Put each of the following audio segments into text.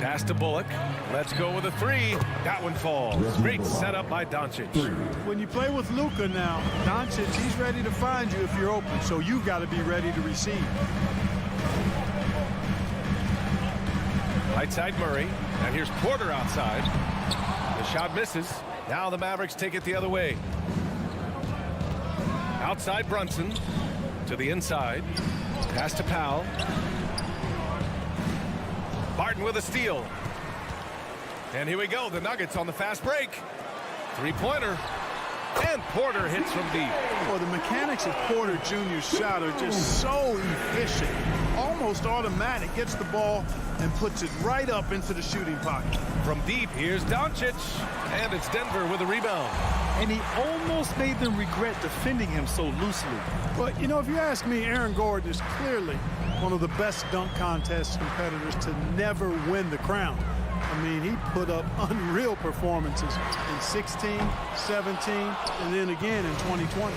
Pass to Bullock. Let's go with a three. That one falls. Great setup by Doncic. When you play with Luka now, Doncic, he's ready to find you if you're open, so you've got to be ready to receive. Right side Murray. And here's Porter outside. The shot misses. Now the Mavericks take it the other way. Outside Brunson. To the inside. Pass to Powell. Barton with a steal. And here we go. The Nuggets on the fast break. Three-pointer. And Porter hits from deep. Well, the mechanics of Porter Jr.'s shot are just so efficient. Almost automatic. Gets the ball and puts it right up into the shooting pocket. From deep, here's Doncic. And it's Denver with a rebound. And he almost made them regret defending him so loosely. But, you know, if you ask me, Aaron Gordon is clearly one of the best dunk contest competitors to never win the crown. I mean, he put up unreal performances in 16, 17, and then again in 2020.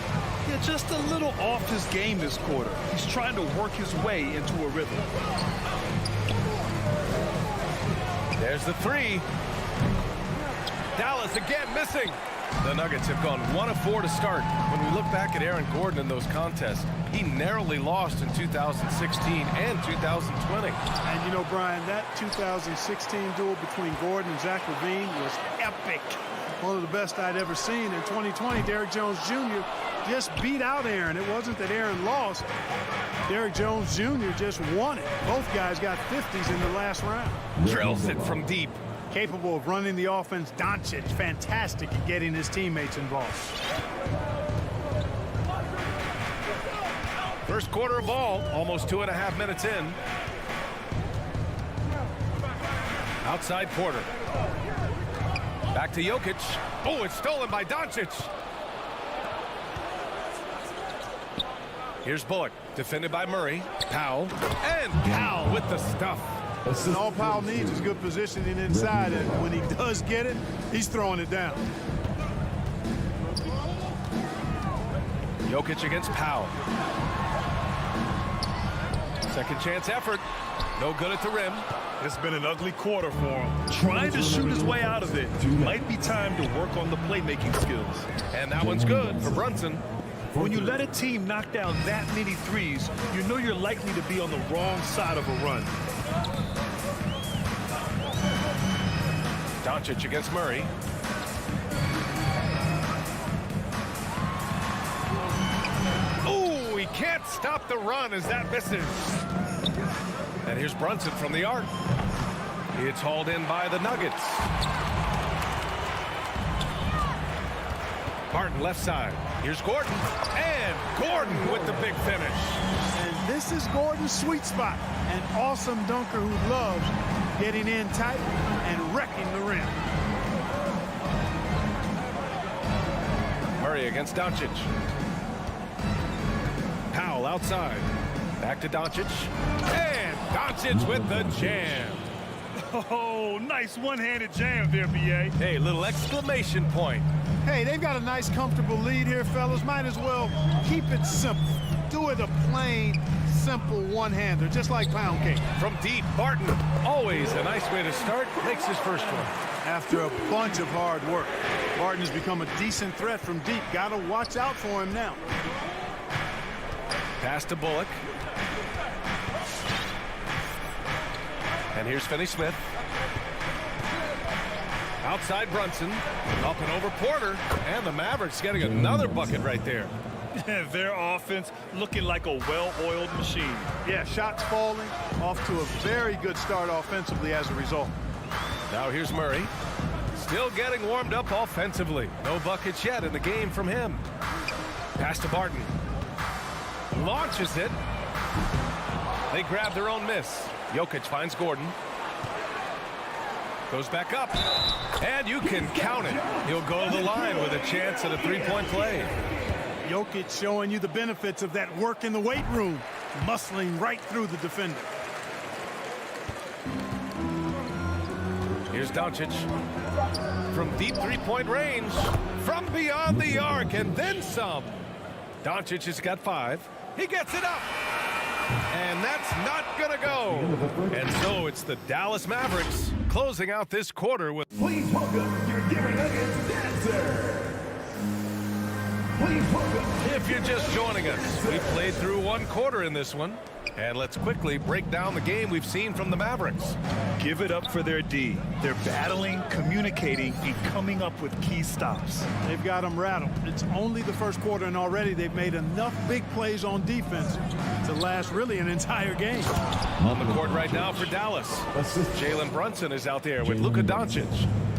Yeah, just a little off his game this quarter. He's trying to work his way into a rhythm. There's the three. Dallas again missing. The Nuggets have gone 1 of 4 to start. When we look back at Aaron Gordon in those contests, he narrowly lost in 2016 and 2020. And you know, Brian, that 2016 duel between Gordon and Zach LaVine was epic. One of the best I'd ever seen. In 2020, Derrick Jones Jr. just beat out Aaron. It wasn't that Aaron lost. Derrick Jones Jr. just won it. Both guys got 50s in the last round. Drills it from deep. Capable of running the offense. Doncic, fantastic at getting his teammates involved. First quarter of ball, almost 2.5 minutes in. Outside Porter. Back to Jokic. Oh, it's stolen by Doncic. Here's Bullock, defended by Murray. Powell, and Powell with the stuff. And all Powell needs is good positioning inside, and when he does get it, he's throwing it down. Jokic against Powell. Second chance effort. No good at the rim. It's been an ugly quarter for him. Trying to shoot his way out of it. Might be time to work on the playmaking skills. And that one's good for Brunson. When you let a team knock down that many threes, you know you're likely to be on the wrong side of a run. Doncic against Murray. Ooh, he can't stop the run as that misses. And here's Brunson from the arc. It's hauled in by the Nuggets. Barton left side. Here's Gordon. And Gordon with the big finish. And this is Gordon's sweet spot. An awesome dunker who loves getting in tight and wrecking the rim. Murray against Doncic. Powell outside. Back to Doncic. And Doncic with the jam. Oh, nice one-handed jam there, B.A. Hey, little exclamation point. Hey, they've got a nice, comfortable lead here, fellas. Might as well keep it simple. Do it a plain, simple one-hander, just like pound cake. From deep, Barton, always a nice way to start, makes his first one. After a bunch of hard work, Barton has become a decent threat from deep. Got to watch out for him now. Pass to Bullock. And here's Finney-Smith. Outside Brunson. Up and over Porter. And the Mavericks getting another bucket right there. Their offense looking like a well-oiled machine. Yeah, shots falling. Off to a very good start offensively as a result. Now here's Murray. Still getting warmed up offensively. No buckets yet in the game from him. Pass to Barton. Launches it. They grab their own miss. Jokic finds Gordon. Goes back up. And you can count it. He'll go to the line with a chance at a three-point play. Jokic showing you the benefits of that work in the weight room. Muscling right through the defender. Here's Doncic. From deep three-point range. From beyond the arc and then some. Doncic has got 5. He gets it up. And that's not going to go. And so it's the Dallas Mavericks closing out this quarter with... Please welcome your Denver Nuggets dancer. Please welcome... If you're just joining us, we played through one quarter in this one. And let's quickly break down the game we've seen from the Mavericks. Give it up for their D. They're battling, communicating, and coming up with key stops. They've got them rattled. It's only the first quarter, and already they've made enough big plays on defense to last really an entire game. On the court right now for Dallas, Jalen Brunson is out there with Luka Doncic.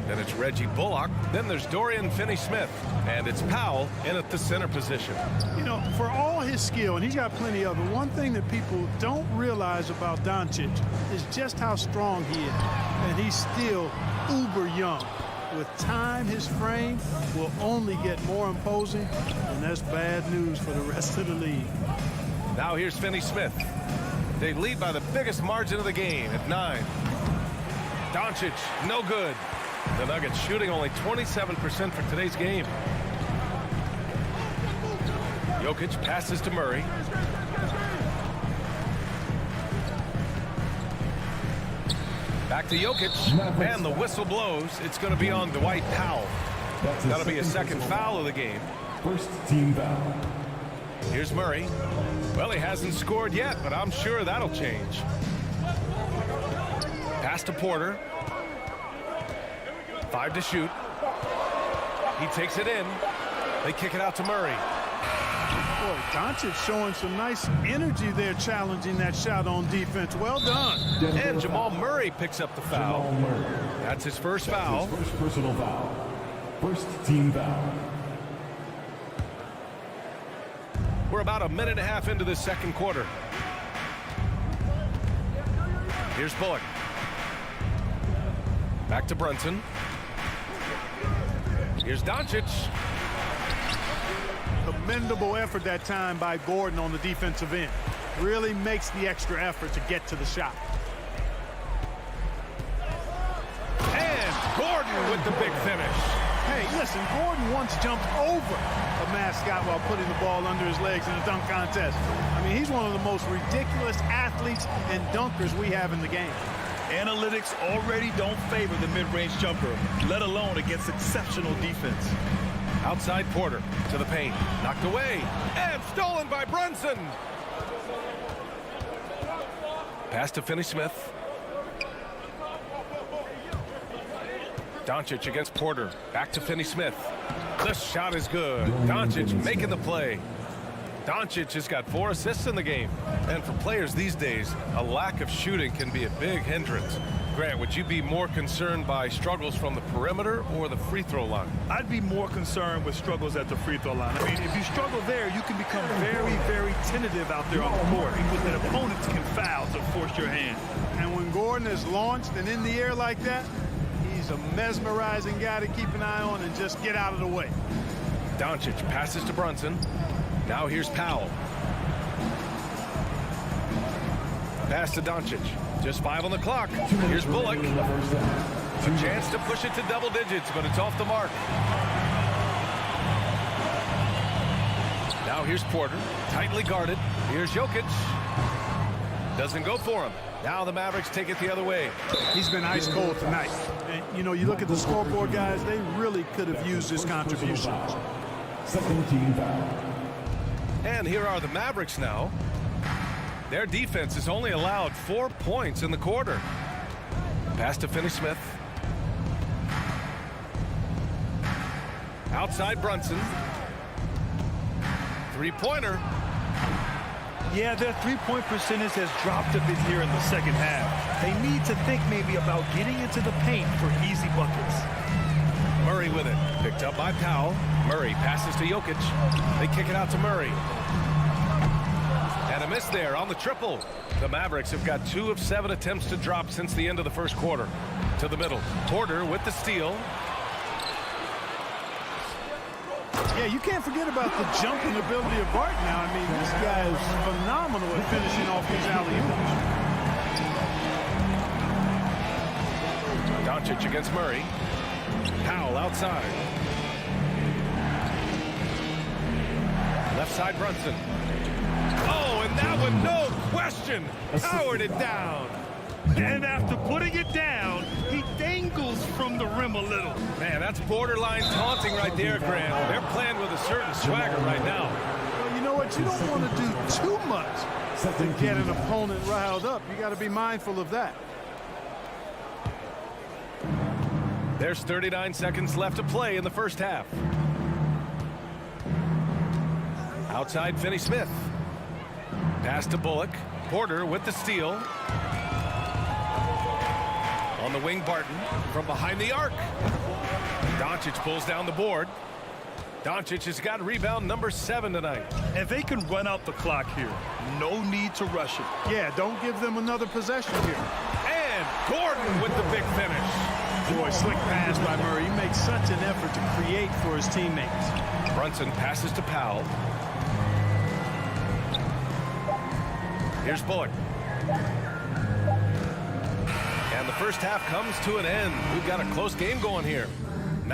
Then it's Reggie Bullock. Then there's Dorian Finney-Smith. And it's Powell in at the center position. You know, for all his skill, and he's got plenty of it, one thing that people don't realize about Doncic is just how strong he is. And he's still uber young. With time, his frame will only get more imposing, and that's bad news for the rest of the league. Now here's Finney-Smith. They lead by the biggest margin of the game at 9. Doncic, no good. The Nuggets shooting only 27% for today's game. Jokic passes to Murray. Back to Jokic, and the whistle blows. It's going to be on Dwight Powell. That'll be a second foul of the game. First team foul. Here's Murray. Well, he hasn't scored yet, but I'm sure that'll change. Pass to Porter. 5 to shoot. He takes it in. They kick it out to Murray. Boy, Doncic showing some nice energy there, challenging that shot on defense. Well done. And Jamal Murray picks up the foul. That's his first foul. His first personal foul. First team foul. We're about a minute and a half into the second quarter. Here's Bullock. Back to Brunson. Here's Doncic. Commendable effort that time by Gordon on the defensive end. Really makes the extra effort to get to the shot. And Gordon with the big finish. Hey, listen, Gordon once jumped over a mascot while putting the ball under his legs in a dunk contest. I mean, he's one of the most ridiculous athletes and dunkers we have in the game. Analytics already don't favor the mid-range jumper, let alone against exceptional defense. Outside Porter to the paint. Knocked away. And stolen by Brunson. Pass to Finney-Smith. Doncic against Porter. Back to Finney-Smith. The shot is good. Doncic making the play. Doncic has got 4 assists in the game. And for players these days, a lack of shooting can be a big hindrance. Grant, would you be more concerned by struggles from the perimeter or the free throw line? I'd be more concerned with struggles at the free throw line. I mean, if you struggle there, you can become very, very tentative out there on the court because the opponents can foul to force your hand. And when Gordon is launched and in the air like that, he's a mesmerizing guy to keep an eye on and just get out of the way. Doncic passes to Brunson. Now here's Powell. Pass to Doncic. Just 5 on the clock. Here's Bullock. A chance to push it to double digits, but it's off the mark. Now here's Porter. Tightly guarded. Here's Jokic. Doesn't go for him. Now the Mavericks take it the other way. He's been ice cold tonight. And, you know, you look at the scoreboard, guys, they really could have used his contribution. Second team foul. And here are the Mavericks now. Their defense has only allowed 4 points in the quarter. Pass to Finney-Smith. Outside Brunson. Three-pointer. Yeah, their three-point percentage has dropped a bit here in the second half. They need to think maybe about getting into the paint for easy buckets. Murray with it. Picked up by Powell. Murray passes to Jokic. They kick it out to Murray. And a miss there on the triple. The Mavericks have got 2 of 7 attempts to drop since the end of the first quarter. To the middle. Porter with the steal. Yeah, you can't forget about the jumping ability of Bart now. I mean, this guy is phenomenal at finishing off his alley-oops. Doncic against Murray. Powell outside. Left side Brunson. Oh, and now that one, no question, powered it down. And after putting it down, he dangles from the rim a little. Man, that's borderline taunting right there, Grant. They're playing with a certain swagger right now. Well, you know what? You don't want to do too much to get an opponent riled up. You got to be mindful of that. There's 39 seconds left to play in the first half. Outside Finney-Smith. Pass to Bullock. Porter with the steal. On the wing, Barton from behind the arc. Doncic pulls down the board. Doncic has got rebound number 7 tonight. And they can run out the clock here. No need to rush it. Yeah, don't give them another possession here. And Gordon with the big finish. Boy, slick pass by Murray. He makes such an effort to create for his teammates. Brunson passes to Powell. Here's Bullock. And the first half comes to an end. We've got a close game going here. And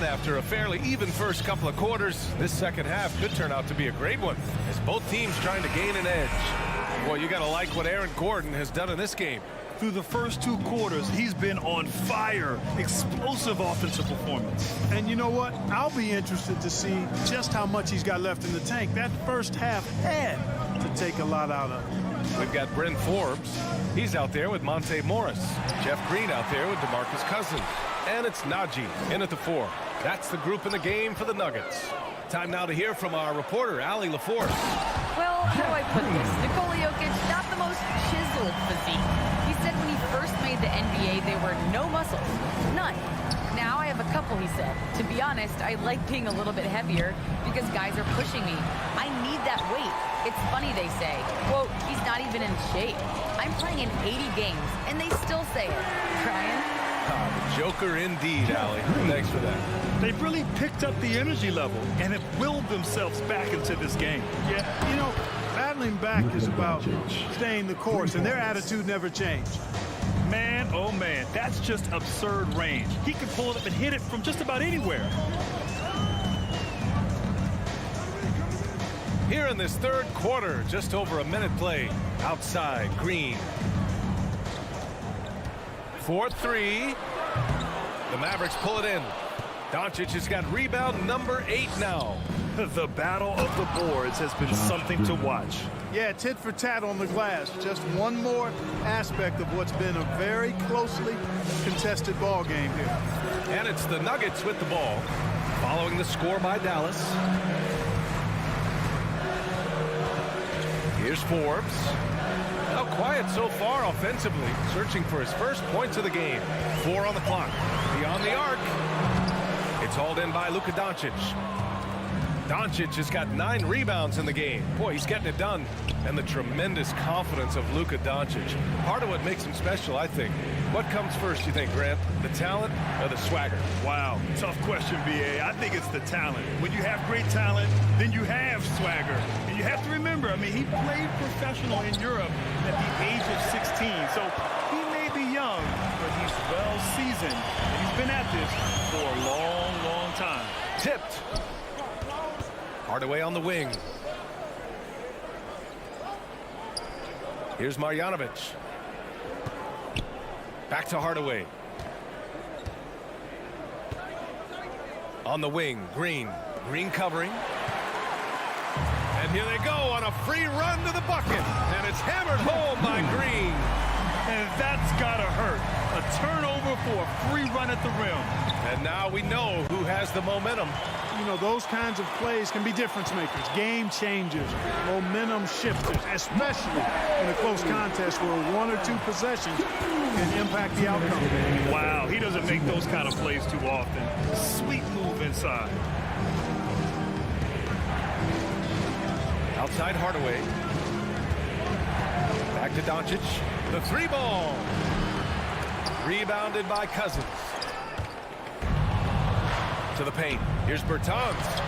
after a fairly even first couple of quarters, this second half could turn out to be a great one, as both teams trying to gain an edge. Boy, you got to like what Aaron Gordon has done in this game. Through the first 2 quarters, he's been on fire. Explosive offensive performance. And you know what? I'll be interested to see just how much he's got left in the tank. That first half had to take a lot out of him. We've got Bryn Forbes. He's out there with Monte Morris. Jeff Green out there with DeMarcus Cousins. And it's Najee in at the 4. That's the group in the game for the Nuggets. Time now to hear from our reporter, Allie LaForce. Well, how do I put this? Nikola Jokic, not the most chiseled physique. He said when he first made the NBA, there were no muscles. None. Now I have a couple, he said. To be honest, I like being a little bit heavier because guys are pushing me. I need that weight. It's funny they say, quote, he's not even in shape. I'm playing in 80 games, and they still say it. Brian? The Joker indeed, Allie. Thanks for that. They've really picked up the energy level and have willed themselves back into this game. Yeah, you know, battling back is about staying the course, and their attitude never changed. Man, oh man, that's just absurd range. He can pull it up and hit it from just about anywhere. Here in this third quarter, just over a minute played. Outside, Green. 4-3. The Mavericks pull it in. Doncic has got rebound number 8 now. The battle of the boards has been something to watch. Yeah, tit for tat on the glass. Just one more aspect of what's been a very closely contested ball game here. And it's the Nuggets with the ball, following the score by Dallas. Here's Forbes. How quiet so far offensively, searching for his first points of the game. 4 on the clock. Beyond the arc. It's hauled in by Luka Doncic. Doncic has got 9 rebounds in the game. Boy, he's getting it done. And the tremendous confidence of Luka Doncic. Part of what makes him special, I think. What comes first, you think, Grant? The talent or the swagger? Wow, tough question, B.A. I think it's the talent. When you have great talent, then you have swagger. And you have to remember, I mean, he played professional in Europe at the age of 16. So he may be young, but he's well seasoned. And he's been at this for a long, long time. Tipped. Hardaway on the wing. Here's Marjanovic. Back to Hardaway. On the wing, Green. Green covering. And here they go on a free run to the bucket. And it's hammered home by Green. And that's gotta hurt. A turnover for a free run at the rim. And now we know who has the momentum. You know, those kinds of plays can be difference makers, game changers, momentum shifters, especially in a close contest where 1 or 2 possessions can impact the outcome. Wow, he doesn't make those kind of plays too often. Sweet move inside. Outside Hardaway. Back to Doncic. The 3-ball. Rebounded by Cousins. To the paint. Here's Bertans.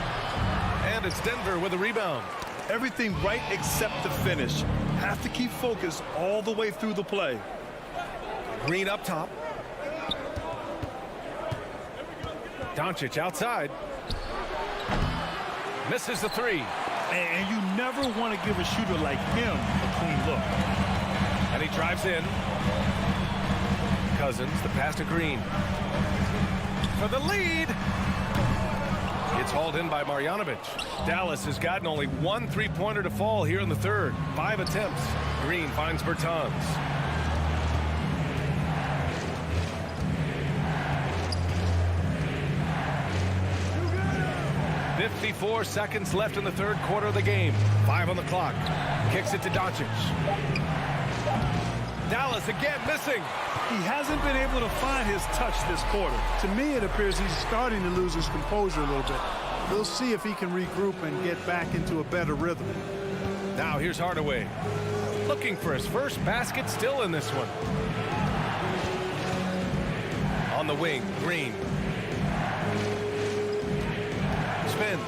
And it's Denver with a rebound. Everything right except the finish. have to keep focused all the way through the play. Green up top. Doncic outside. Misses the three. And you never want to give a shooter like him a clean look. And he drives in. Cousins, the pass to Green. For the lead. It's hauled in by Marjanovic. Dallas has gotten only one three-pointer to fall here in the third. 5 attempts. Green finds Bertans. .54 seconds left in the third quarter of the game. 5 on the clock. Kicks it to Doncic. Dallas again missing. He hasn't been able to find his touch this quarter. To me, it appears he's starting to lose his composure a little bit. We'll see if he can regroup and get back into a better rhythm. Now here's Hardaway. Looking for his first basket, still in this one. On the wing, Green. Spins.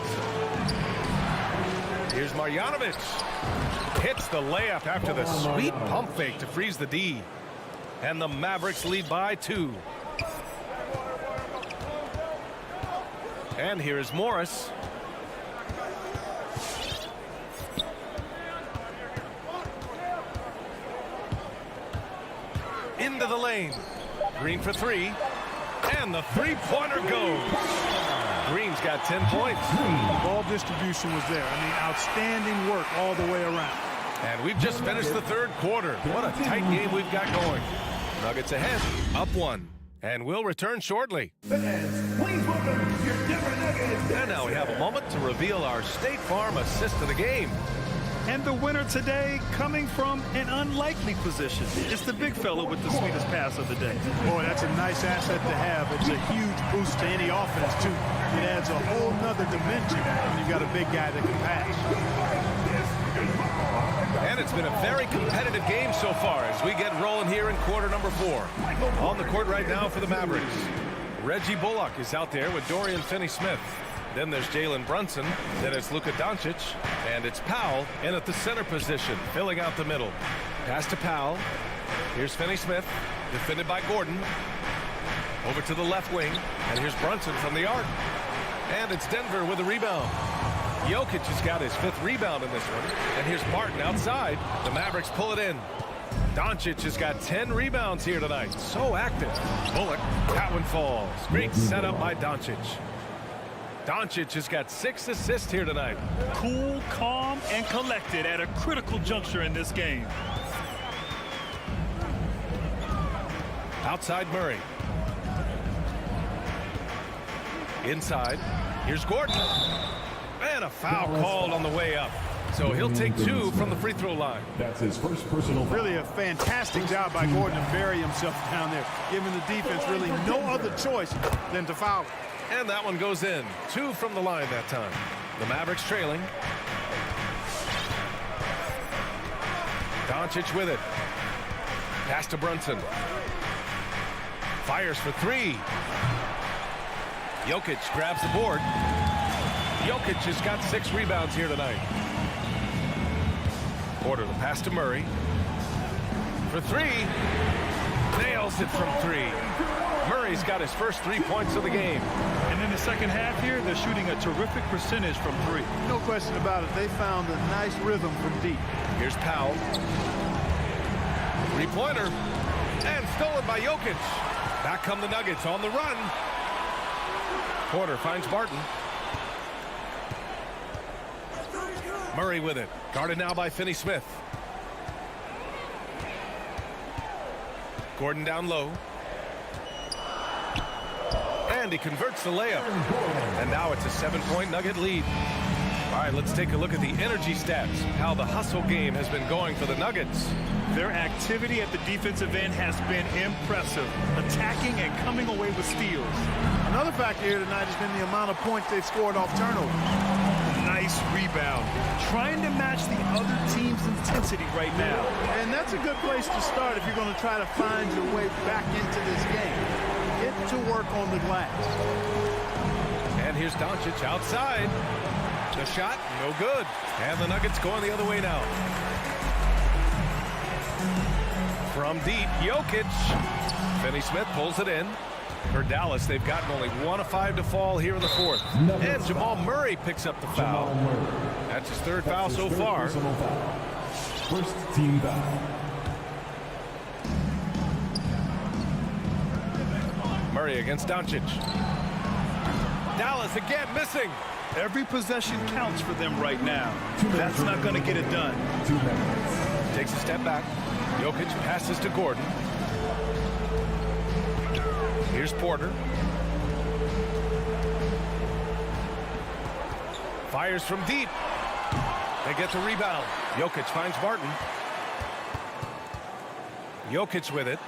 Here's Marjanovic. Hits the layup after the sweet pump fake to freeze the D. And the Mavericks lead by 2. And here is Morris. Into the lane. Green for 3. And the three-pointer goes. Green's got 10 points. Ball distribution was there. I mean, outstanding work all the way around. And we've just finished the third quarter. What a tight game we've got going. Nuggets ahead, up 1. And we'll return shortly. Fans, please welcome your Denver Nuggets. And now we have a moment to reveal our State Farm assist of the game. And the winner today coming from an unlikely position. It's the big fella with the sweetest pass of the day. Boy, that's a nice asset to have. It's a huge boost to any offense, too. It adds a whole nother dimension when you've got a big guy that can pass. And it's been a very competitive game so far as we get rolling here in quarter number 4. On the court right now for the Mavericks. Reggie Bullock is out there with Dorian Finney-Smith. Then there's Jalen Brunson. Then it's Luka Doncic. And it's Powell in at the center position, filling out the middle. Pass to Powell. Here's Finney-Smith, defended by Gordon. Over to the left wing. And here's Brunson from the arc. And it's Denver with a rebound. Jokic has got his 5th rebound in this one. And here's Martin outside. The Mavericks pull it in. Doncic has got 10 rebounds here tonight. So active. Bullock, that one falls. Great setup by Doncic. Doncic has got 6 assists here tonight. Cool, calm, and collected at a critical juncture in this game. Outside Murray. Inside. Here's Gordon. And a foul called on the way up. So he'll take 2 from the free throw line. That's his first personal foul. Really a fantastic job by Gordon to bury himself down there, giving the defense really no other choice than to foul. And that one goes in. 2 from the line that time. The Mavericks trailing. Doncic with it. Pass to Brunson. Fires for 3. Jokic grabs the board. Jokic has got 6 rebounds here tonight. Porter, the pass to Murray. For 3. Nails it from 3. Murray's got his first 3 points of the game. And in the second half here, they're shooting a terrific percentage from 3. No question about it. They found a nice rhythm from deep. Here's Powell. 3-pointer. And stolen by Jokic. Back come the Nuggets on the run. Porter finds Barton. Murray with it. Guarded now by Finney-Smith. Gordon down low. And he converts the layup. And now it's a 7-point Nugget lead. All right, let's take a look at the energy stats. How the hustle game has been going for the Nuggets. Their activity at the defensive end has been impressive. Attacking and coming away with steals. Another factor here tonight has been the amount of points they've scored off turnover. Nice rebound. Trying to match the other team's intensity right now. And that's a good place to start if you're going to try to find your way back into this game. Get to work on the glass. And here's Doncic outside. The shot, no good. And the Nuggets going the other way now. From deep, Jokic. Finney-Smith pulls it in. For Dallas, they've gotten only 1 of 5 to fall here in the fourth. And Jamal Murray picks up the foul. That's his third foul so far. First team foul. Murray against Doncic. Dallas again missing. Every possession counts for them right now. That's not going to get it done. 2 minutes. Takes a step back. Jokic passes to Gordon. Here's Porter. Fires from deep. They get the rebound. Jokic finds Barton. Jokic with it.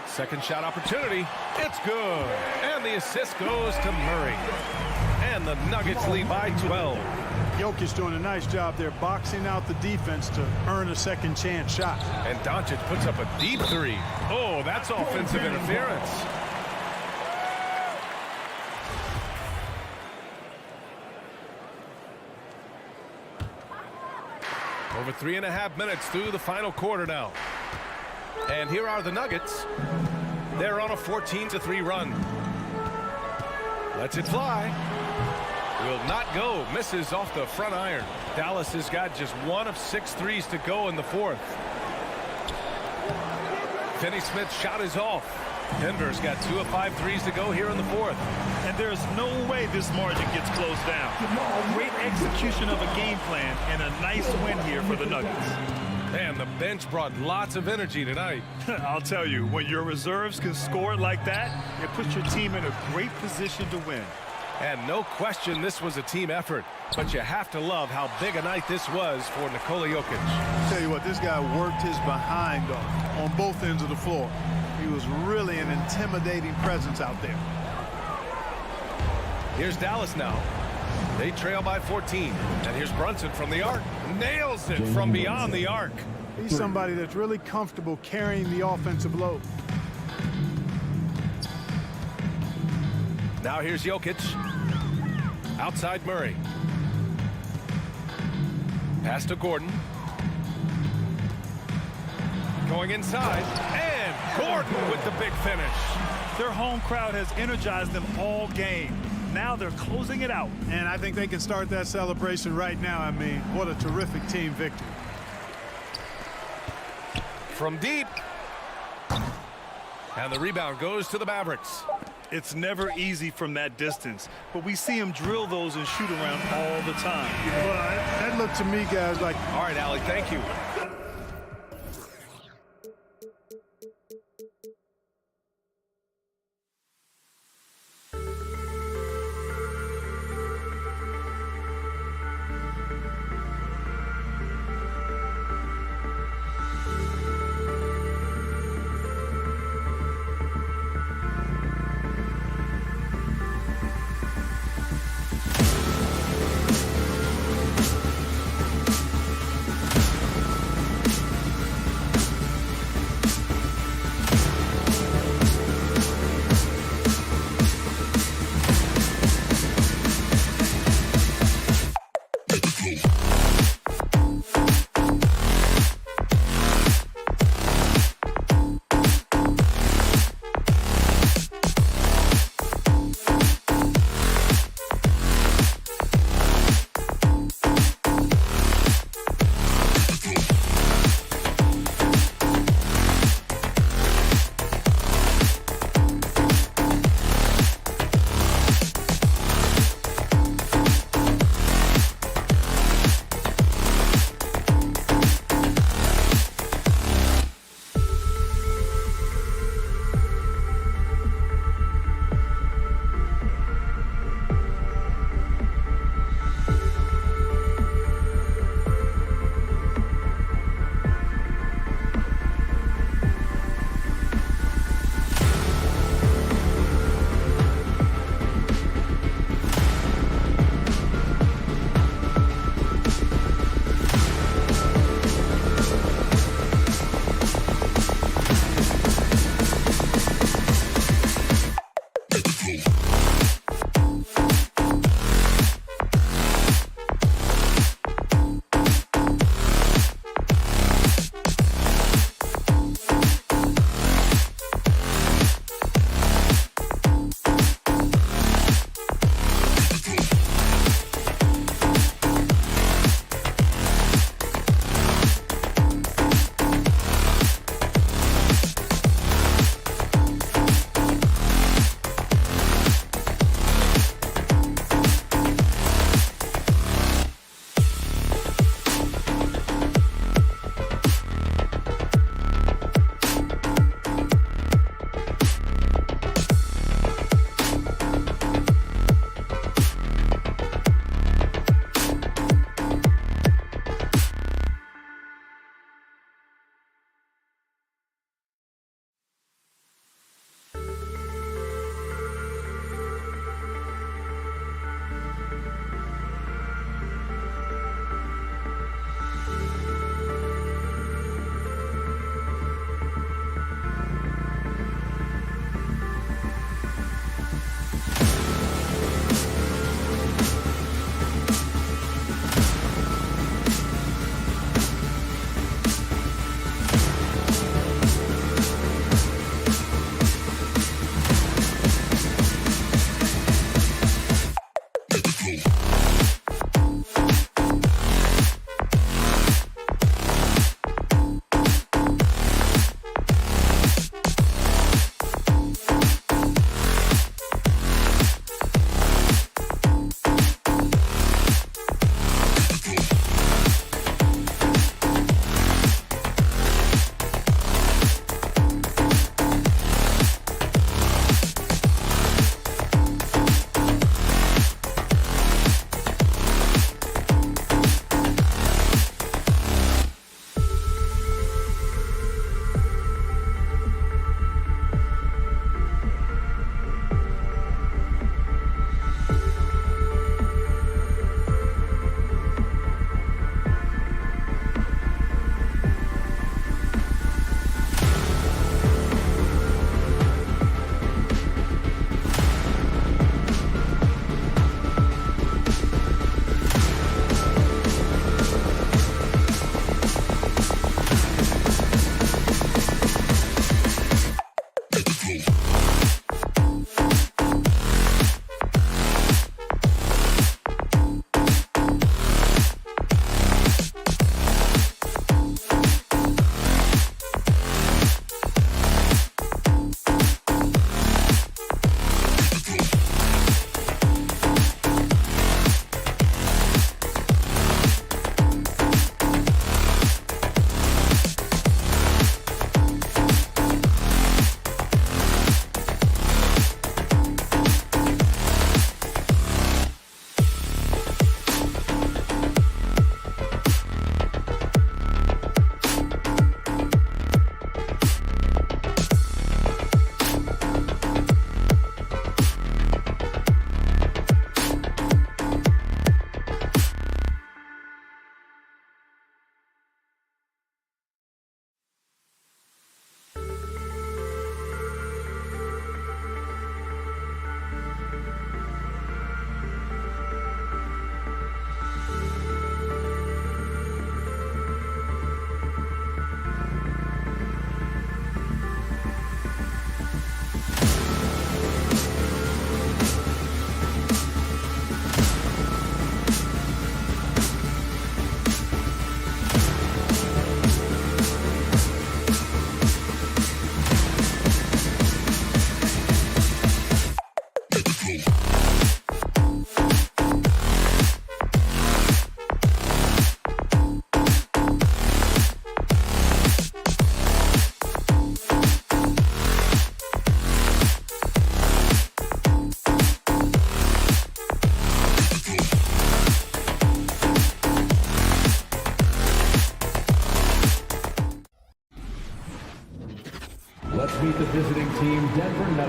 Second shot opportunity. It's good. And the assist goes to Murray. And the Nuggets lead by 12. Jokic doing a nice job there, boxing out the defense to earn a second chance shot. And Doncic puts up a deep three. Oh, that's offensive interference. Over 3.5 minutes through the final quarter now. And here are the Nuggets. They're on a 14-3 run. Lets it fly. Will not go. Misses off the front iron. Dallas has got just 1 of 6 threes to go in the fourth. Finney-Smith's shot is off. Denver's got 2 of 5 threes to go here in the fourth. And there's no way this margin gets closed down. Great execution of a game plan and a nice win here for the Nuggets. And the bench brought lots of energy tonight. I'll tell you, when your reserves can score like that, it puts your team in a great position to win. And no question this was a team effort. But you have to love how big a night this was for Nikola Jokic. Tell you what, this guy worked his behind off on both ends of the floor. He was really an intimidating presence out there. Here's Dallas now. They trail by 14. And here's Brunson from the arc. Nails it from beyond the arc. He's somebody that's really comfortable carrying the offensive load. Now here's Jokic. Outside Murray. Pass to Gordon. Going inside. And Gordon with the big finish. Their home crowd has energized them all game. Now they're closing it out. And I think they can start that celebration right now. I mean, what a terrific team victory. From deep. And the rebound goes to the Mavericks. It's never easy from that distance, but we see them drill those and shoot around all the time. Well, that looked to me, guys, like... All right, Allie, thank you.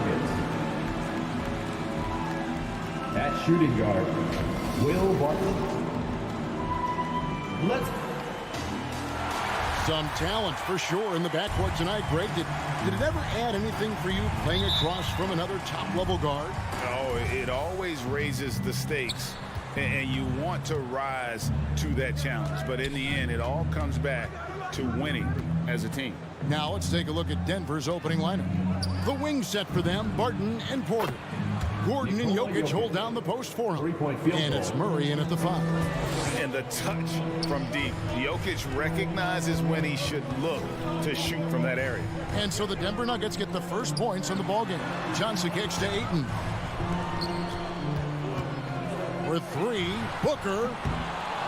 Nuggets. At shooting guard, Will Barton. Let's Some talent for sure in the backcourt tonight, Greg. Did it ever add anything for you playing across from another top-level guard? Oh, it always raises the stakes, and you want to rise to that challenge. But in the end, it all comes back to winning as a team. Now let's take a look at Denver's opening lineup. The wing set for them, Barton and Porter. Gordon and Jokic hold down the post for him. Three-point field And goal. it's Murray in at the 5. And the touch from deep. Jokic recognizes when he should look to shoot from that area. And so the Denver Nuggets get the first points in the ballgame. Johnson kicks to Ayton. For 3, Booker.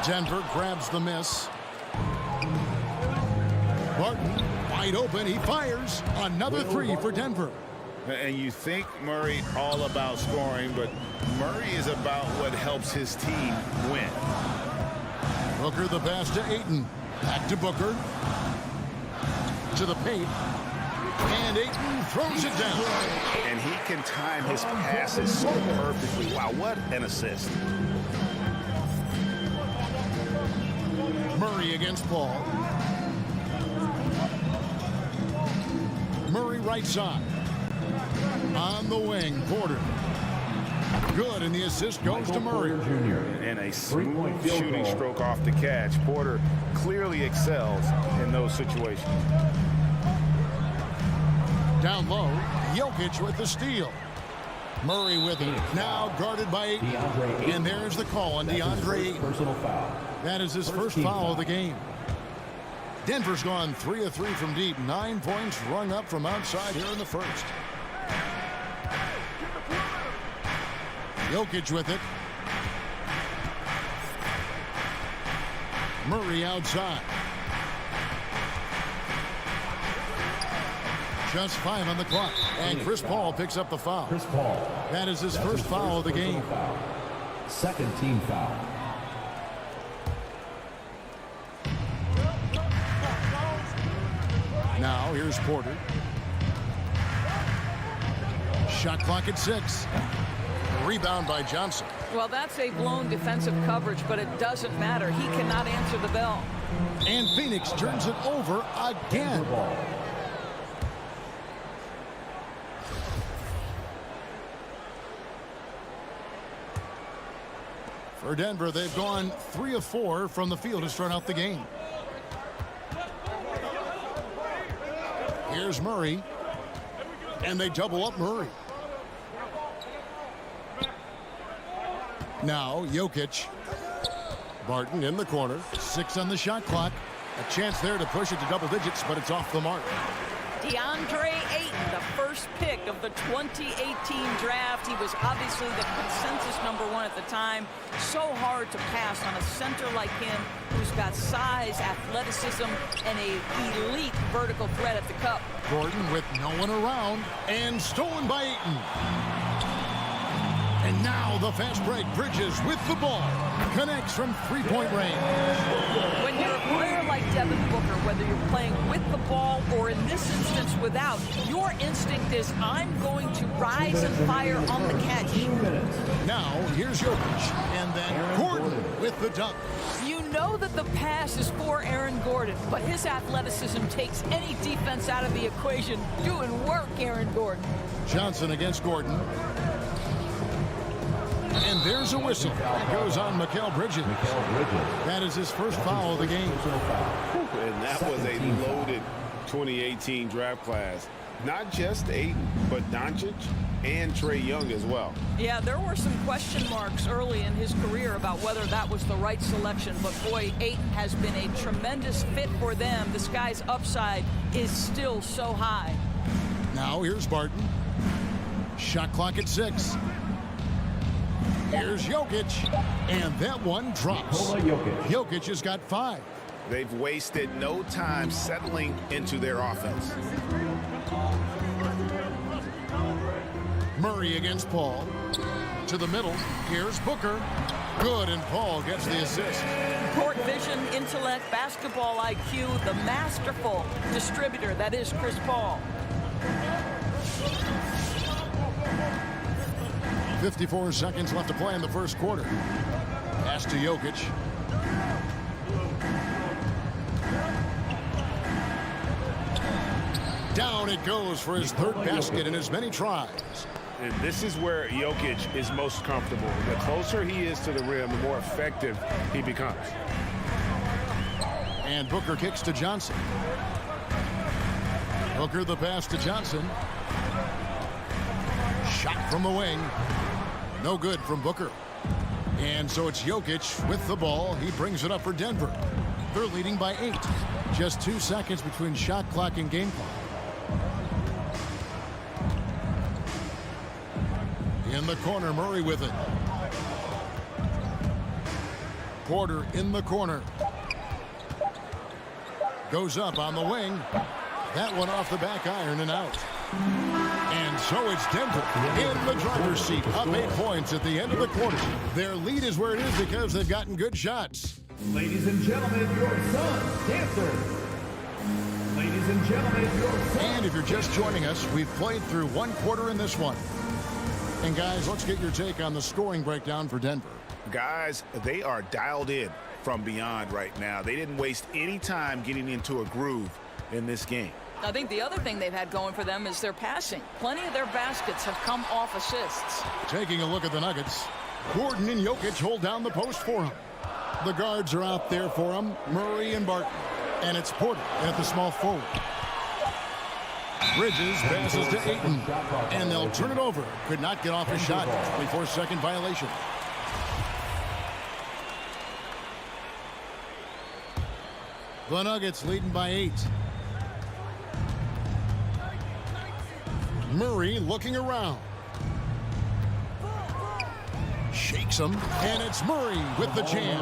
Denver grabs the miss. Barton, wide open, he fires. Another 3 for Denver. And you think Murray all about scoring, but Murray is about what helps his team win. Booker the pass to Ayton. Back to Booker. To the paint. And Ayton throws it down. And he can time his passes so perfectly. Wow, what an assist. Murray against Paul. Murray right side. On the wing, Porter. Good, and the assist goes to Murray. Jr. And a Three-point smooth field shooting goal. stroke off the catch. Porter clearly excels in those situations. Down low, Jokic with the steal. Murray with it. Now guarded by Ayton. Deandre Ayton. And there's the call on That's his Deandre first Ayton. personal foul. That is his first team foul of the game. Denver's gone 3 of 3 from deep. 9 points rung up from outside here in the first. Jokic with it. Murray outside. Just 5 on the clock. And Chris Paul picks up the foul. Chris Paul. That is his That's first foul of the personal game. foul. Second team foul. Now here's Porter. Shot clock at 6. Rebound by Johnson. Well, that's a blown defensive coverage, but it doesn't matter. He cannot answer the bell. And Phoenix turns it over again. Ball. For Denver, they've gone 3 of 4 from the field to start out the game. Here's Murray. And they double up Murray. Now, Jokic. Barton in the corner. 6 on the shot clock. A chance there to push it to double digits, but it's off the mark. Deandre Ayton, the first pick of the 2018 draft. He was obviously the consensus #1 at the time. So hard to pass on a center like him who's got size, athleticism, and an elite vertical threat at the cup. Gordon with no one around and stolen by Ayton. And now the fast break. Bridges with the ball. Connects from three-point range. When you're a player like Devin Booker, whether you're playing with the ball or in this instance without, your instinct is I'm going to rise and fire on the catch. 2 minutes. Now here's Jokic. And then Gordon with the dunk. You know that the pass is for Aaron Gordon, but his athleticism takes any defense out of the equation. Doing work, Aaron Gordon. Johnson against Gordon. And there's a whistle. That goes on Mikal Bridges. Mikal Bridges. That is his first foul of the game. Personal foul. And that was a loaded 2018 draft class. Not just Ayton, but Doncic and Trae Young as well. Yeah, there were some question marks early in his career about whether that was the right selection, but boy, Ayton has been a tremendous fit for them. This guy's upside is still so high. Now here's Barton. Shot clock at 6. Here's Jokic. And that one drops. Nikola Jokic. Jokic has got 5. They've wasted no time settling into their offense. Murray against Paul. To the middle. Here's Booker. Good, and Paul gets the assist. Court vision, intellect, basketball IQ, the masterful distributor that is Chris Paul. 54 seconds left to play in the first quarter. Pass to Jokic. Down it goes for his third basket in as many tries. And this is where Jokic is most comfortable. The closer he is to the rim, the more effective he becomes. And Booker kicks to Johnson. Booker the pass to Johnson. Shot from the wing. No good from Booker. And so it's Jokic with the ball. He brings it up for Denver. They're leading by 8. Just 2 seconds between shot clock and game clock. In the corner, Murray with it. Porter in the corner. Goes up on the wing. That one off the back iron and out. And so it's Denver in the driver's seat, up 8 points at the end of the quarter. Their lead is where it is because they've gotten good shots. Ladies and gentlemen, your son's dancer. Ladies and gentlemen, your son. And if you're just joining us, we've played through 1 quarter in this one. And guys, let's get your take on the scoring breakdown for Denver. Guys, they are dialed in from beyond right now. They didn't waste any time getting into a groove in this game. I think the other thing they've had going for them is their passing. Plenty of their baskets have come off assists. Taking a look at the Nuggets, Gordon and Jokic hold down the post for him. The guards are out there for him, Murray and Barton. And it's Porter at the small forward. Bridges passes to Ayton, and they'll turn it over. Could not get off a shot. 24-second violation. The Nuggets leading by 8. Murray looking around. Shakes him, and it's Murray with the jam.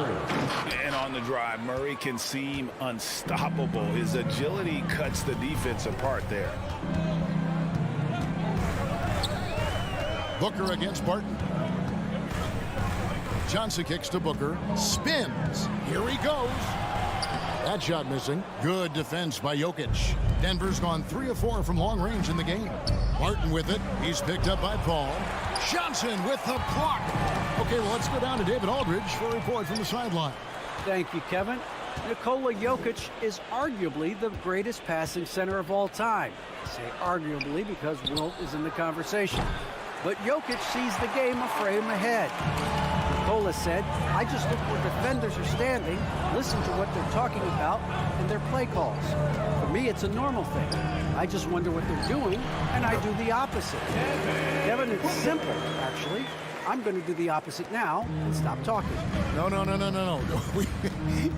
And on the drive, Murray can seem unstoppable. His agility cuts the defense apart there. Booker against Barton. Johnson kicks to Booker. Spins. Here he goes. That shot missing. Good defense by Jokic. Denver's gone 3 of 4 from long range in the game. Barton with it. He's picked up by Paul. Johnson with the block. Okay, well, let's go down to David Aldridge for a report from the sideline. Thank you, Kevin. Nikola Jokic is arguably the greatest passing center of all time. I say arguably because Wilt is in the conversation. But Jokic sees the game a frame ahead. Nikola said, I just look where defenders are standing, listen to what they're talking about, and their play calls. For me, it's a normal thing. I just wonder what they're doing, and I do the opposite. Kevin, it's simple, actually. I'm going to do the opposite now and stop talking. No.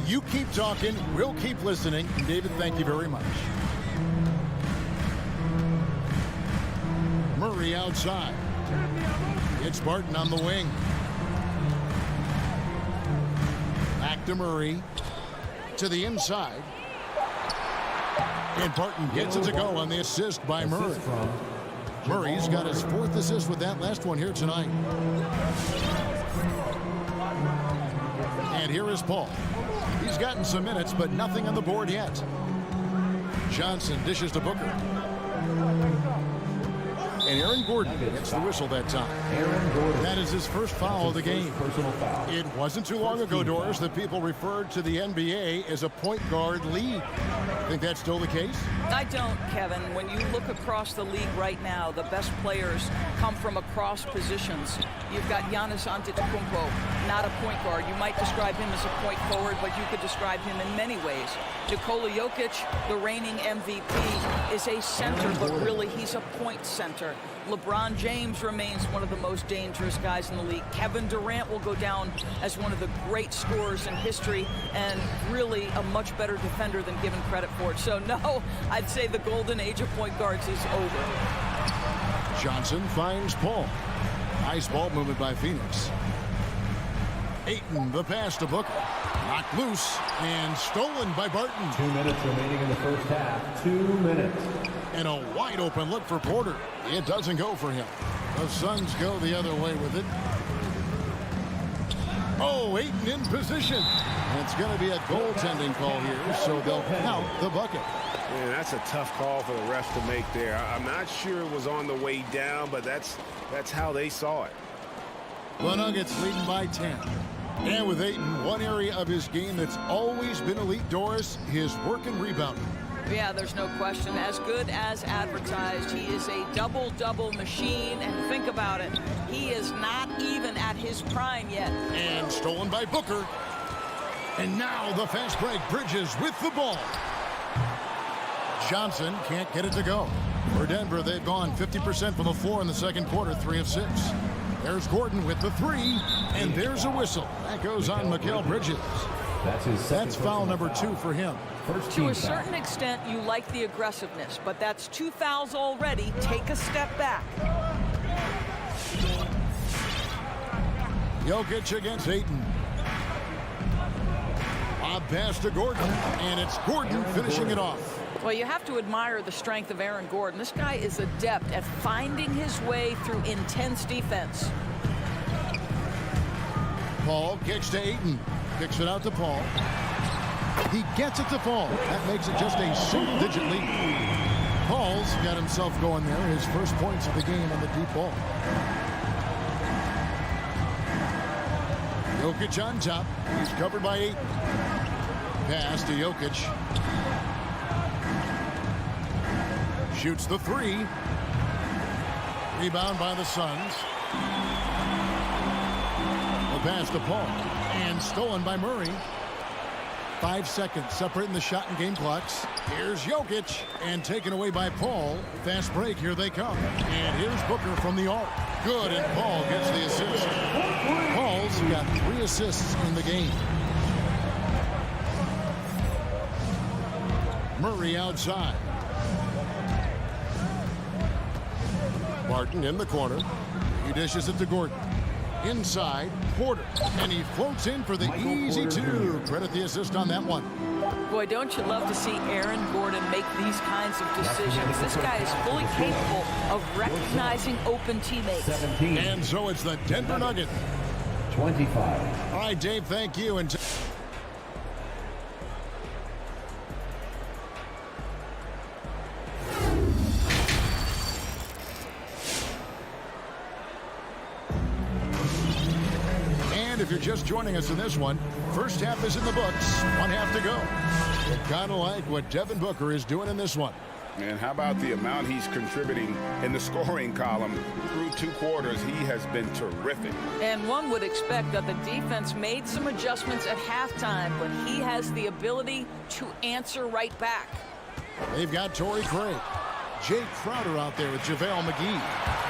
You keep talking. We'll keep listening. David, thank you very much. Murray outside. It's Barton on the wing. Back to Murray. To the inside. And Barton gets it to go on the assist by Murray. Murray's got his 4th assist with that last one here tonight. And here is Paul. He's gotten some minutes, but nothing on the board yet. Johnson dishes to Booker. And Aaron Gordon gets the whistle that time. That is his first foul of the game. It wasn't too long ago, Doris, that people referred to the NBA as a point guard league. Think that's still the case? I don't, Kevin. When you look across the league right now, the best players come from across positions. You've got Giannis Antetokounmpo, not a point guard. You might describe him as a point forward, but you could describe him in many ways. Nikola Jokic, the reigning MVP, is a center, but really he's a point center. LeBron James remains one of the most dangerous guys in the league. Kevin Durant will go down as one of the great scorers in history and really a much better defender than given credit for it. So no, I'd say the golden age of point guards is over. Johnson finds Paul. Nice ball movement by Phoenix. Ayton, the pass to Booker. Knocked loose and stolen by Barton. 2 minutes remaining in the first half. 2 minutes. And a wide open look for Porter. It doesn't go for him. The Suns go the other way with it. Oh, Ayton in position. And it's going to be a goaltending call here, so they'll count the bucket. Man, that's a tough call for the refs to make there. I'm not sure it was on the way down, but that's how they saw it. The Nuggets leading by 10. And with Ayton, one area of his game that's always been elite, Doris, his work and rebounding. Yeah, there's no question. As good as advertised, he is a double-double machine. And think about it, he is not even at his prime yet. And stolen by Booker. And now the fast break. Bridges with the ball. Johnson can't get it to go. For Denver, they've gone 50% from the floor in the second quarter, 3 of 6. There's Gordon with the 3, and there's a whistle. That goes on Mikal Bridges. That's foul number 2 for him. To a certain extent, you like the aggressiveness, but that's 2 fouls already. Take a step back. Jokic against Ayton. Lob pass to Gordon, and it's Gordon finishing it off. Well, you have to admire the strength of Aaron Gordon. This guy is adept at finding his way through intense defense. Paul kicks to Ayton. Kicks it out to Paul. He gets it to Paul. That makes it just a single-digit lead. Paul's got himself going there. His first points of the game on the deep ball. Jokic on top. He's covered by Ayton. Pass to Jokic. Shoots the 3. Rebound by the Suns. The pass to Paul. And stolen by Murray. 5 seconds separating the shot and game clocks. Here's Jokic. And taken away by Paul. Fast break. Here they come. And here's Booker from the arc. Good, and Paul gets the assist. Paul's got 3 assists in the game. Murray outside. Martin in the corner. He dishes it to Gordon. Inside, Porter. And he floats in for the easy 2. Credit the assist on that one. Boy, don't you love to see Aaron Gordon make these kinds of decisions. This guy is fully capable of recognizing open teammates. 17. And so it's the Denver Nuggets. 25. All right, Dave, thank you. And if you're just joining us in this one, first half is in the books, 1 half to go. You kind of like what Devin Booker is doing in this one. And how about the amount he's contributing in the scoring column? Through 2 quarters, he has been terrific. And one would expect that the defense made some adjustments at halftime, but he has the ability to answer right back. They've got Torrey Craig. Jay Crowder out there with JaVale McGee.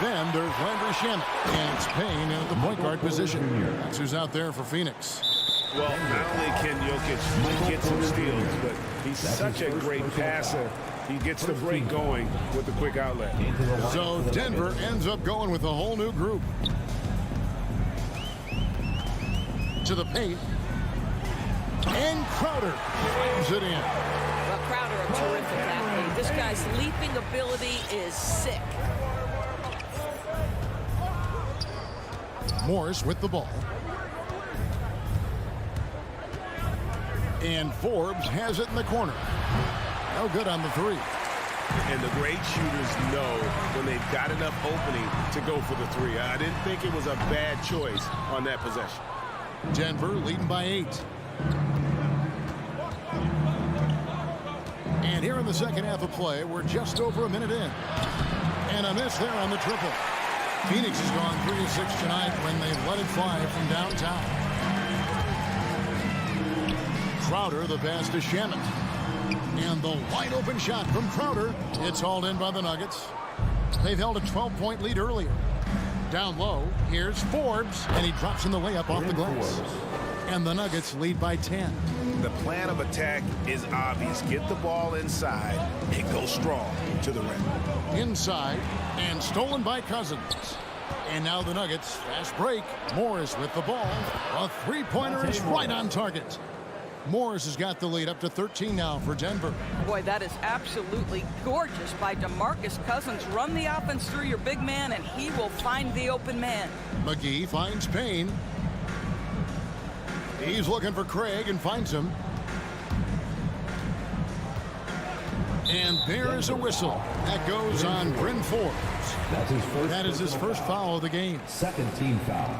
Then there's Landry Shamet. And it's Payne in the point guard position. That's who's out there for Phoenix. Well, not only can Jokic get some steals, but he's such a great passer. He gets the break going with the quick outlet. So Denver ends up going with a whole new group. To the paint. And Crowder slams it in. Well, Crowder, a terrific athlete. This guy's leaping ability is sick. Morris with the ball. And Forbes has it in the corner. No good on the 3. And the great shooters know when they've got enough opening to go for the 3. I didn't think it was a bad choice on that possession. Denver leading by 8. And here in the second half of play, we're just over a minute in. And a miss there on the triple. Phoenix has gone 3 of 6 tonight when they've let it fly from downtown. Crowder, the pass to Shamet. And the wide open shot from Crowder. It's hauled in by the Nuggets. They've held a 12-point lead earlier. Down low, here's Forbes, and he drops in the layup off the glass. And the Nuggets lead by 10. The plan of attack is obvious. Get the ball inside and go strong to the rim. Inside, and stolen by Cousins. And now the Nuggets, fast break. Morris with the ball. A 3-pointer is right on target. Morris has got the lead up to 13 now for Denver. Boy, that is absolutely gorgeous by DeMarcus Cousins. Run the offense through your big man, and he will find the open man. McGee finds Payne. He's looking for Craig and finds him. And there is a whistle. That goes on Bryn Forbes. That's his first. That is his first foul of the game. Second team foul.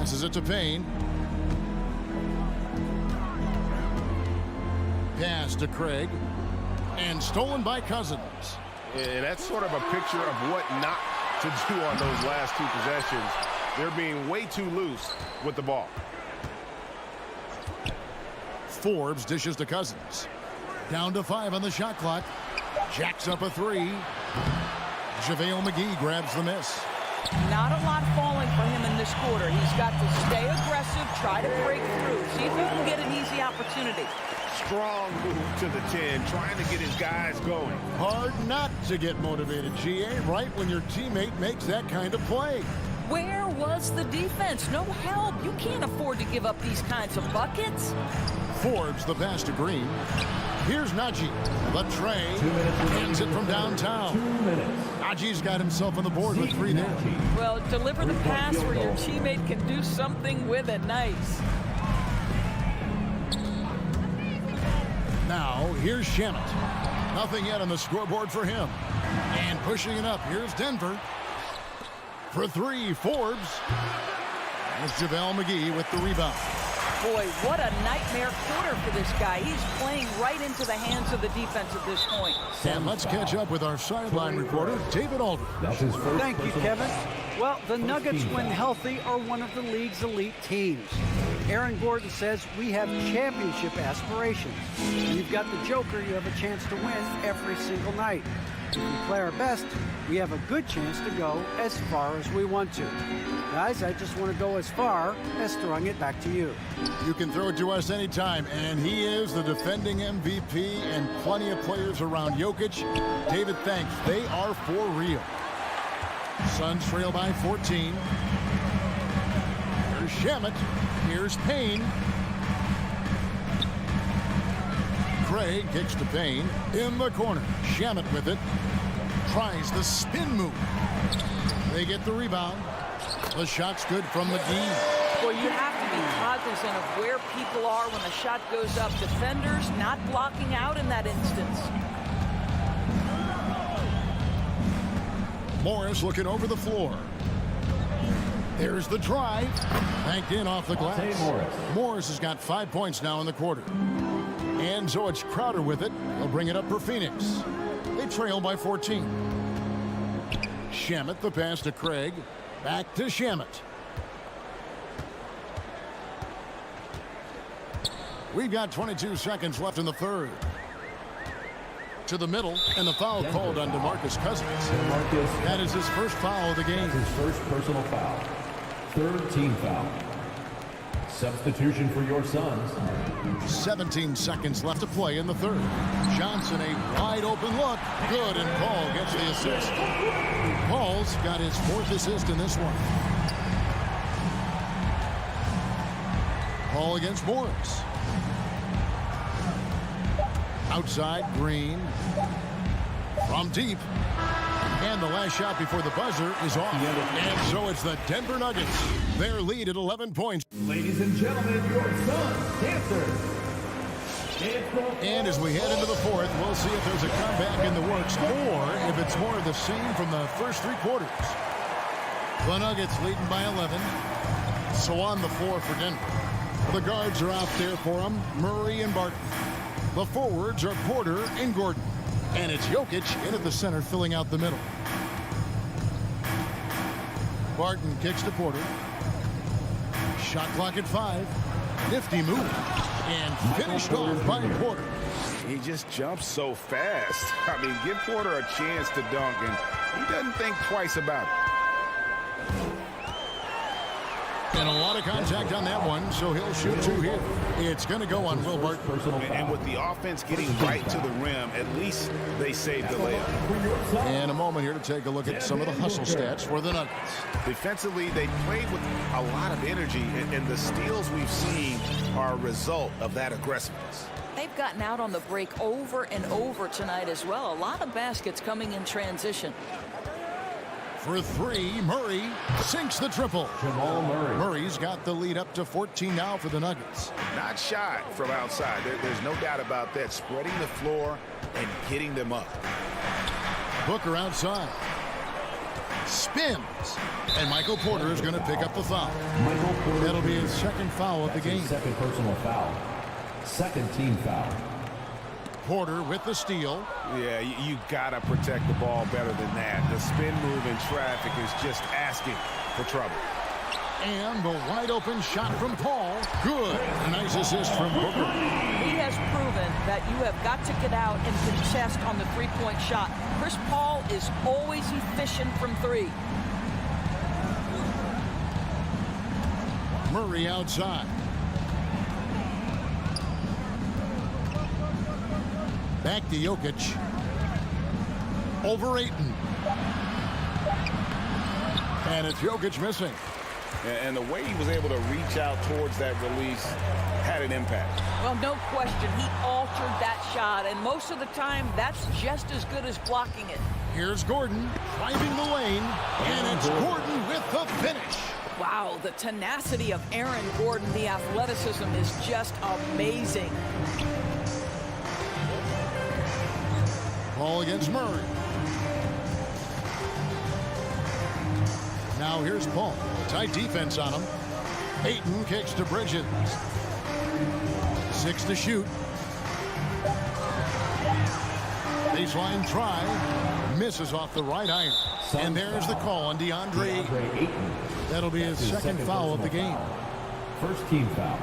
Passes it to Payne. Pass to Craig. And stolen by Cousins. And that's sort of a picture of what not to do on those last two possessions. They're being way too loose with the ball. Forbes dishes to Cousins. Down to 5 on the shot clock. Jacks up a 3. JaVale McGee grabs the miss. Not a lot falling for him in this quarter. He's got to stay aggressive, try to break through, see if he can get an easy opportunity. Strong move to the 10, trying to get his guys going. Hard not to get motivated, GA, right when your teammate makes that kind of play. Where was the defense? No help. You can't afford to give up these kinds of buckets. Forbes the pass to Green. Here's Najee. The tray. Hands it from downtown. Najee's got himself on the board with 3 there. Well, deliver the pass where your teammate can do something with it. Nice. Now, here's Shamet. Nothing yet on the scoreboard for him. And pushing it up, here's Denver. For 3, Forbes. There's JaVale McGee with the rebound. Boy, what a nightmare quarter for this guy. He's playing right into the hands of the defense at this point. And let's catch up with our sideline reporter, David Aldridge. Thank you, Kevin. Well, the Nuggets, when healthy, are one of the league's elite teams. Aaron Gordon says we have championship aspirations. When you've got the Joker, you have a chance to win every single night. If we play our best, we have a good chance to go as far as we want to. Guys, I just want to go as far as throwing it back to you. You can throw it to us anytime, and he is the defending MVP and plenty of players around Jokic. David, thanks. They are for real. Suns trail by 14. Here's Shamet. Here's Payne. Craig kicks to Payne. In the corner. Shamet with it. Tries the spin move. They get the rebound. The shot's good from McGee. Well, you have to be cognizant of where people are when the shot goes up. Defenders not blocking out in that instance. Morris looking over the floor. There's the drive. Banked in off the glass. Morris has got 5 points now in the quarter. And so it's Crowder with it. He'll bring it up for Phoenix. They trail by 14. Shamet the pass to Craig. Back to Shamet. We've got 22 seconds left in the third. To the middle, and the foul called on DeMarcus Cousins. That is his first foul of the game. His first personal foul. Third team foul. Substitution for your Suns. 17 seconds left to play in the third. Johnson, a wide open look. Good, and Paul gets the assist. Paul's got his 4th assist in this one. Paul against Morris. Outside, Green. From deep. And the last shot before the buzzer is off. And so it's the Denver Nuggets. Their lead at 11 points. Ladies and gentlemen, your Suns dancers. And as we head into the fourth, we'll see if there's a comeback in the works or if it's more of the same from the first 3 quarters. The Nuggets leading by 11. So on the floor for Denver. The guards are out there for them, Murray and Barton. The forwards are Porter and Gordon. And it's Jokic in at the center, filling out the middle. Barton kicks to Porter. Shot clock at 5. Nifty move. And finished off by Porter. He just jumps so fast. I mean, give Porter a chance to dunk, and he doesn't think twice about it. And a lot of contact on that one, so he'll shoot 2 here. It's going to go on Will Barton. And with the offense getting right to the rim, at least they saved the layup. And a moment here to take a look at some of the hustle stats for the Nuggets. Defensively, they played with a lot of energy, and the steals we've seen are a result of that aggressiveness. They've gotten out on the break over and over tonight as well. A lot of baskets coming in transition. For 3, Murray sinks the triple. Jamal Murray. Murray's got the lead up to 14 now for the Nuggets. Not shy from outside. There's no doubt about that. Spreading the floor and getting them up. Booker outside. Spins. And Michael Porter is going to pick up the foul. That'll be his second foul of the game. Second personal foul. Second team foul. Porter with the steal. Yeah, you got to protect the ball better than that. The spin move in traffic is just asking for trouble. And the wide open shot from Paul. Good. Nice assist from Booker. He has proven that you have got to get out and contest on the three-point shot. Chris Paul is always efficient from three. Murray outside. Back to Jokic. Over Ayton. And it's Jokic missing. And the way he was able to reach out towards that release had an impact. Well, no question. He altered that shot, and most of the time, that's just as good as blocking it. Here's Gordon driving the lane, and it's Gordon with the finish. Wow, the tenacity of Aaron Gordon, the athleticism is just amazing. Ball against Murray. Now here's Paul. Tight defense on him. Ayton kicks to Bridges. 6 to shoot. Baseline try. Misses off the right iron. And there's the call on Deandre Ayton. That'll be his second foul of the game. First team foul.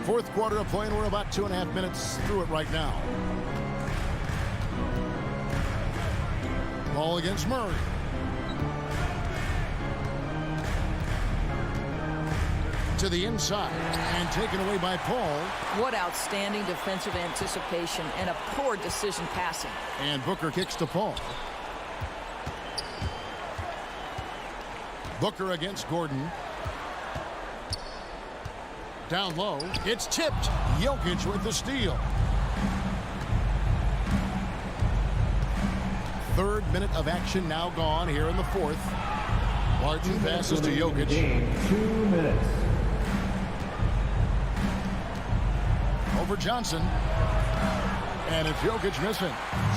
Fourth quarter of play, and we're about 2.5 minutes through it right now. Ball against Murray. To the inside and taken away by Paul. What outstanding defensive anticipation and a poor decision passing. And Booker kicks to Paul. Booker against Gordon. Down low. It's tipped. Jokic with the steal. Third minute of action now gone here in the fourth. Martin passes to Jokic. 2 minutes. Over Johnson. And it's Jokic missing.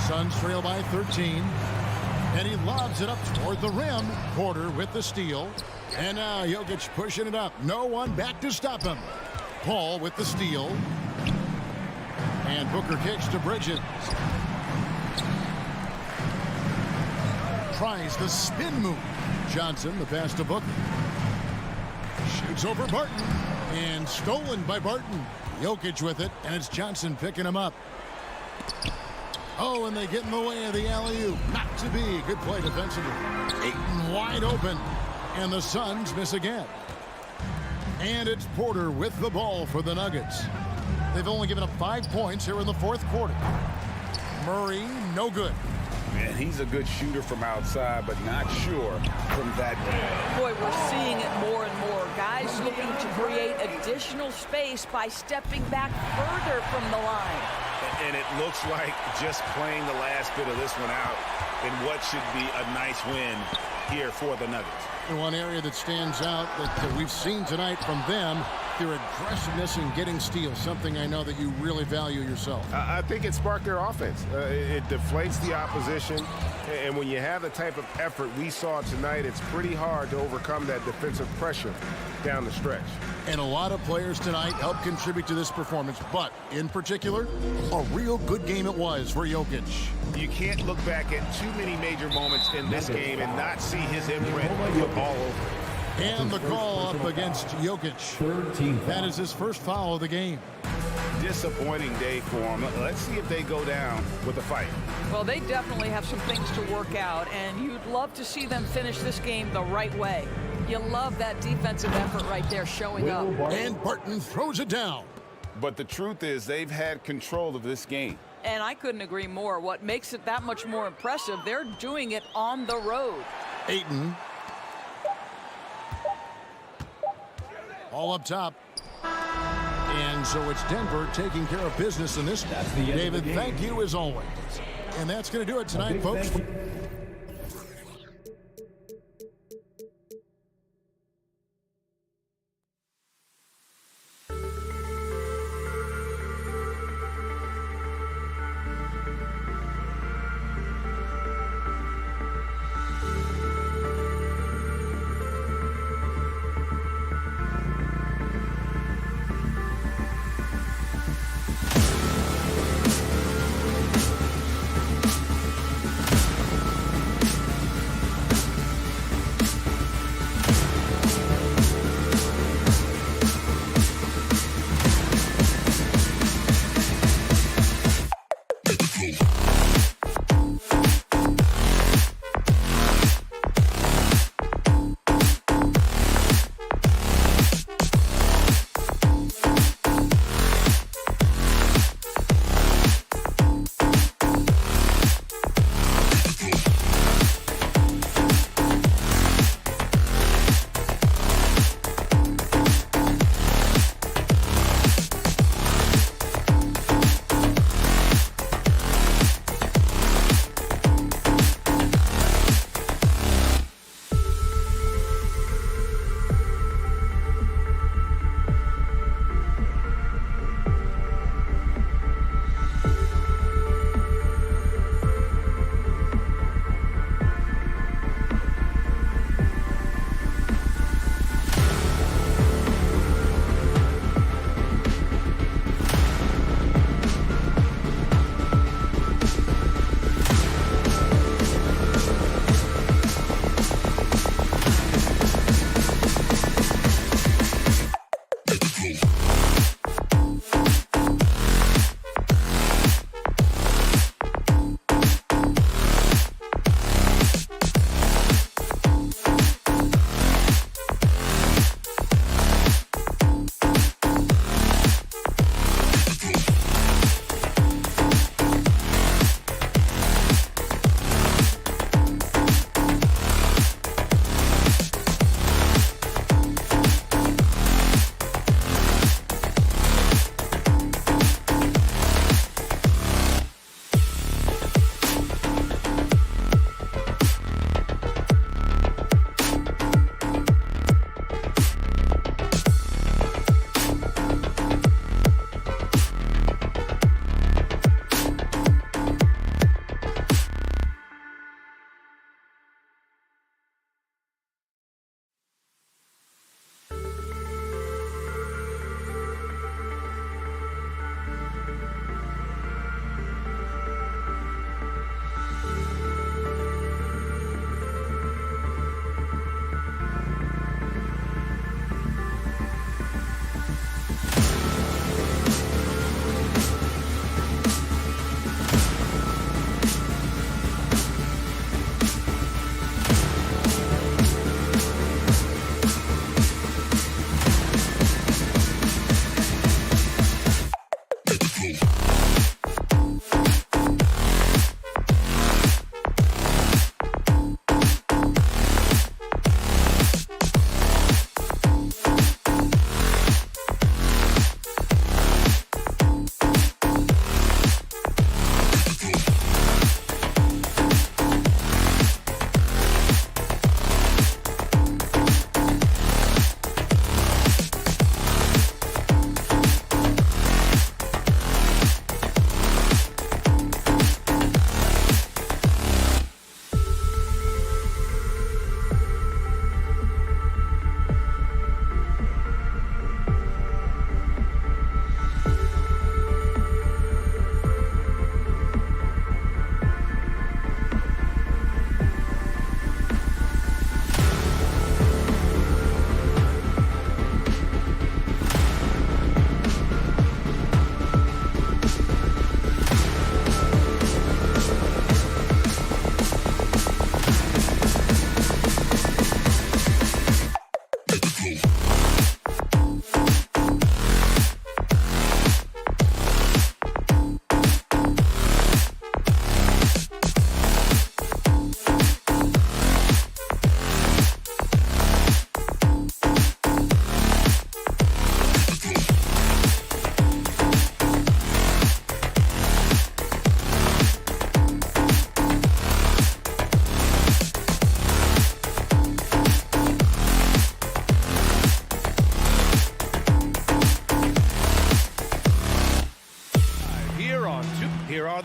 Suns trail by 13. And he lobs it up toward the rim. Porter with the steal. And now Jokic pushing it up. No one back to stop him. Paul with the steal. And Booker kicks to Bridges. Tries the spin move. Johnson, the pass to Booker. Shoots over Barton. And stolen by Barton. Jokic with it, and it's Johnson picking him up. Oh, and they get in the way of the alley-oop. Not to be. Good play defensively. Ayton wide open, and the Suns miss again. And it's Porter with the ball for the Nuggets. They've only given up 5 points here in the fourth quarter. Murray, no good. Man, he's a good shooter from outside, but not sure from that deep. Boy, we're seeing it more and more. Guys looking to create additional space by stepping back further from the line. And it looks like just playing the last bit of this one out in what should be a nice win here for the Nuggets. And one area that stands out that we've seen tonight from them, their aggressiveness in getting steals, something I know that you really value yourself. I think it sparked their offense. It deflates the opposition, and when you have the type of effort we saw tonight, it's pretty hard to overcome that defensive pressure down the stretch. And a lot of players tonight helped contribute to this performance, but in particular, a real good game it was for Jokic. You can't look back at too many major moments in this game and not see his imprint all over it. And the call up against Jokic. That is his first foul of the game. Disappointing day for him. Let's see if they go down with a fight. Well, they definitely have some things to work out, and you'd love to see them finish this game the right way. You love that defensive effort right there showing up. And Barton throws it down. But the truth is they've had control of this game. And I couldn't agree more. What makes it that much more impressive, they're doing it on the road. Ayton. All up top. And so it's Denver taking care of business in this. David, thank you as always. And that's going to do it tonight, folks.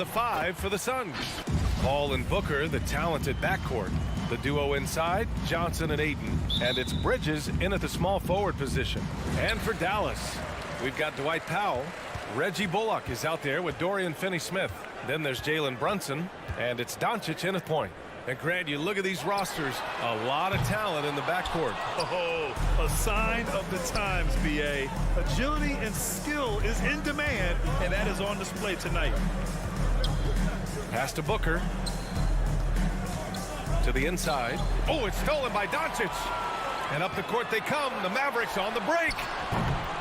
the 5 for the Suns. Paul and Booker, the talented backcourt. The duo inside, Johnson and Ayton. And it's Bridges in at the small forward position. And for Dallas, we've got Dwight Powell. Reggie Bullock is out there with Dorian Finney-Smith. Then there's Jalen Brunson. And it's Doncic in at point. And Grant, you look at these rosters, a lot of talent in the backcourt. Oh, a sign of the times, BA. Agility and skill is in demand, and that is on display tonight. Pass to Booker. To the inside. Oh, it's stolen by Doncic. And up the court they come. The Mavericks on the break.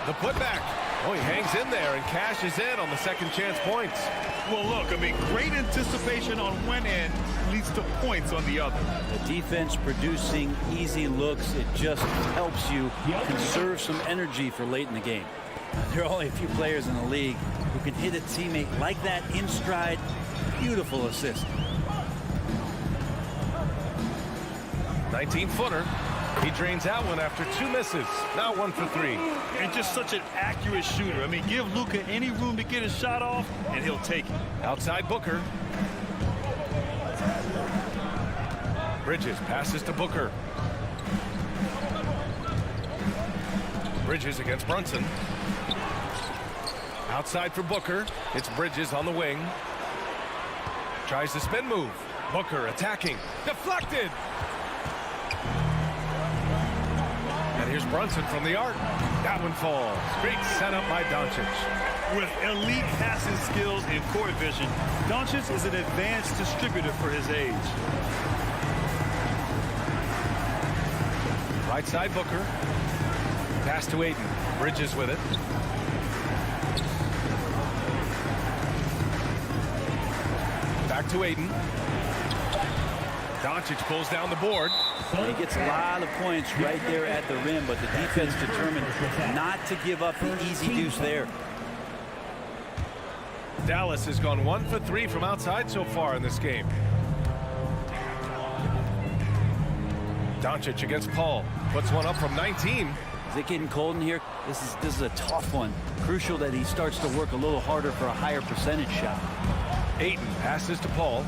The putback. Oh, he hangs in there and cashes in on the second chance points. Well, look, I mean, great anticipation on one end leads to points on the other. The defense producing easy looks. It just helps you conserve some energy for late in the game. There are only a few players in the league who can hit a teammate like that in stride. Beautiful assist. 19-footer. He drains that one after 2 misses. Now 1 for 3. And just such an accurate shooter. I mean, give Luka any room to get his shot off, and he'll take it. Outside Booker. Bridges passes to Booker. Bridges against Brunson. Outside for Booker. It's Bridges on the wing. Tries the spin move. Booker attacking. Deflected. And here's Brunson from the arc. That one falls. Great setup by Doncic. With elite passing skills and court vision, Doncic is an advanced distributor for his age. Right side Booker. Pass to Ayton. Bridges with it. Back to Ayton. Doncic pulls down the board. He gets a lot of points right there at the rim, but the defense determined not to give up the easy deuce there. Dallas has gone 1 for 3 from outside so far in this game. Doncic against Paul. Puts one up from 19. Is it getting cold in here? This is a tough one. Crucial that he starts to work a little harder for a higher percentage shot. Ayton passes to Paul.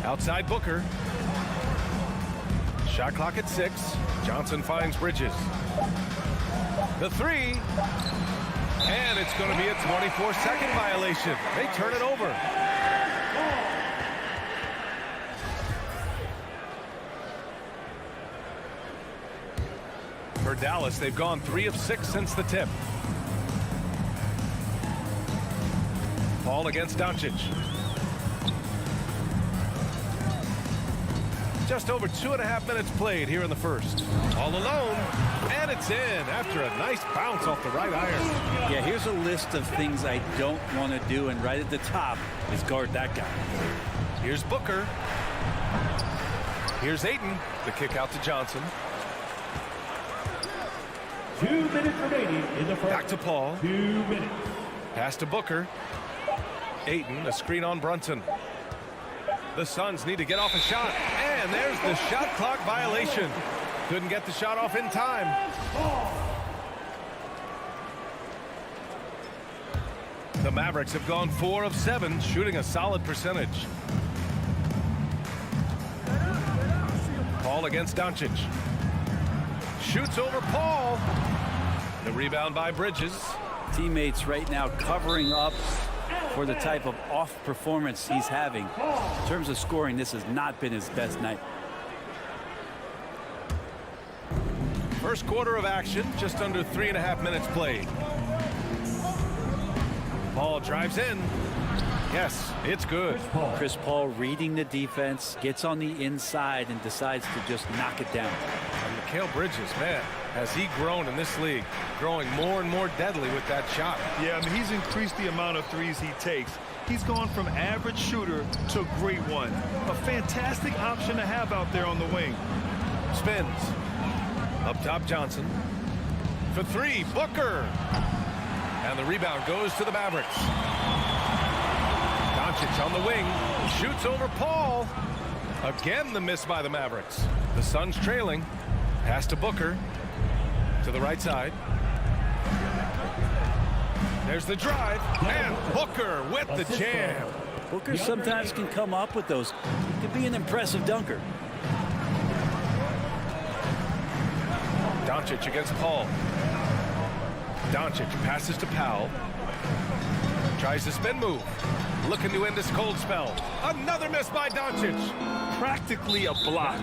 Outside Booker. Shot clock at 6. Johnson finds Bridges. The 3. And it's going to be a 24-second violation. They turn it over. For Dallas, they've gone 3 of 6 since the tip. Paul against Doncic. Just over 2.5 minutes played here in the first. All alone, and it's in after a nice bounce off the right iron. Yeah, here's a list of things I don't want to do, and right at the top is guard that guy. Here's Booker. Here's Ayton. The kick out to Johnson. 2 minutes remaining in the first. Back to Paul. 2 minutes. Pass to Booker. Ayton, a screen on Brunson. The Suns need to get off a shot. And there's the shot clock violation. Couldn't get the shot off in time. The Mavericks have gone 4 of 7, shooting a solid percentage. Paul against Doncic. Shoots over Paul. The rebound by Bridges. Teammates right now covering up for the type of off performance he's having. In terms of scoring, this has not been his best night. First quarter of action, just under 3.5 minutes played. Paul drives in. Yes, it's good. Chris Paul reading the defense, gets on the inside and decides to just knock it down. And Mikal Bridges, man, has he grown in this league, growing more and more deadly with that shot. Yeah, I mean, he's increased the amount of threes he takes. He's gone from average shooter to great one. A fantastic option to have out there on the wing. Spins. Up top, Johnson. For 3, Booker. And the rebound goes to the Mavericks. Doncic on the wing. Shoots over Paul. Again, the miss by the Mavericks. The Suns trailing. Pass to Booker. To the right side. There's the drive, and Booker with the jam. Booker sometimes can come up with those. He could be an impressive dunker. Doncic against Paul. Doncic passes to Powell. Tries the spin move. Looking to end this cold spell. Another miss by Doncic. Practically a block.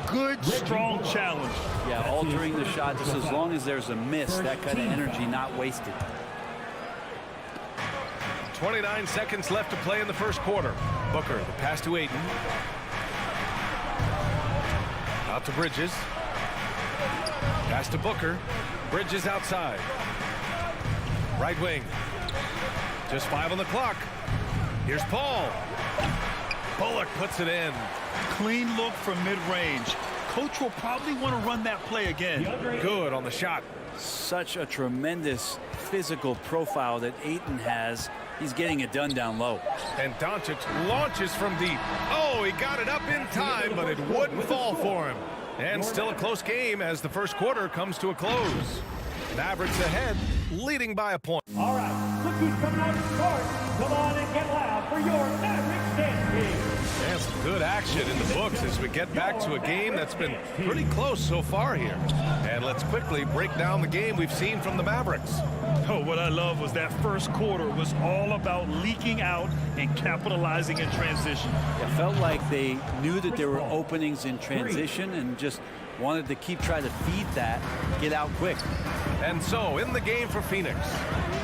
Good, strong challenge. Yeah, altering the shot just as long as there's a miss. That kind of energy not wasted. 29 seconds left to play in the first quarter. Booker, the pass to Ayton. Out to Bridges. Pass to Booker. Bridges outside. Right wing. Just 5 on the clock. Here's Paul. Bullock puts it in. Clean look from mid-range. Coach will probably want to run that play again. Good on the shot. Such a tremendous physical profile that Ayton has. He's getting it done down low. And Doncic launches from deep. Oh, he got it up in time, but it wouldn't fall for him. And still a close game as the first quarter comes to a close. Mavericks ahead, leading by a point. All right, look who's coming out to start. Come on and get loud for your Mavericks dance game. And some good action in the books as we get back to a game that's been pretty close so far here. And let's quickly break down the game we've seen from the Mavericks. Oh, what I love was that first quarter was all about leaking out and capitalizing in transition. It felt like they knew that there were openings in transition and just wanted to keep trying to feed that, get out quick. And so in the game for Phoenix,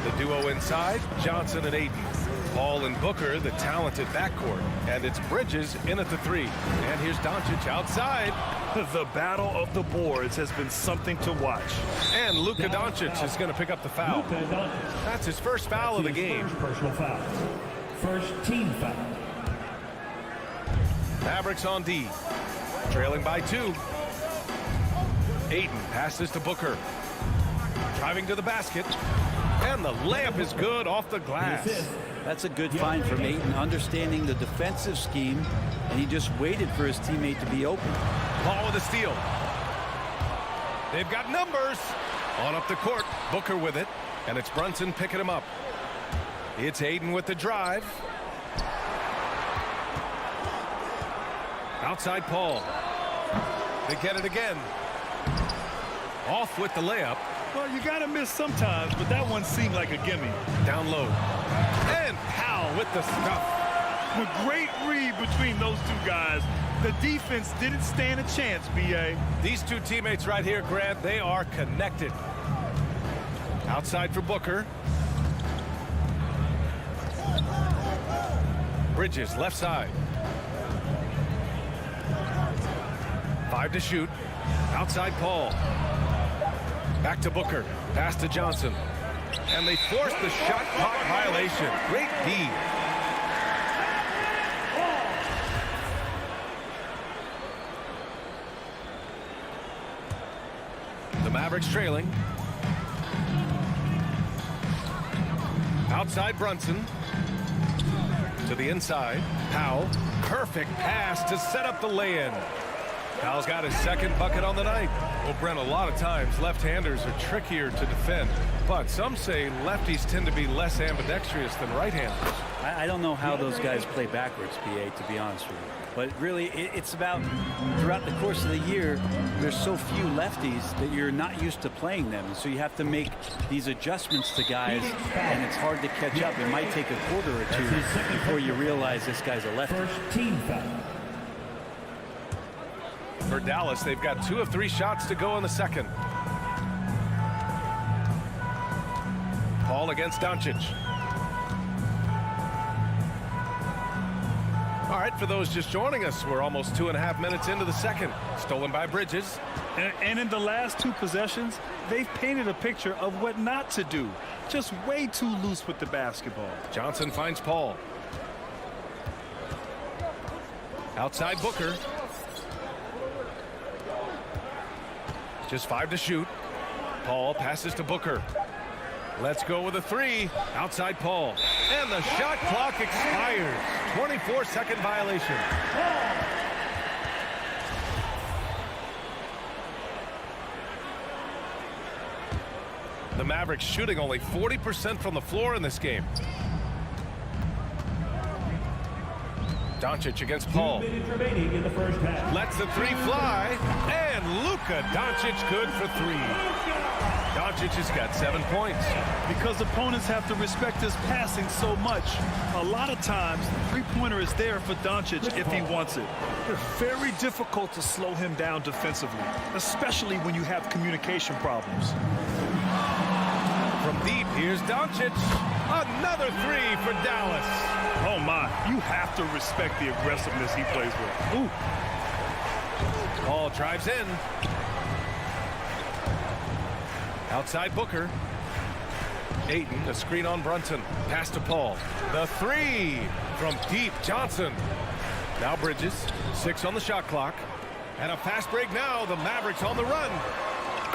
the duo inside, Johnson and Ayton. Paul and Booker, the talented backcourt. And it's Bridges in at the 3. And here's Doncic outside. The battle of the boards has been something to watch. And Luka Doncic is going to pick up the foul. That's his first foul of the game. First personal foul. First team foul. Mavericks on D. Trailing by 2. Ayton passes to Booker. Driving to the basket. And the layup is good off the glass. That's a good find from Ayton, understanding the defensive scheme, and he just waited for his teammate to be open. Paul with a steal. They've got numbers. On up the court, Booker with it, and it's Brunson picking him up. It's Ayton with the drive. Outside Paul. They get it again. Off with the layup. Well, you got to miss sometimes, but that one seemed like a gimme. Down low. And Powell with the stuff. A great read between those two guys. The defense didn't stand a chance, B.A. These two teammates right here, Grant, they are connected. Outside for Booker. Bridges, left side. 5 to shoot. Outside Paul. Back to Booker. Pass to Johnson. And they force the shot clock violation. Great D. The Mavericks trailing. Outside Brunson. To the inside. Powell. Perfect pass to set up the lay-in. Powell's got his second bucket on the night. Well, Brent, a lot of times left-handers are trickier to defend, but some say lefties tend to be less ambidextrous than right-handers. I don't know how those guys play backwards, BA, to be honest with you. But really, it's about throughout the course of the year, there's so few lefties that you're not used to playing them. So you have to make these adjustments to guys, and it's hard to catch up. It might take a quarter or two before you realize this guy's a lefty. First team foul. For Dallas, they've got 2 of 3 shots to go in the second. Paul against Doncic. All right, for those just joining us, we're almost 2.5 minutes into the second. Stolen by Bridges. And in the last 2 possessions, they've painted a picture of what not to do. Just way too loose with the basketball. Johnson finds Paul. Outside Booker. Just 5 to shoot. Paul passes to Booker. Let's go with a 3. Outside Paul. And the shot clock expires. 24-second violation. Mavericks shooting only 40% from the floor in this game. Doncic against Paul. 2 minutes remaining in the first half. Lets the three fly, and Luka Doncic good for 3. Doncic has got 7 points. Because opponents have to respect his passing so much, a lot of times the three-pointer is there for Doncic if he wants it. It's very difficult to slow him down defensively, especially when you have communication problems. From deep, here's Doncic. Another 3 for Dallas. Oh my, you have to respect the aggressiveness he plays with. Ooh. Paul drives in. Outside Booker. Ayton, a screen on Brunson. Pass to Paul. The 3 from deep, Johnson. Now Bridges, 6 on the shot clock. And a fast break now, the Mavericks on the run.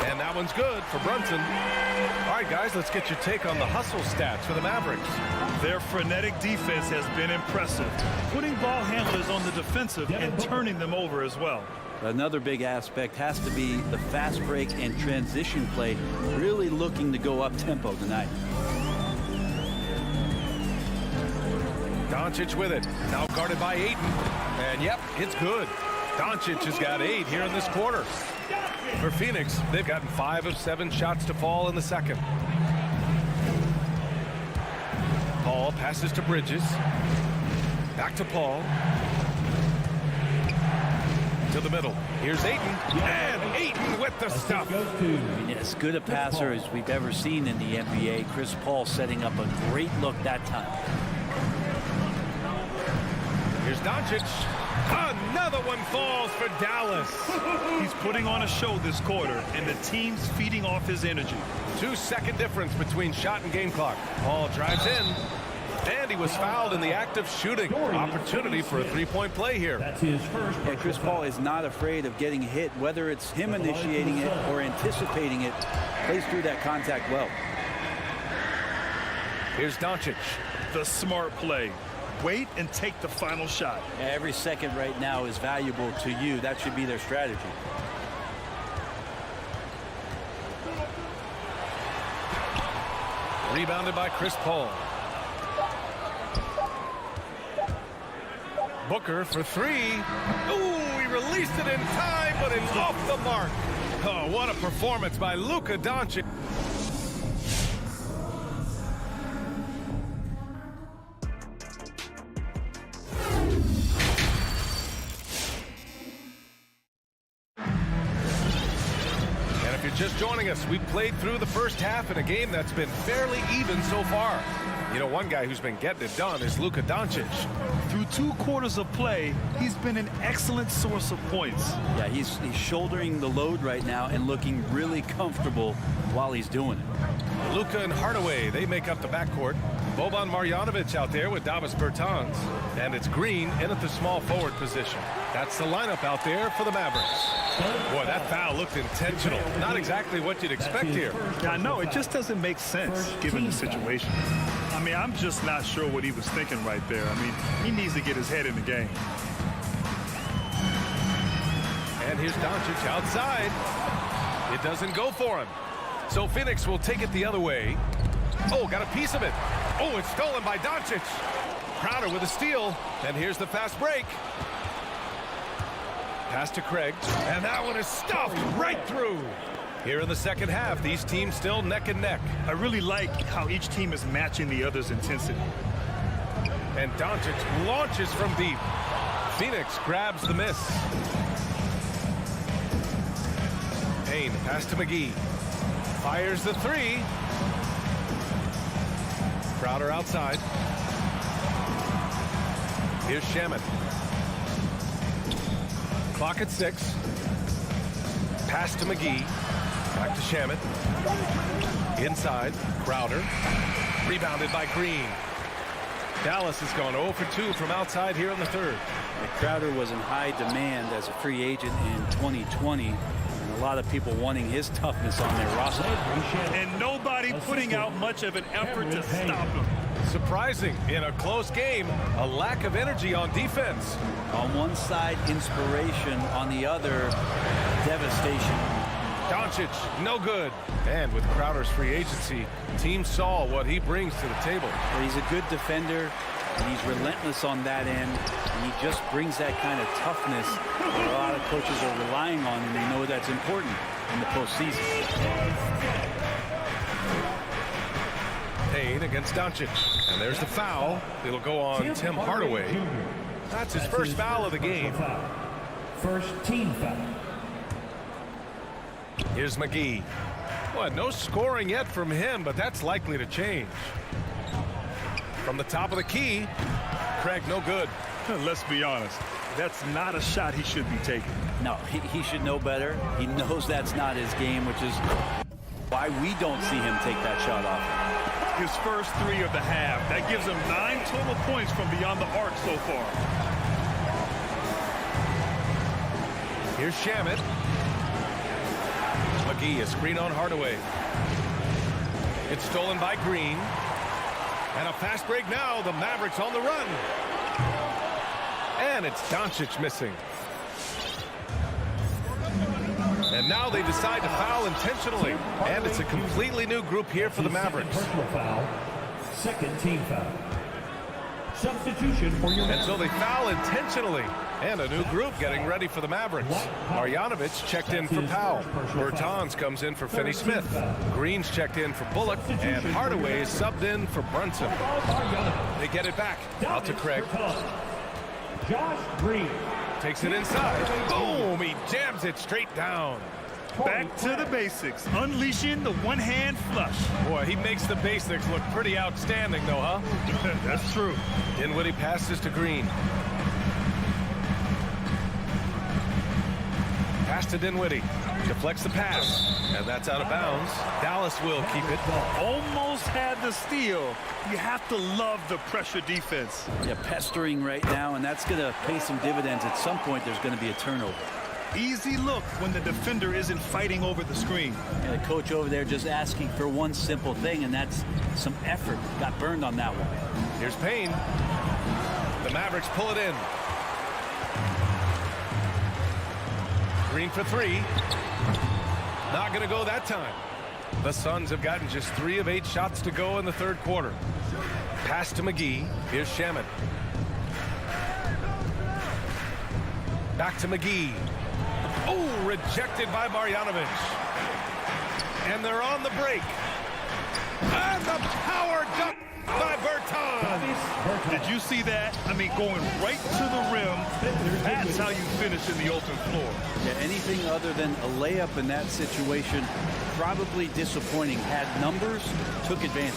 And that one's good for Brunson. All right, guys, let's get your take on the hustle stats for the Mavericks. Their frenetic defense has been impressive, putting ball handlers on the defensive and turning them over as well. Another big aspect has to be the fast break and transition play, really looking to go up tempo tonight. Doncic with it, now guarded by Ayton. And yep, it's good. Doncic has got 8 here in this quarter. For Phoenix, they've gotten 5 of 7 shots to fall in the second. Paul passes to Bridges. Back to Paul. To the middle. Here's Ayton. And Ayton with the stuff. As good a passer as we've ever seen in the NBA. Chris Paul setting up a great look that time. Here's Doncic. Another one falls for Dallas. He's putting on a show this quarter, and the team's feeding off his energy. 2-second difference between shot and game clock. Paul drives in, and he was fouled in the act of shooting. Opportunity for a three-point play here. That's his first. Yeah, Chris Paul is not afraid of getting hit, whether it's him initiating it or anticipating it. Plays through that contact well. Here's Doncic. The smart play. Wait and take the final shot. Every second right now is valuable to you. That should be their strategy. Rebounded by Chris Paul. Booker for 3. Ooh, he released it in time, but it's off the mark. Oh, what a performance by Luka Doncic. Just joining us, we played through the first half in a game that's been fairly even so far. You know, one guy who's been getting it done is Luka Doncic. Through 2 quarters of play, he's been an excellent source of points. Yeah, he's shouldering the load right now and looking really comfortable while he's doing it. Luka and Hardaway, they make up the backcourt. Boban Marjanovic out there with Davis Bertans. And it's Green in at the small forward position. That's the lineup out there for the Mavericks. Boy, that foul looked intentional. Not exactly what you'd expect here. Yeah, I know. It just doesn't make sense given the situation. I mean, I'm just not sure what he was thinking right there. I mean, he needs to get his head in the game. And here's Doncic outside. It doesn't go for him. So Phoenix will take it the other way. Oh, got a piece of it. Oh, it's stolen by Doncic. Crowder with a steal. And here's the fast break. Pass to Craig. And that one is stuffed right through. Here in the second half, these teams still neck and neck. I really like how each team is matching the other's intensity. And Doncic launches from deep. Phoenix grabs the miss. Payne, pass to McGee. Fires the 3. Crowder outside. Here's Shamet. Clock at 6. Pass to McGee. Back to Shamet. Inside. Crowder. Rebounded by Green. Dallas has gone 0 for 2 from outside here in the third. Crowder was in high demand as a free agent in 2020. And a lot of people wanting his toughness on their roster. And nobody putting out much of an effort to stop him. Surprising in a close game, a lack of energy on defense. On one side, inspiration. On the other, devastation. Doncic, no good. And with Crowder's free agency, teams saw what he brings to the table. Well, he's a good defender, and he's relentless on that end, and he just brings that kind of toughness that a lot of coaches are relying on, and they know that's important in the postseason. Payne against Doncic. And there's the foul. It'll go on Tim Hardaway. That's his first foul of the game. First team foul. Here's McGee. Well, no scoring yet from him, but that's likely to change. From the top of the key, Craig, no good. Let's be honest. That's not a shot he should be taking. No, he should know better. He knows that's not his game, which is why we don't see him take that shot off. His first 3 of the half. That gives him 9 total points from beyond the arc so far. Here's Shamet. McGee, a screen on Hardaway. It's stolen by Green. And a fast break now. The Mavericks on the run. And it's Doncic missing. And now they decide to foul intentionally. And it's a completely new group here for the Mavericks. Personal foul. Second team foul. Substitution for your And so they foul intentionally. And a new group getting ready for the Mavericks. Marjanovic checked in for Powell. Bertans comes in for Finney-Smith. Green's checked in for Bullock. And Hardaway is subbed in for Brunson. They get it back. Out to Craig. Josh Green. Takes it inside. Boom! He jams it straight down. Back to the basics. Unleashing the one-hand flush. Boy, he makes the basics look pretty outstanding, though, huh? That's true. Dinwiddie passes to Green. Pass to Dinwiddie. Deflects the pass. And that's out of bounds. Dallas will keep it. Almost had the steal. You have to love the pressure defense. Yeah, pestering right now, and that's going to pay some dividends. At some point, there's going to be a turnover. Easy look when the defender isn't fighting over the screen. And the coach over there just asking for one simple thing, and that's some effort. Got burned on that one. Here's Payne. The Mavericks pull it in. Green for 3. Not going to go that time. The Suns have gotten just 3 of 8 shots to go in the third quarter. Pass to McGee. Here's Shamet. Back to McGee. Oh, rejected by Marjanovic. And they're on the break. And the power dunk by Bertans. Did you see that? I mean, going right to the rim. That's how you finish in the open floor. Yeah, anything other than a layup in that situation, probably disappointing. Had numbers, took advantage.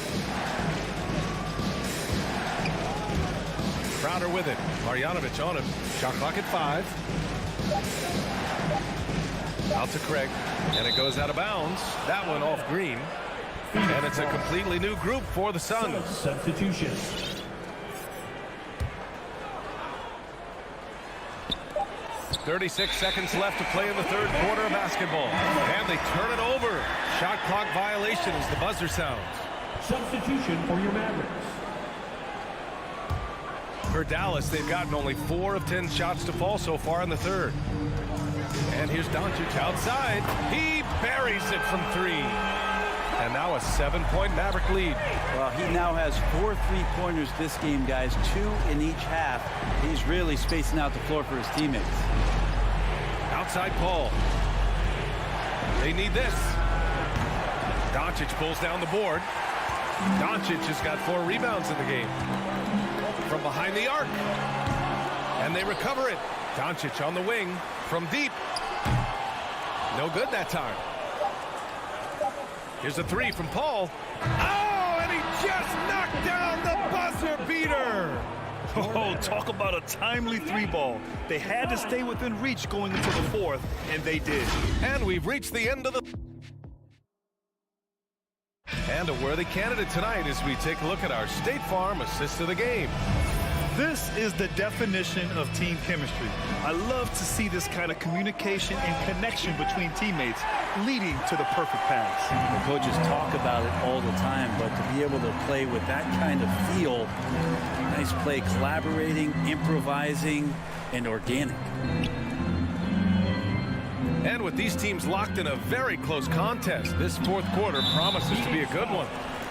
Crowder with it. Marjanovic on him. Shot clock at 5. Out to Craig. And it goes out of bounds. That one off Green. And it's a completely new group for the Suns. Substitution. .36 seconds left to play in the third quarter of basketball. And they turn it over. Shot clock violation as the buzzer sounds. Substitution for your Mavericks. For Dallas, they've gotten only 4 of 10 shots to fall so far in the third. And here's Doncic outside. He buries it from 3. And now a 7-point Maverick lead. Well, he now has 4 3-pointers this game, guys. 2 in each half. He's really spacing out the floor for his teammates. Outside Paul. They need this. Doncic pulls down the board. Doncic has got 4 rebounds in the game. From behind the arc. And they recover it. Doncic on the wing from deep. No good that time. Here's a 3 from Paul. Oh, and he just knocked down the buzzer beater. Oh, talk about a timely 3-ball. They had to stay within reach going into the fourth, and they did. And we've reached the end of the... And a worthy candidate tonight as we take a look at our State Farm assist of the game. This is the definition of team chemistry. I love to see this kind of communication and connection between teammates leading to the perfect pass. The coaches talk about it all the time, but to be able to play with that kind of feel, nice play, collaborating, improvising, and organic. And with these teams locked in a very close contest, this fourth quarter promises to be a good one.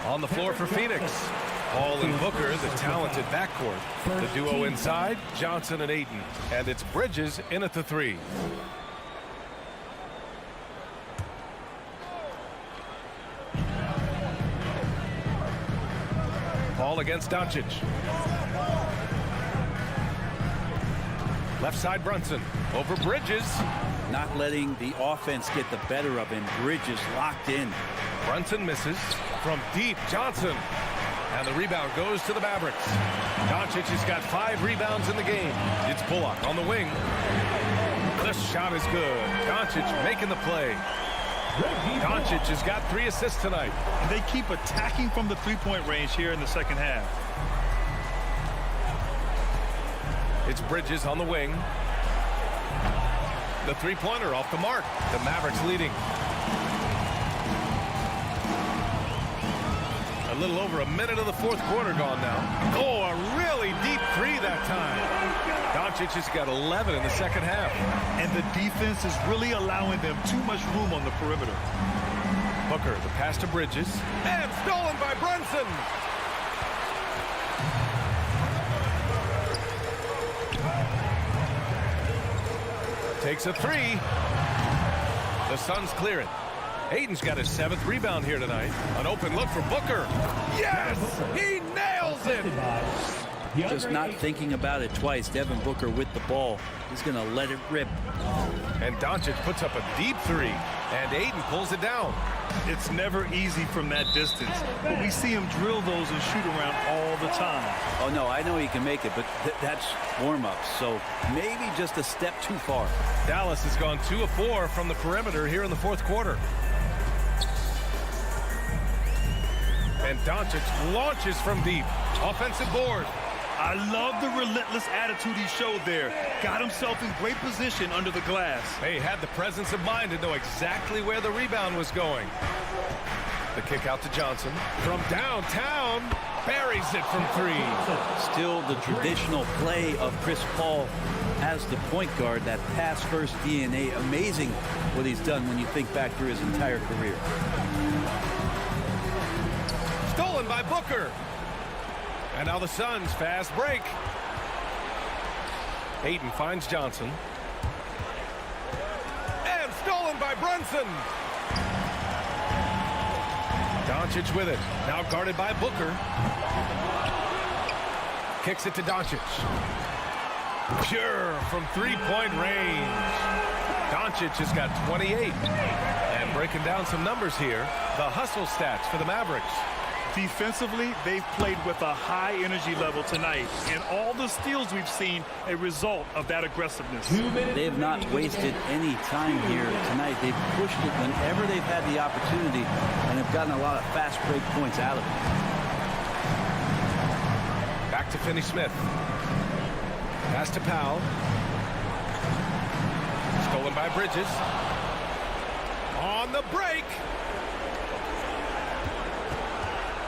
On the floor for Phoenix, Paul and Booker, the talented backcourt. The duo inside, Johnson and Ayton. And it's Bridges in at the three. Paul against Doncic. Left side Brunson over Bridges. Not letting the offense get the better of him. Bridges locked in. Brunson misses from deep. Johnson. And the rebound goes to the Mavericks. Doncic has got 5 rebounds in the game. It's Bullock on the wing. The shot is good. Doncic making the play. Doncic has got 3 assists tonight. And they keep attacking from the three-point range here in the second half. It's Bridges on the wing. The three-pointer off the mark. The Mavericks leading. A little over a minute of the fourth quarter gone now. Oh, a really deep three that time. Doncic has got 11 in the second half. And the defense is really allowing them too much room on the perimeter. Booker, the pass to Bridges. And stolen by Brunson. Takes a three. The Suns clear it. Ayton's got his 7th rebound here tonight. An open look for Booker. Yes! He nails it! Just not thinking about it twice. Devin Booker with the ball. He's going to let it rip. And Doncic puts up a deep three. And Ayton pulls it down. It's never easy from that distance. But we see him drill those and shoot around all the time. Oh, no, I know he can make it, but that's warm-ups. So maybe just a step too far. Dallas has gone 2 of 4 from the perimeter here in the fourth quarter. And Doncic launches from deep. Offensive board. I love the relentless attitude he showed there. Got himself in great position under the glass. He had the presence of mind to know exactly where the rebound was going. The kick out to Johnson. From downtown, buries it from 3. Still the traditional play of Chris Paul as the point guard, that pass-first DNA. Amazing what he's done when you think back through his entire career. Stolen by Booker. And now the Suns fast break. Ayton finds Johnson. And stolen by Brunson. Doncic with it. Now guarded by Booker. Kicks it to Doncic. Pure from 3-point range. Doncic has got 28. And breaking down some numbers here, the hustle stats for the Mavericks. Defensively, they've played with a high energy level tonight, and all the steals we've seen a result of that aggressiveness. They have not wasted any time here tonight. They've pushed it whenever they've had the opportunity and have gotten a lot of fast break points out of it. Back to Finney-Smith. Pass to Powell. Stolen by Bridges. On the break.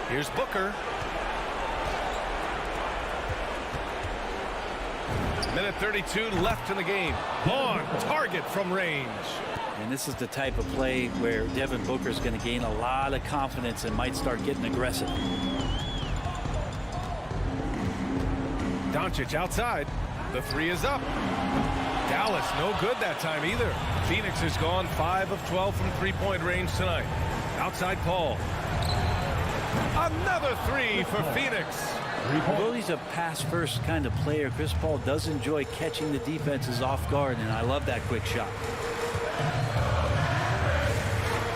Here's Booker. Minute 32 left in the game. On target from range. And this is the type of play where Devin Booker is going to gain a lot of confidence and might start getting aggressive. Doncic outside. The 3 is up. Dallas no good that time either. Phoenix has gone 5 of 12 from 3-point range tonight. Outside Paul. Another 3 for Phoenix. Although he's a pass-first kind of player, Chris Paul does enjoy catching the defenses off guard, and I love that quick shot.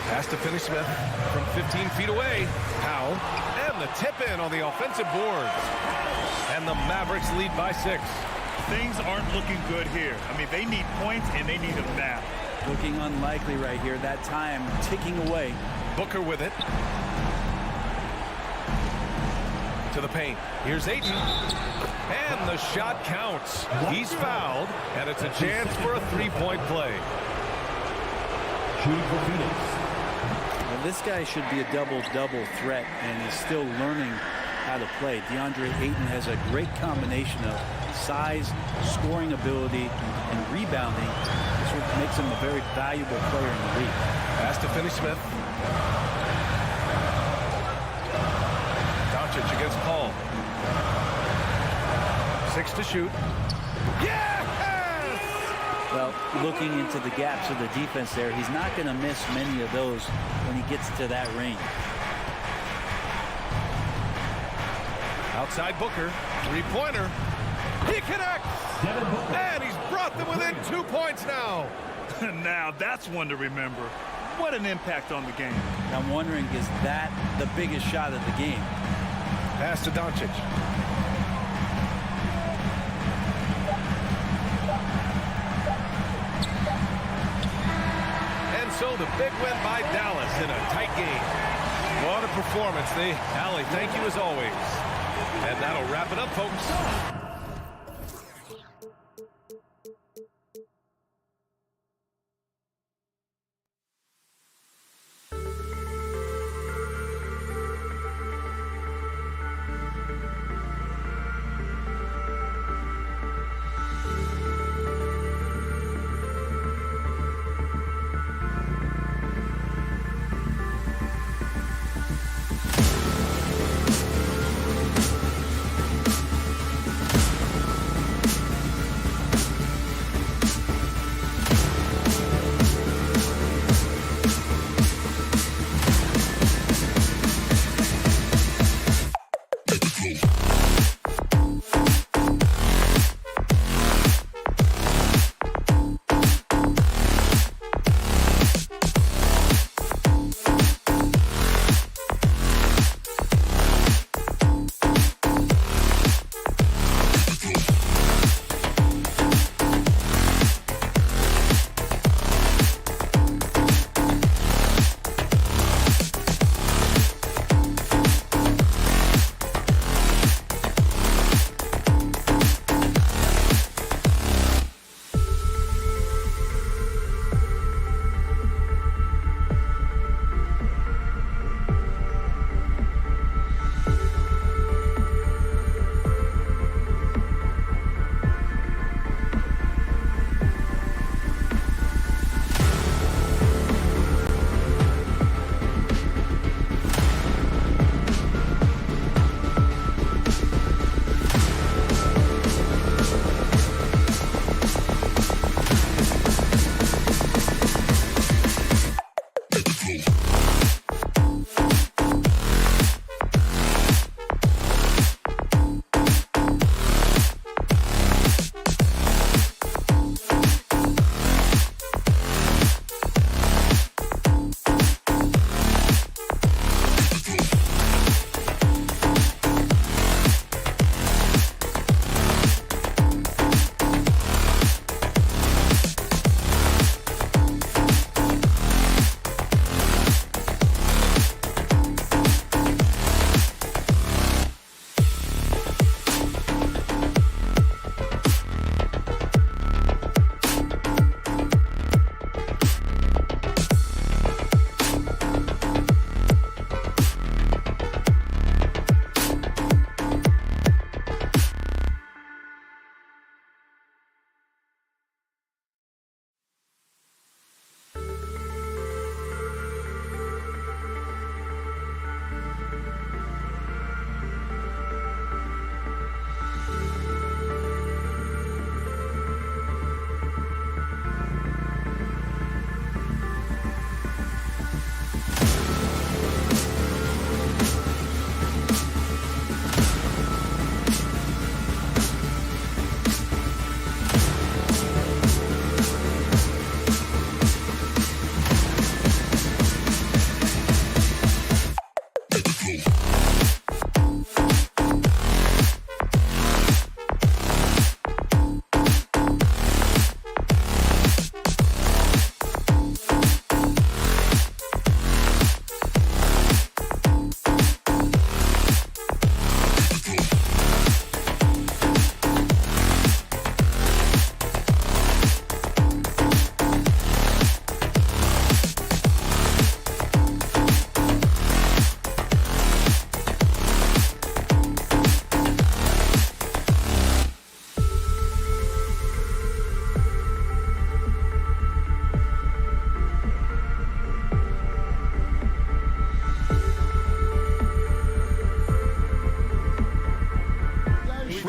Pass to Finney-Smith from 15 feet away. Powell. And the tip-in on the offensive boards. And the Mavericks lead by 6. Things aren't looking good here. I mean, they need points, and they need them now. Looking unlikely right here. That time ticking away. Booker with it. To the paint. Here's Ayton. And the shot counts. He's fouled, and it's a chance for a 3-point play. Well, this guy should be a double-double threat, and is still learning how to play. Deandre Ayton has a great combination of size, scoring ability, and rebounding. This what makes him a very valuable player in the league. Pass to Finney-Smith. Doncic against Paul. 6 to shoot. Yes! Well, looking into the gaps of the defense there, he's not going to miss many of those when he gets to that range. Outside Booker. Three-pointer. He connects! And he's brought them within 2 points now. Now that's one to remember. What an impact on the game. I'm wondering, is that the biggest shot of the game? Pass to Doncic. And so the big win by Dallas in a tight game. What a performance. Allie, thank you as always. And that'll wrap it up, folks.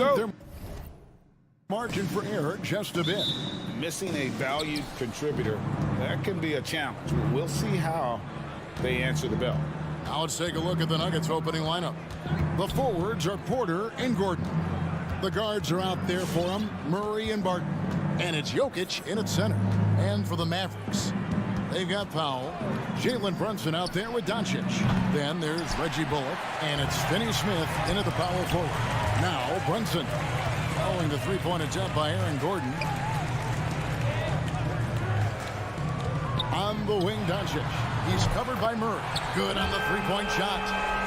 go. Their margin for error just a bit. Missing a valued contributor, that can be a challenge. We'll see how they answer the bell. Now let's take a look at the Nuggets opening lineup. The forwards are Porter and Gordon. The guards are out there for them, Murray and Barton. And it's Jokic in at center. And for the Mavericks, they've got Powell, Jalen Brunson out there with Doncic. Then there's Reggie Bullock, and it's Finney Smith in at the power forward. Now Brunson, following the three-point attempt by Aaron Gordon. On the wing, Doncic. He's covered by Murray. Good on the three-point shot.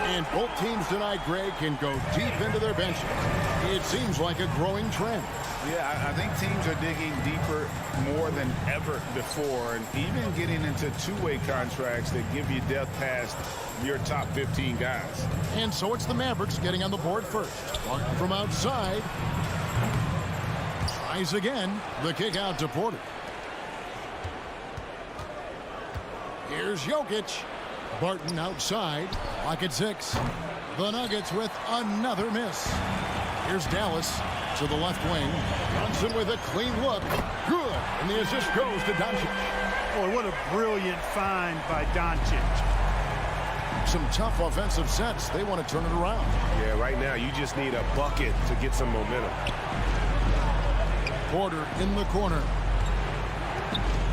And both teams tonight, Greg, can go deep into their benches. It seems like a growing trend. Yeah, I think teams are digging deeper more than ever before, and even getting into two-way contracts that give you depth past your top 15 guys. And so it's the Mavericks getting on the board first. Martin from outside. Tries again. The kick out to Porter. Here's Jokic. Barton outside. Clock at 6. The Nuggets with another miss. Here's Dallas to the left wing. Brunson with a clean look. Good. And the assist goes to Doncic. Boy, what a brilliant find by Doncic. Some tough offensive sets. They want to turn it around. Yeah, right now you just need a bucket to get some momentum. Porter in the corner.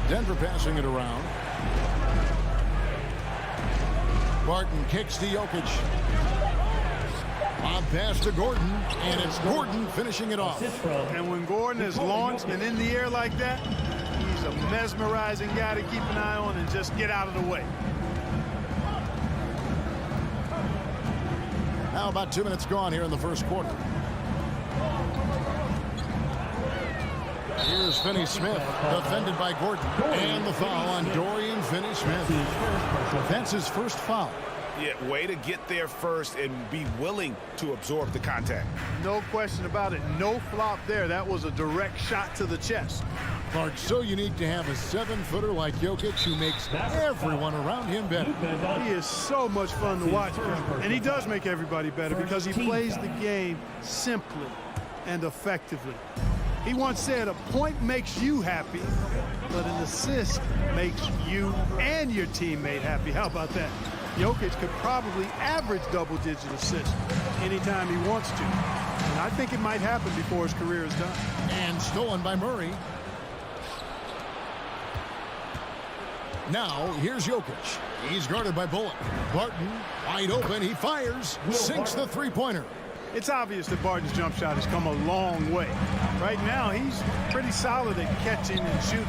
Denver passing it around. Barton kicks to Jokic. Lob pass to Gordon, and it's Gordon finishing it off. And when Gordon is launched and in the air like that, he's a mesmerizing guy to keep an eye on and just get out of the way. Now about 2 minutes gone here in the first quarter. Here's Finney Smith, defended by Gordon. And the foul on Dorian Finney-Smith. That's his first foul. Yeah, way to get there first and be willing to absorb the contact. No question about it. No flop there. That was a direct shot to the chest. Clark, so unique to have a 7-footer like Jokic who makes everyone around him better. He is so much fun to watch. And he does make everybody better because he plays the game simply and effectively. He once said a point makes you happy, but an assist makes you and your teammate happy. How about that? Jokic could probably average double-digit assists anytime he wants to. And I think it might happen before his career is done. And stolen by Murray. Now, here's Jokic. He's guarded by Bullock. Barton, wide open, he fires, sinks the three-pointer. It's obvious that Barton's jump shot has come a long way. Right now, he's pretty solid at catching and shooting.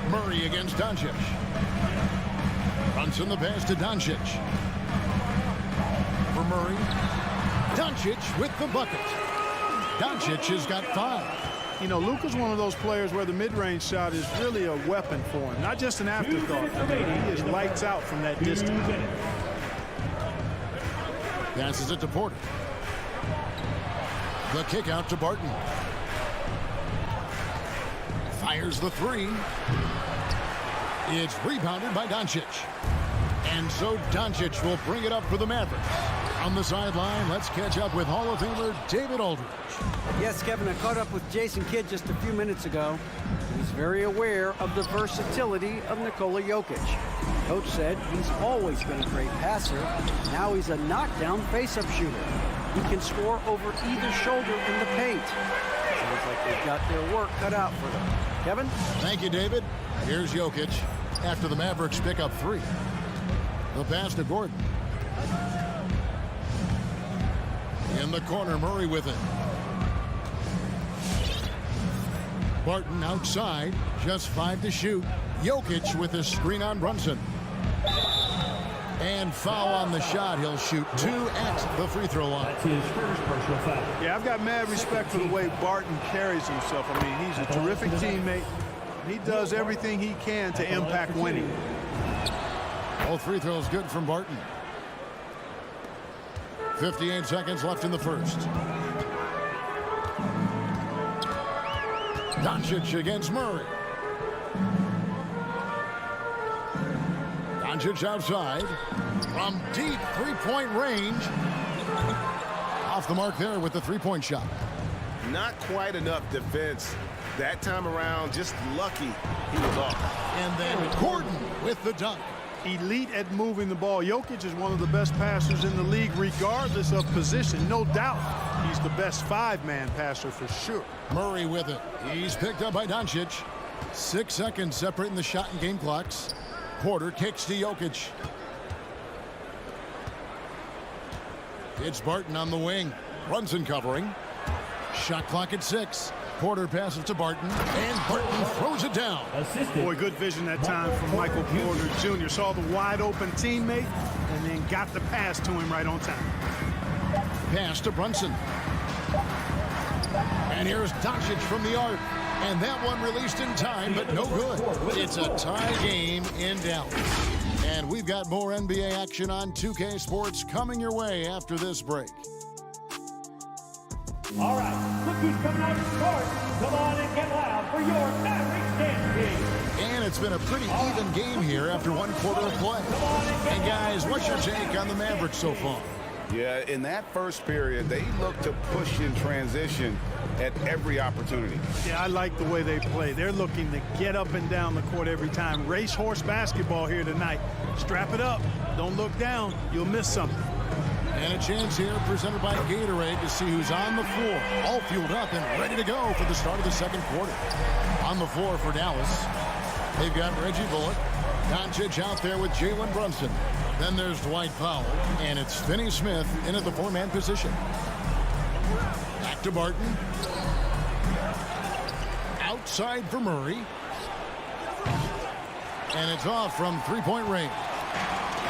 Murray against Doncic. Brunson the pass to Doncic. For Murray. Doncic with the bucket. Doncic has got 5. You know, Luka's one of those players where the mid-range shot is really a weapon for him. Not just an afterthought. He is lights out from that distance. Passes it to Porter. The kick out to Barton. Fires the 3. It's rebounded by Doncic. And so Doncic will bring it up for the Mavericks. On the sideline, let's catch up with Hall of Famer David Aldridge. Yes, Kevin, I caught up with Jason Kidd just a few minutes ago. He's very aware of the versatility of Nikola Jokic. Coach said he's always been a great passer. Now he's a knockdown face-up shooter. He can score over either shoulder in the paint. Sounds like they've got their work cut out for them. Kevin? Thank you, David. Here's Jokic after the Mavericks pick up 3. The pass to Gordon. In the corner, Murray with it. Barton outside, just 5 to shoot. Jokic with a screen on Brunson. And foul on the shot. He'll shoot 2 at the free throw line. That's his first personal foul. Yeah, I've got mad respect for the way Barton carries himself. I mean, he's a terrific teammate. He does everything he can to impact winning. All free throws good from Barton. 58 seconds left in the first. Doncic against Murray. Doncic outside. From deep three-point range. Off the mark there with the three-point shot. Not quite enough defense that time around. Just lucky he was off. And then Gordon with the dunk. Elite at moving the ball. Jokic is one of the best passers in the league, regardless of position. No doubt he's the best five-man passer for sure. Murray with it. He's picked up by Doncic. 6 seconds separating the shot and game clocks. Porter kicks to Jokic. It's Barton on the wing. Brunson covering. Shot clock at 6. Porter passes to Barton, and Barton throws it down. Boy, good vision that time from Michael Porter Jr. Saw the wide-open teammate and then got the pass to him right on time. Pass to Brunson. And here's Doncic from the arc. And that one released in time, but no good. It's a tie game in Dallas. And we've got more NBA action on 2K Sports coming your way after this break. All right, look who's coming out to start. Come on and get loud for your Mavericks dance team. And it's been a pretty even game here after one quarter of play. And guys, what's your take on the Mavericks so far? Yeah, in that first period, they looked to push in transition at every opportunity. Yeah, I like the way they play. They're looking to get up and down the court every time. Racehorse basketball here tonight. Strap it up. Don't look down. You'll miss something. And a chance here presented by Gatorade to see who's on the floor. All fueled up and ready to go for the start of the second quarter. On the floor for Dallas, they've got Reggie Bullock. Doncic out there with Jalen Brunson. Then there's Dwight Powell. And it's Finney Smith in at the four-man position. Back to Barton. Outside for Murray. And it's off from three-point range.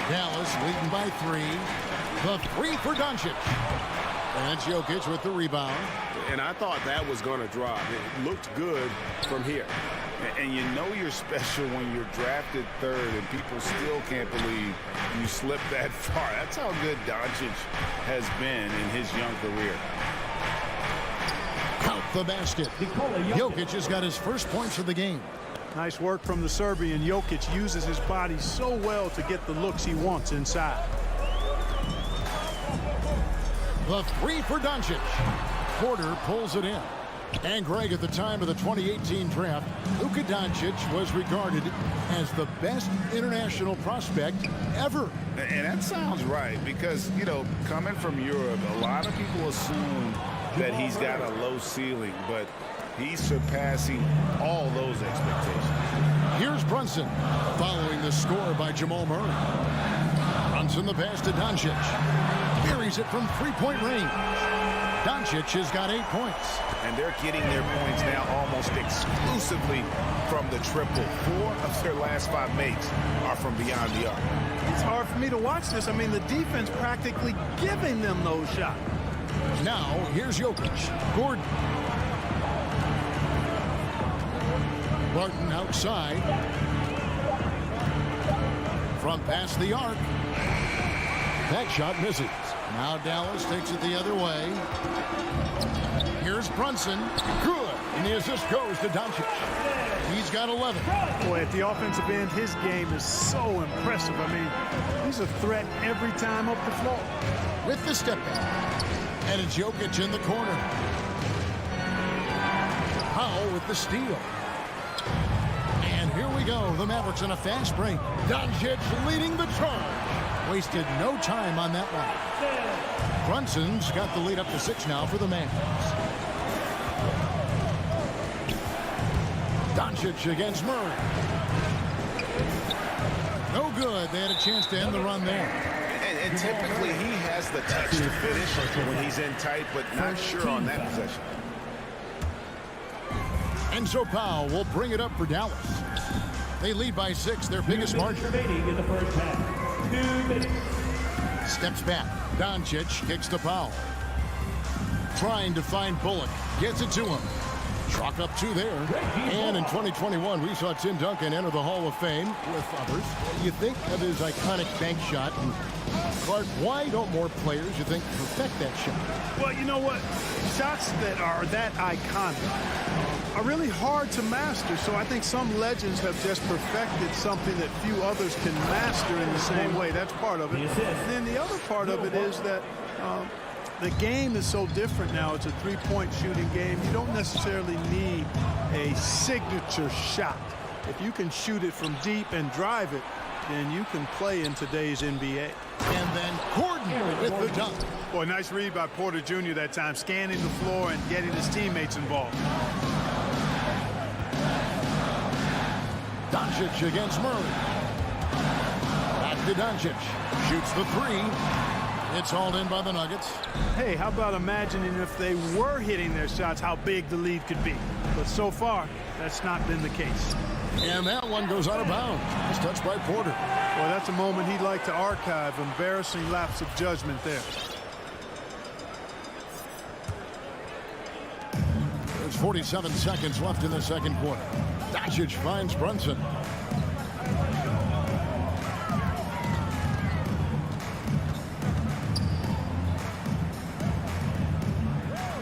Dallas leading by 3. The 3 for Doncic. And Jokic with the rebound. And I thought that was going to drop. It looked good from here. And you know you're special when you're drafted 3rd and people still can't believe you slipped that far. That's how good Doncic has been in his young career. Count the basket. Jokic has got his first points of the game. Nice work from the Serbian. Jokic uses his body so well to get the looks he wants inside. The 3 for Doncic. Porter pulls it in. And Greg, at the time of the 2018 draft, Luka Doncic was regarded as the best international prospect ever. And that sounds right because, you know, coming from Europe, a lot of people assume that he's got a low ceiling, but he's surpassing all those expectations. Here's Brunson following the score by Jamal Murray. Brunson the pass to Doncic. Buries it from three-point range. Doncic has got 8 points. And they're getting their points now almost exclusively from the triple. 4 of their last 5 makes are from beyond the arc. It's hard for me to watch this. I mean, the defense practically giving them those shots. Now, here's Jokic. Gordon. Barton outside. From past the arc. That shot misses. Now Dallas takes it the other way. Here's Brunson. Good. And the assist goes to Doncic. He's got 11. Boy, at the offensive end, his game is so impressive. I mean, he's a threat every time up the floor. With the step back. And it's Jokic in the corner. Powell with the steal. And here we go. The Mavericks on a fast break. Doncic leading the charge. Wasted no time on that one. Brunson's got the lead up to 6 now for the Mavericks. Doncic against Murray. No good. They had a chance to end the run there. And typically he has the touch to finish when he's in tight, but not sure on that possession. And so Powell will bring it up for Dallas. They lead by 6, their biggest margin. Remaining in the first half. 2 minutes. Steps back. Doncic kicks to Powell. Trying to find Bullock. Gets it to him. Chalk up 2 there. And in 2021, we saw Tim Duncan enter the Hall of Fame with others. You think of his iconic bank shot, and Clark, why don't more players, you think, perfect that shot? Well, you know what? Shots that are that iconic are really hard to master. So I think some legends have just perfected something that few others can master in the same way. That's part of it. And then the other part of it is that the game is so different now. It's a three-point shooting game. You don't necessarily need a signature shot. If you can shoot it from deep and drive it, then you can play in today's NBA. And then Gordon with the dunk. Boy, nice read by Porter Jr. that time, scanning the floor and getting his teammates involved. Doncic against Murray. Back to Doncic. Shoots the three. It's hauled in by the Nuggets. Hey, how about imagining if they were hitting their shots, how big the lead could be? But so far, that's not been the case. And that one goes out of bounds. It's touched by Porter. Well, that's a moment he'd like to archive. Embarrassing lapse of judgment there. There's 47 seconds left in the second quarter. Doncic finds Brunson.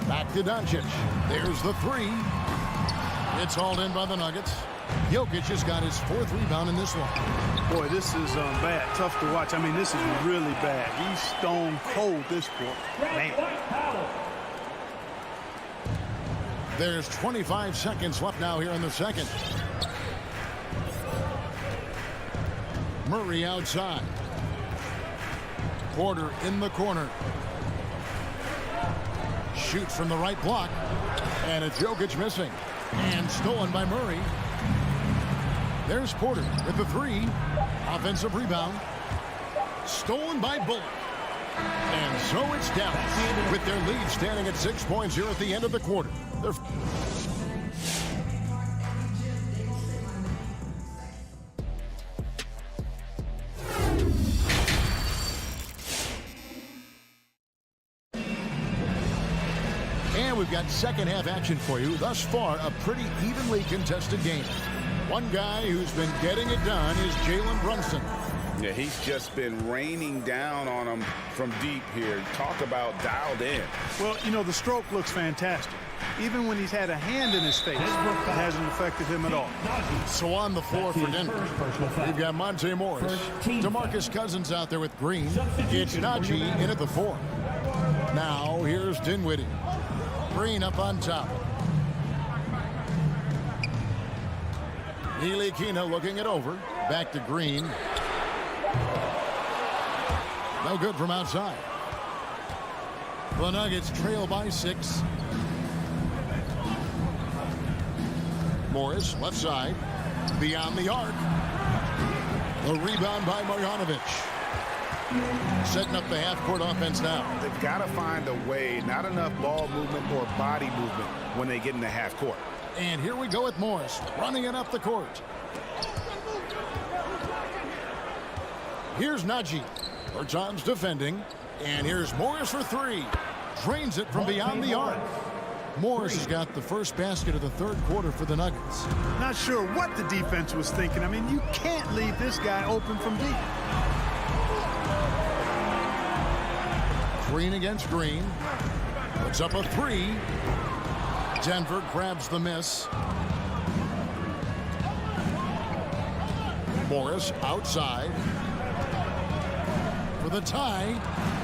Back to Doncic. There's the three. It's hauled in by the Nuggets. Jokic has got his fourth rebound in this one. Boy, this is bad. Tough to watch. I mean, this is really bad. He's stone cold this quarter. Man. There's 25 seconds left now here in the second. Murray outside. Porter in the corner. Shoots from the right block. And it's Jokic missing. And stolen by Murray. There's Porter with the three. Offensive rebound. Stolen by Bullock. And so it's Dallas with their lead standing at 6 points here at the end of the quarter. And we've got second half action for you. Thus far, a pretty evenly contested game. One guy who's been getting it done is Jalen Brunson. Yeah, he's just been raining down on him from deep here. Talk about dialed in. Well, you know, the stroke looks fantastic. Even when he's had a hand in his face, it hasn't affected him at all. So on the floor for Denver, we've got Monte Morris. DeMarcus Cousins out there with Green. It's Najee in at the 4. Now here's Dinwiddie. Green up on top. Neely Kina looking it over. Back to Green. No good from outside. The Nuggets trail by 6. Morris, left side. Beyond the arc. The rebound by Marjanovic. Setting up the half-court offense now. They've got to find a way, not enough ball movement or body movement when they get in the half-court. And here we go with Morris, running it up the court. Here's Najee. Bertans defending. And here's Morris for 3. Drains it from beyond the arc. Morris has got the first basket of the third quarter for the Nuggets. Not sure what the defense was thinking. I mean, you can't leave this guy open from deep. Green against Green. Puts up a 3. Denver grabs the miss. Morris outside. For the tie.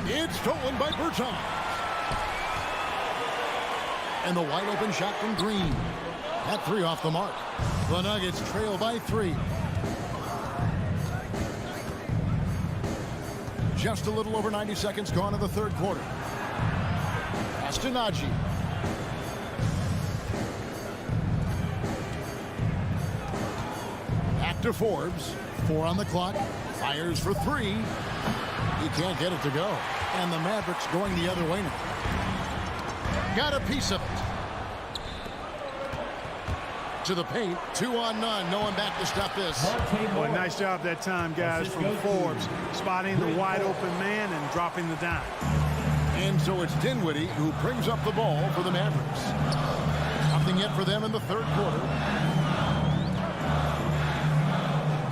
It's stolen by Bertans. And the wide open shot from Green. That 3 off the mark. The Nuggets trail by 3. Just a little over 90 seconds gone in the third quarter. Pass to Najee. Back to Forbes. 4 on the clock. Fires for 3. He can't get it to go. And the Mavericks going the other way now. Got a piece of it. To the paint. 2 on none. No one back to stop this. Boy, nice job that time, guys, from Forbes. Spotting the wide open man and dropping the dime. And so it's Dinwiddie who brings up the ball for the Mavericks. Nothing yet for them in the third quarter.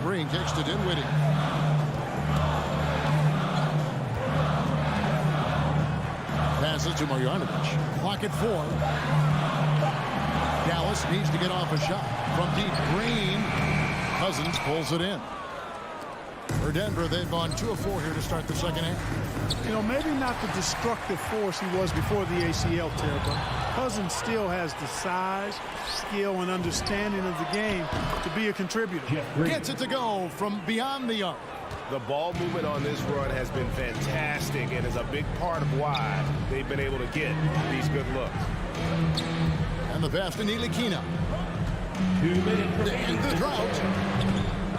Green kicks to Dinwiddie. passes to Marjanovic. Clock at 4. Dallas needs to get off a shot. From deep, Green. Cousins pulls it in. For Denver, they've gone 2 of 4 here to start the second half. You know, maybe not the destructive force he was before the ACL tear, but Cousins still has the size, skill, and understanding of the game to be a contributor. Gets it to go from beyond the arc. The ball movement on this run has been fantastic and is a big part of why they've been able to get these good looks. And the pass to Ntilikina. To end the drought.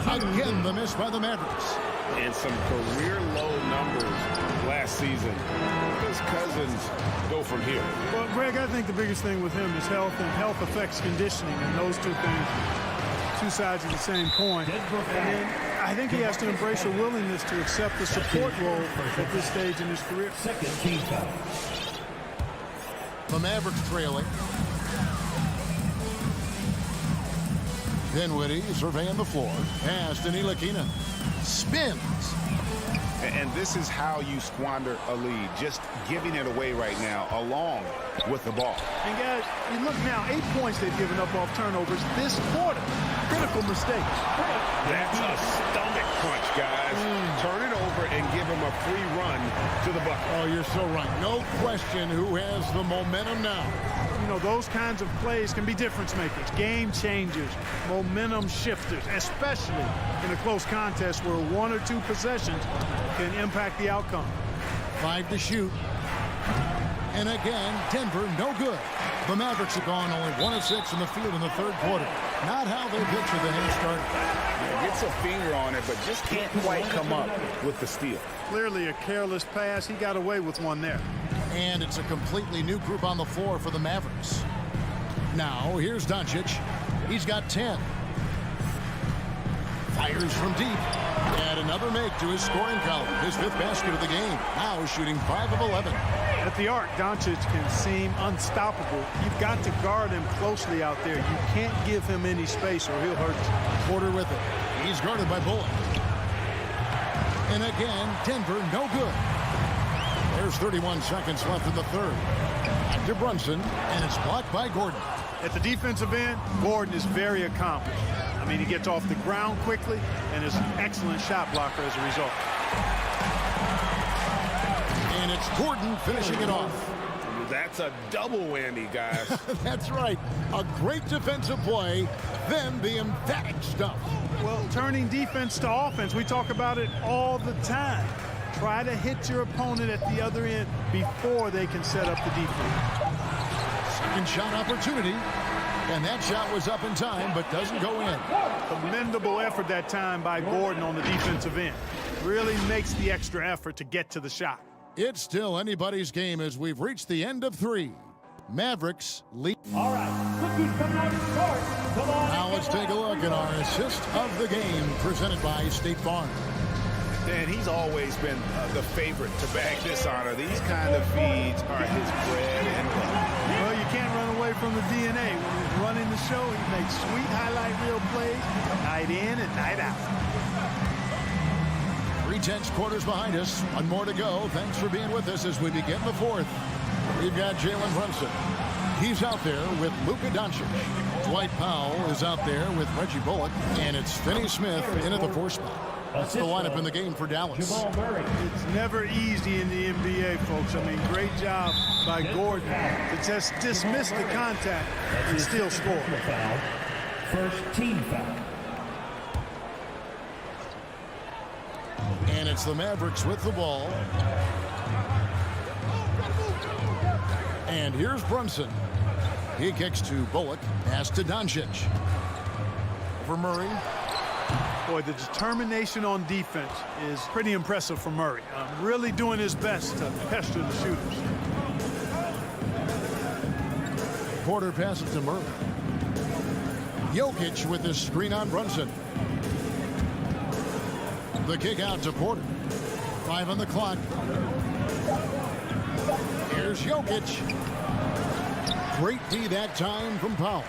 Again, the miss by the Mavericks. And some career low numbers last season. Where does Cousins go from here? Well, Greg, I think the biggest thing with him is health, and health affects conditioning, and those two things, two sides of the same coin. And then I think he has to embrace a willingness to accept the support role at this stage in his career. Second team foul. The Mavericks trailing. Dinwiddie surveying the floor. Pass to Ntilikina. Spins. And this is how you squander a lead. Just giving it away right now, along with the ball. And guys, you look now, 8 points they've given up off turnovers this quarter. Critical mistakes. That's a stomach punch, guys. Turn it over and give him a free run to the bucket. Oh, you're so right. No question who has the momentum now. You know, those kinds of plays can be difference makers, game changers, momentum shifters, especially in a close contest where 1 or 2 possessions can impact the outcome. 5 to shoot. And again, Denver no good. The Mavericks have gone only 1 of 6 in the field in the third quarter. Not how they pictured the hand started. Gets a finger on it, but just can't quite come up with the steal. Clearly a careless pass. He got away with one there. And it's a completely new group on the floor for the Mavericks. Now, here's Doncic. He's got 10. Fires from deep. And another make to his scoring column. His 5th basket of the game. Now shooting 5 of 11. At the arc, Doncic can seem unstoppable. You've got to guard him closely out there. You can't give him any space or he'll hurt you. Porter with it. He's guarded by Bullock. And again, Denver no good. There's 31 seconds left in the third. Back to Brunson, and it's blocked by Gordon. At the defensive end, Gordon is very accomplished. I mean, he gets off the ground quickly and is an excellent shot blocker as a result. And it's Gordon finishing it off. That's a double whammy, guys. That's right. A great defensive play, then the emphatic stuff. Well, turning defense to offense, we talk about it all the time. Try to hit your opponent at the other end before they can set up the defense. Second shot opportunity. And that shot was up in time, but doesn't go in. Commendable effort that time by Gordon on the defensive end. Really makes the extra effort to get to the shot. It's still anybody's game as we've reached the end of 3. Mavericks lead. All right, look who's coming out to start. Come on. Now let's take a look at our assist of the game presented by State Farm. And he's always been the favorite to bag this honor. These kind of feeds are his bread and butter. Well, you can't run away from the DNA. When he's running the show, he makes sweet highlight reel plays night in and night out. 3/10 quarters behind us. 1 more to go. Thanks for being with us as we begin the 4th. We've got Jalen Brunson. He's out there with Luka Doncic. Dwight Powell is out there with Reggie Bullock. And it's Finney Smith in at the 4 spot. That's the lineup in the game for Dallas. It's never easy in the NBA, folks. I mean, great job by Gordon to just dismiss the contact and still score. First team foul. And it's the Mavericks with the ball. And here's Brunson. He kicks to Bullock. Pass to Doncic. Over Murray. Boy, the determination on defense is pretty impressive for Murray. Really doing his best to pester the shooters. Porter passes to Murray. Jokic with the screen on Brunson. The kick out to Porter. 5 on the clock. Here's Jokic. Great D that time from Powell.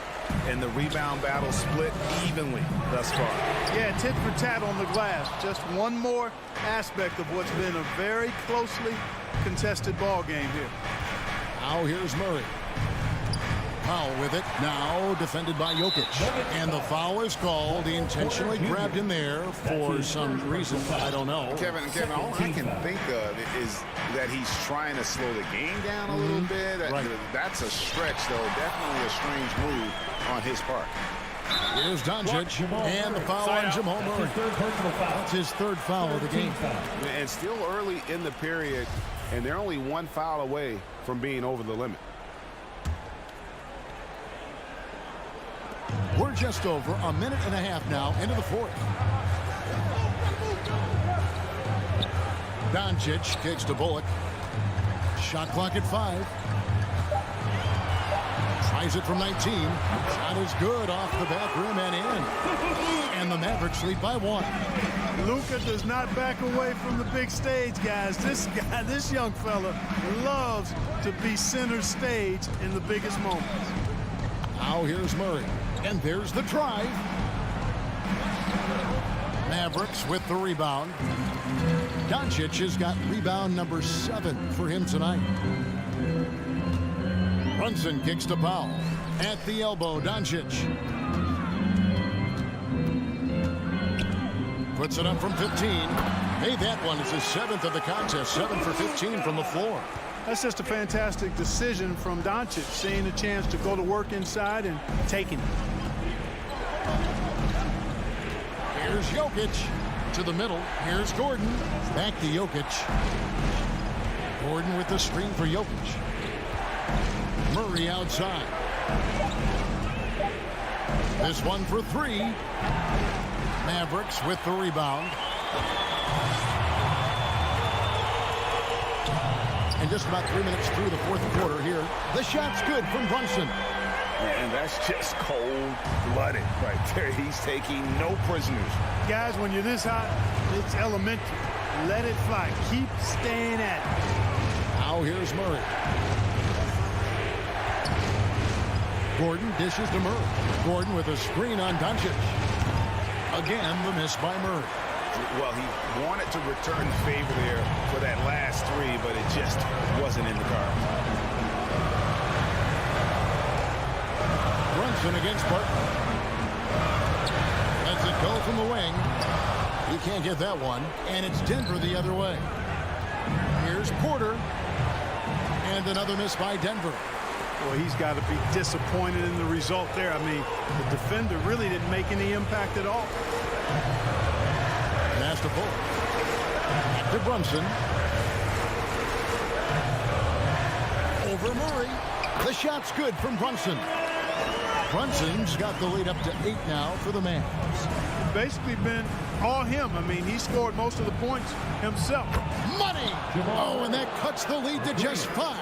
And the rebound battle split evenly thus far. Yeah, tit for tat on the glass. Just one more aspect of what's been a very closely contested ball game here. Now here's Murray. Powell with it. Now defended by Jokic. And the foul is called. He intentionally grabbed him there for some reason. I don't know. Kevin, all I can think of is that he's trying to slow the game down a little bit. Right. That's a stretch, though. Definitely a strange move on his part. Here's Doncic, and the foul on Jamal Murray. That's his third foul of the game. And still early in the period, and they're only one foul away from being over the limit. We're just over a minute and a half now into the fourth. Doncic kicks to Bullock. Shot clock at 5. Tries it from 19. Shot is good off the back rim and in. And the Mavericks lead by 1. Luka does not back away from the big stage, guys. This young fella loves to be center stage in the biggest moments. Now here's Murray. And there's the drive. Mavericks with the rebound. Doncic has got rebound number 7 for him tonight. Brunson kicks to Powell. At the elbow, Doncic. Puts it up from 15. Hey, that one is his 7th of the contest. 7 for 15 from the floor. That's just a fantastic decision from Doncic, seeing a chance to go to work inside and taking it. Here's Jokic to the middle. Here's Gordon. Back to Jokic. Gordon with the screen for Jokic. Murray outside. This one for 3. Mavericks with the rebound. And just about 3 minutes through the fourth quarter here. The shot's good from Brunson. And that's just cold-blooded right there. He's taking no prisoners. Guys, when you're this hot, it's elementary. Let it fly. Keep staying at it. Now here's Murray. Gordon dishes to Murray. Gordon with a screen on Doncic. Again, the miss by Murray. Well, he wanted to return the favor there for that last 3, but it just wasn't in the cards. Brunson against Barton. Lets it go from the wing. He can't get that one. And it's Denver the other way. Here's Porter. And another miss by Denver. Well, he's got to be disappointed in the result there. I mean, the defender really didn't make any impact at all. Pass to Bullock. To Brunson. Over Murray. The shot's good from Brunson. Brunson's got the lead up to 8 now for the Mavs. Basically been all him. I mean, he scored most of the points himself. Money! Oh, and that cuts the lead to just 5.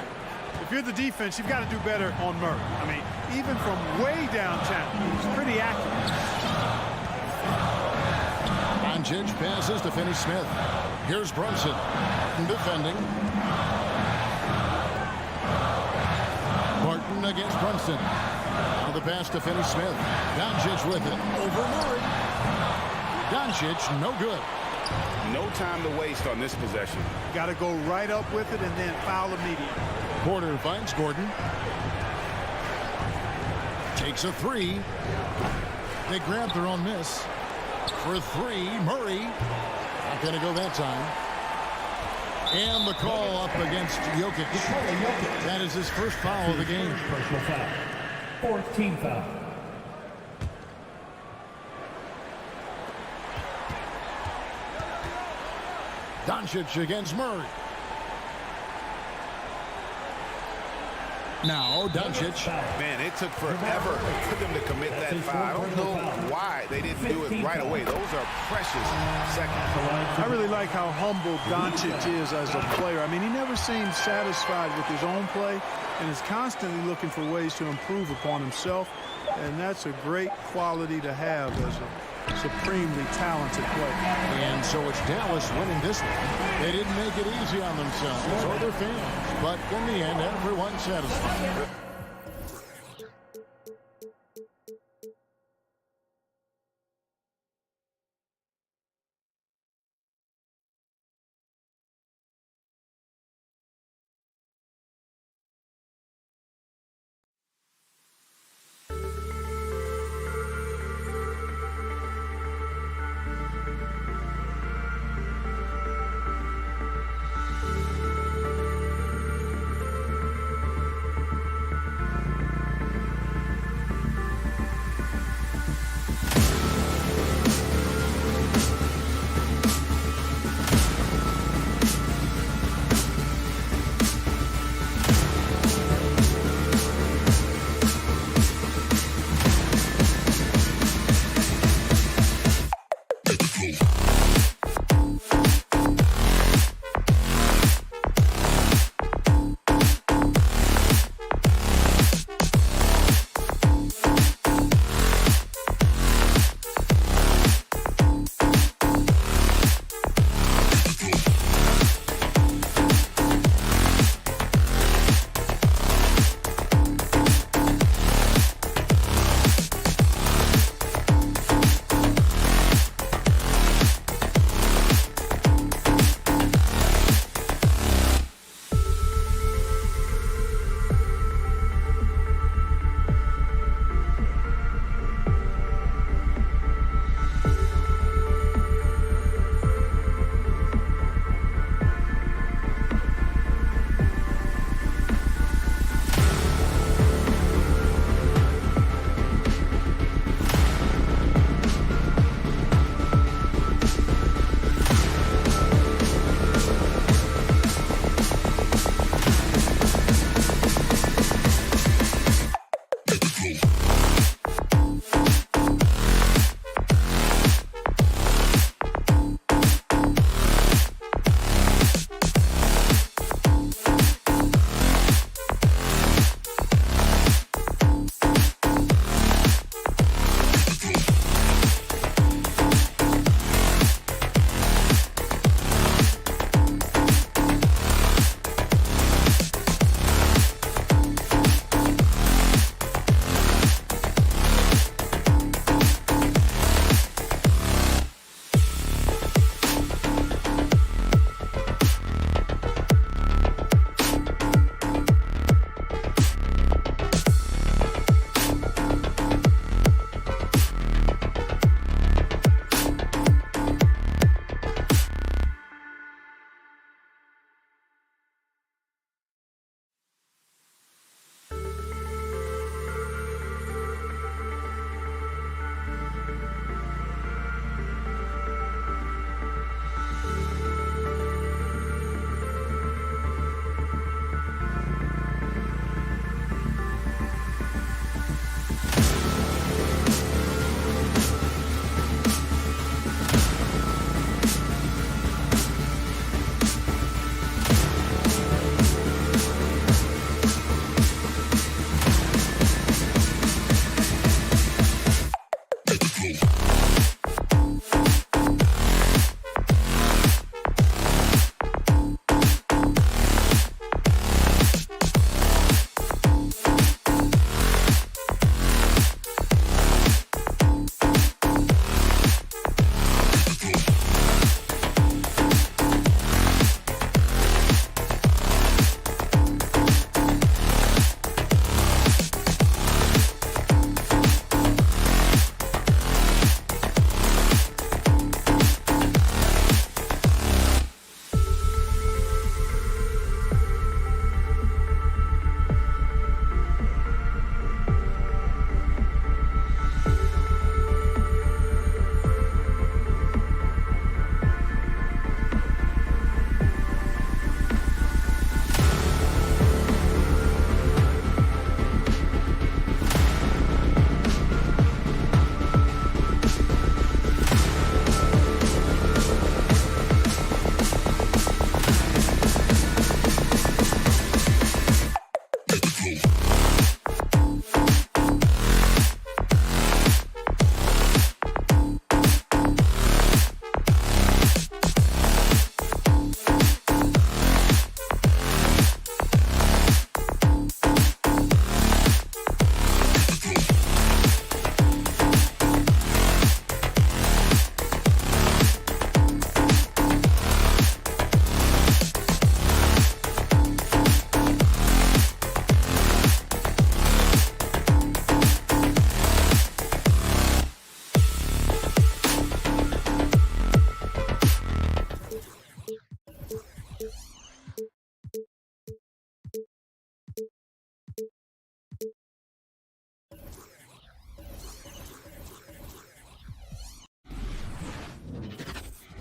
If you're the defense, you've got to do better on Murray. I mean, even from way downtown, he's pretty accurate. Doncic passes to Finney-Smith. Here's Brunson defending. Barton against Brunson. Now the pass to Finney-Smith. Doncic with it. Over Murray. Doncic, no good. No time to waste on this possession. Got to go right up with it and then foul immediately. Porter finds Gordon. Takes a 3. They grab their own miss. For 3, Murray. Not going to go that time. And the call up against Jokic. That is his first foul of the game. Personal foul. 4th team foul. Doncic against Murray. Now Doncic. Man, it took forever for them to commit that foul. I don't know why they didn't do it right away. Those are precious seconds. I really like how humble Doncic is as a player. I mean, he never seems satisfied with his own play and is constantly looking for ways to improve upon himself. And that's a great quality to have as a supremely talented player. And so it's Dallas winning this one. They didn't make it easy on themselves or their fans. But in the end, everyone's satisfied.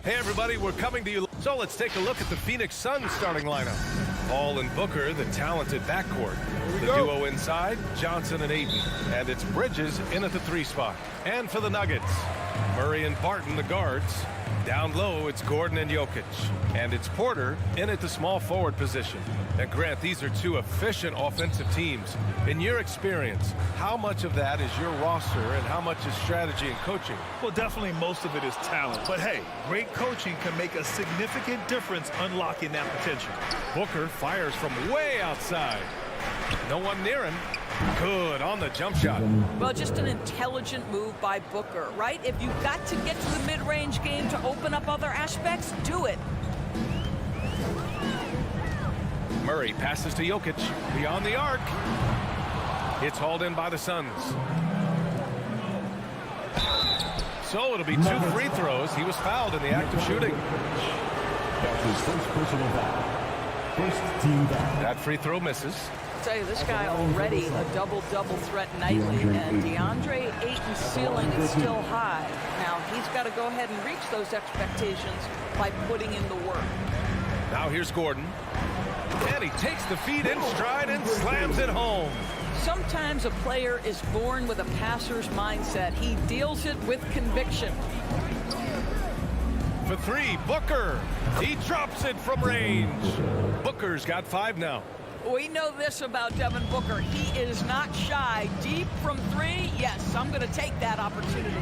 Hey, everybody, we're coming to you. So let's take a look at the Phoenix Suns starting lineup. Paul and Booker, the talented backcourt. The duo inside, Johnson and Ayton. And it's Bridges in at the 3 spot. And for the Nuggets, Murray and Barton, the guards. Down low, it's Gordon and Jokic. And it's Porter in at the small forward position. And Grant, these are 2 efficient offensive teams. In your experience, how much of that is your roster and how much is strategy and coaching? Well, definitely most of it is talent. But hey, great coaching can make a significant difference unlocking that potential. Booker fires from way outside. No one near him. Good on the jump shot. Well, just an intelligent move by Booker, right? If you've got to get to the mid-range game to open up other aspects, do it. Murray passes to Jokic beyond the arc. It's hauled in by the Suns. So it'll be 2 free throws. He was fouled in the act of shooting. That's his first personal foul. First team foul. That free throw misses. I'll tell you, this guy already a double-double threat nightly, and Deandre Ayton's ceiling is still high. Now, he's got to go ahead and reach those expectations by putting in the work. Now here's Gordon. And he takes the feed in stride and slams it home. Sometimes a player is born with a passer's mindset. He deals it with conviction. For 3, Booker. He drops it from range. Booker's got 5 now. We know this about Devin Booker. He is not shy. Deep from 3, yes, I'm going to take that opportunity.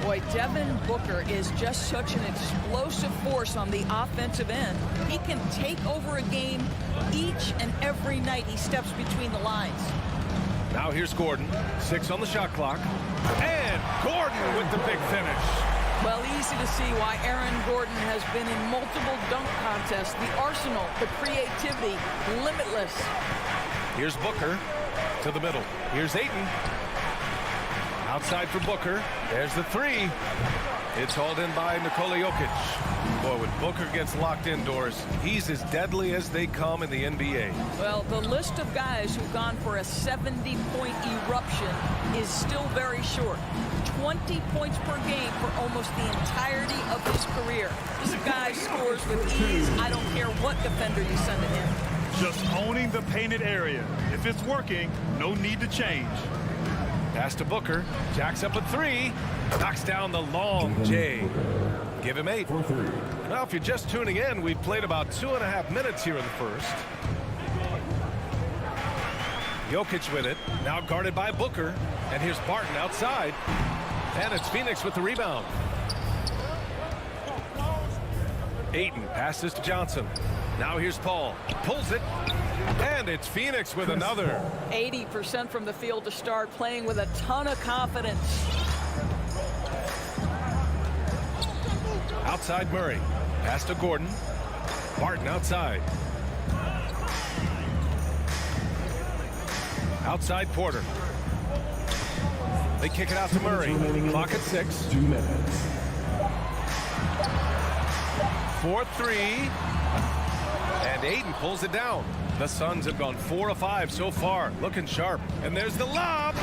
Boy, Devin Booker is just such an explosive force on the offensive end. He can take over a game each and every night he steps between the lines. Now here's Gordon. 6 on the shot clock. And Gordon with the big finish. Well, easy to see why Aaron Gordon has been in multiple dunk contests. The arsenal, the creativity, limitless. Here's Booker to the middle. Here's Ayton. Outside for Booker. There's the 3. It's hauled in by Nikola Jokic. Boy, when Booker gets locked indoors, he's as deadly as they come in the NBA. Well, the list of guys who've gone for a 70-point eruption is still very short. 20 points per game for almost the entirety of his career. This guy scores with ease. I don't care what defender you send at him. Just owning the painted area. If it's working, no need to change. Pass to Booker. Jacks up a 3. Knocks down the long J. Give him 8. Well, if you're just tuning in, we've played about 2.5 minutes here in the first. Jokic with it. Now guarded by Booker. And here's Barton outside. And it's Phoenix with the rebound. Ayton passes to Johnson. Now here's Paul. Pulls it. And it's Phoenix with another. 80% from the field to start, playing with a ton of confidence. Outside Murray. Pass to Gordon. Barton outside. Outside Porter. They kick it out to Murray. Clock at 6. 2 minutes. 4-3. And Ayton pulls it down. The Suns have gone 4 of 5 so far. Looking sharp. And there's the lob.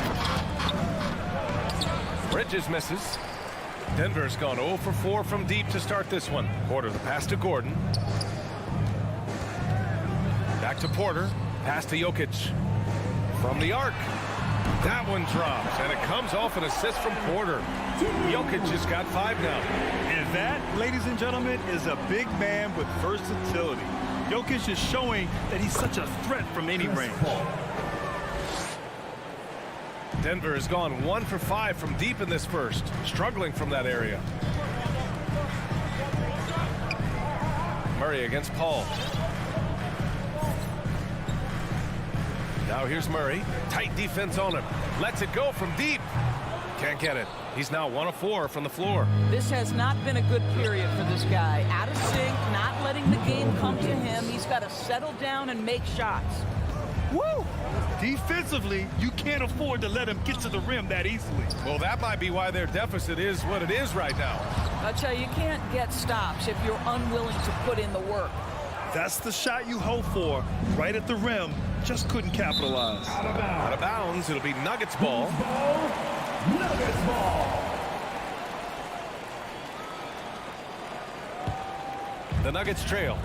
Bridges misses. Denver's gone 0 for 4 from deep to start this one. Porter the pass to Gordon. Back to Porter. Pass to Jokic. From the arc. That one drops, and it comes off an assist from Porter. Jokic just got 5 now. And that, ladies and gentlemen, is a big man with versatility. Jokic is showing that he's such a threat from any range. Denver has gone 1 for 5 from deep in this first, struggling from that area. Murray against Paul. Now here's Murray. Tight defense on him. Lets it go from deep. Can't get it. He's now 1 of 4 from the floor. This has not been a good period for this guy. Out of sync, not letting the game come to him. He's got to settle down and make shots. Woo! Defensively, you can't afford to let him get to the rim that easily. Well, that might be why their deficit is what it is right now. I tell you, you can't get stops if you're unwilling to put in the work. That's the shot you hope for, right at the rim. Just couldn't capitalize. Out of bounds. It'll be Nuggets ball. Nuggets ball. The Nuggets trail.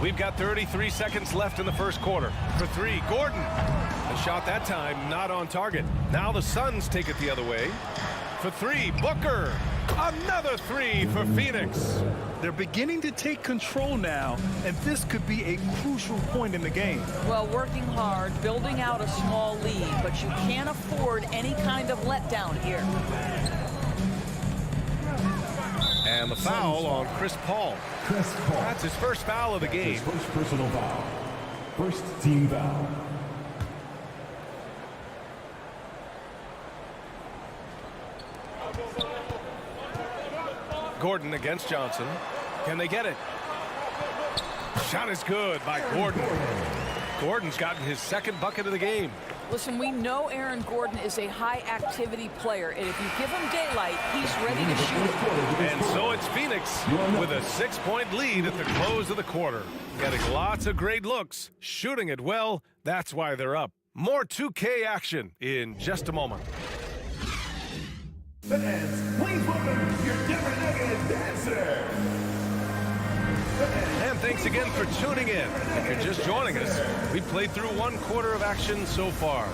We've got 33 seconds left in the first quarter. For three, Gordon. The shot that time not on target. Now the Suns take it the other way. For three, Booker. Another three for Phoenix. They're beginning to take control now, and this could be a crucial point in the game. Well, working hard, building out a small lead, but you can't afford any kind of letdown here. And the foul on Chris Paul. That's his first foul of the game. First personal foul. First team foul. Gordon against Johnson. Can they get it? Shot is good by Gordon. Gordon's gotten his second bucket of the game. Listen, we know Aaron Gordon is a high-activity player, and if you give him daylight, he's ready to shoot. And so it's Phoenix with a 6-point lead at the close of the quarter. Getting lots of great looks, shooting it well. That's why they're up. More 2K action in just a moment. Fans, please welcome your Denver Nuggets dancer. And thanks again for tuning in. If you're just joining us, we played through one quarter of action so far.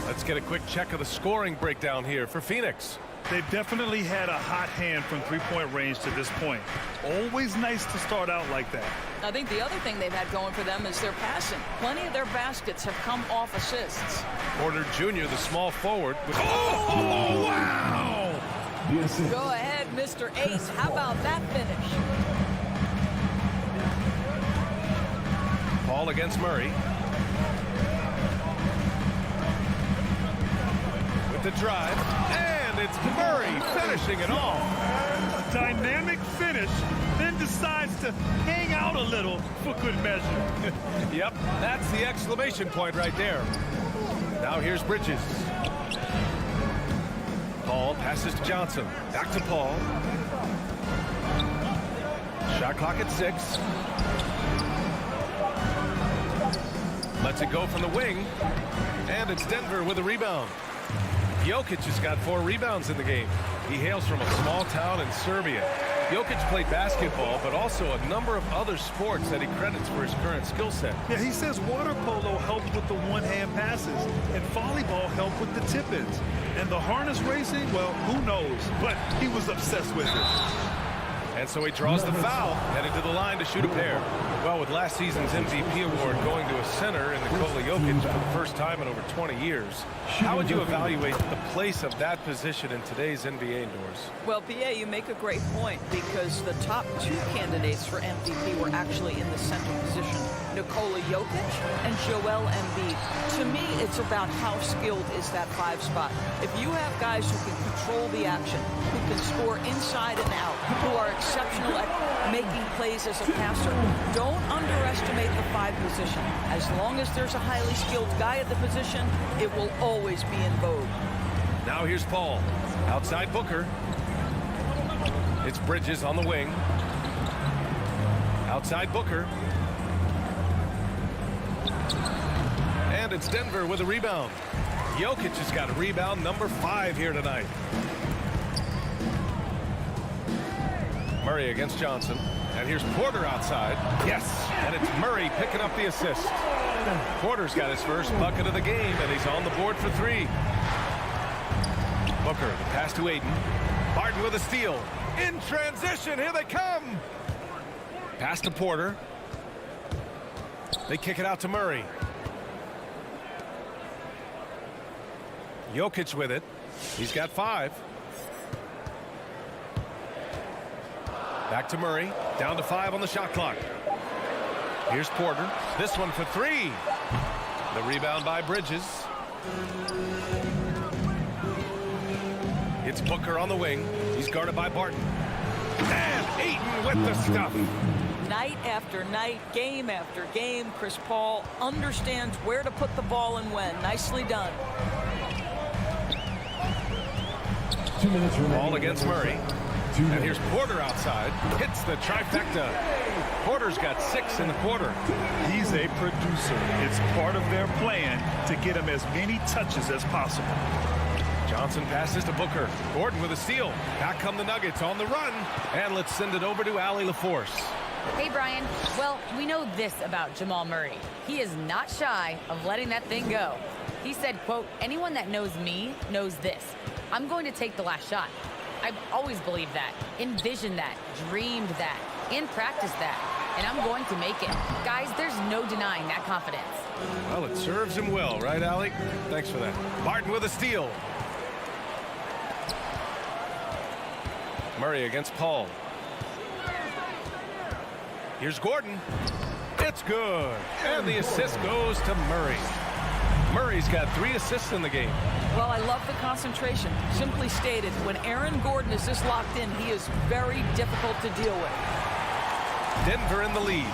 Let's get a quick check of the scoring breakdown here for Phoenix. They've definitely had a hot hand from three-point range to this point. Always nice to start out like that. I think the other thing they've had going for them is their passing. Plenty of their baskets have come off assists. Porter Jr., the small forward. Oh, wow! Go ahead, Mr. Ace. How about that finish? Paul against Murray. With the drive. And it's Murray finishing it off. A dynamic finish, then decides to hang out a little for good measure. Yep, that's the exclamation point right there. Now here's Bridges. Paul passes to Johnson. Back to Paul. Shot clock at 6. Lets it go from the wing. And it's Denver with a rebound. Jokic has got 4 rebounds in the game. He hails from a small town in Serbia. Jokic played basketball, but also a number of other sports that he credits for his current skill set. Yeah, he says water polo helped with the one-hand passes, and volleyball helped with the tip-ins. And the harness racing, well, who knows? But he was obsessed with it. And so he draws the foul, headed to the line to shoot a pair. Well, with last season's MVP award going to a center in Nikola Jokic for the first time in over 20 years, how would you evaluate the place of that position in today's NBA indoors? Well, PA, you make a great point because the top 2 candidates for MVP were actually in the center position. Nikola Jokic and Joel Embiid. To me, it's about how skilled is that 5 spot. If you have guys who can control the action, who can score inside and out, who are exceptional at making plays as a passer, don't underestimate the 5 position. As long as there's a highly skilled guy at the position, it will always be in vogue. Now here's Paul. Outside Booker. It's Bridges on the wing. Outside Booker. And it's Denver with a rebound. Jokic has got a rebound number 5 here tonight. Murray against Johnson. And here's Porter outside. Yes, and it's Murray picking up the assist. Porter's got his first bucket of the game, and he's on the board for 3. Booker, the pass to Ayton. Barton with a steal. In transition, here they come. Pass to Porter. They kick it out to Murray. Jokic with it. He's got 5. Back to Murray. Down to 5 on the shot clock. Here's Porter. This one for 3. The rebound by Bridges. It's Booker on the wing. He's guarded by Barton. And Ayton with the stuff. Night after night, game after game, Chris Paul understands where to put the ball and when. Nicely done. 2 minutes remaining. Ball against Murray. And here's Porter outside. Hits the trifecta. Porter's got 6 in the quarter. He's a producer. It's part of their plan to get him as many touches as possible. Johnson passes to Booker. Gordon with a steal. Back come the Nuggets on the run. And let's send it over to Allie LaForce. Hey, Brian. Well, we know this about Jamal Murray. He is not shy of letting that thing go. He said, quote, anyone that knows me knows this. I'm going to take the last shot. I've always believed that, envisioned that, dreamed that, and practiced that. And I'm going to make it. Guys, there's no denying that confidence. Well, it serves him well, right, Allie? Thanks for that. Martin with a steal. Murray against Paul. Here's Gordon. It's good. And the assist goes to Murray. Murray's got 3 assists in the game. Well, I love the concentration. Simply stated, when Aaron Gordon is this locked in, he is very difficult to deal with. Denver in the lead.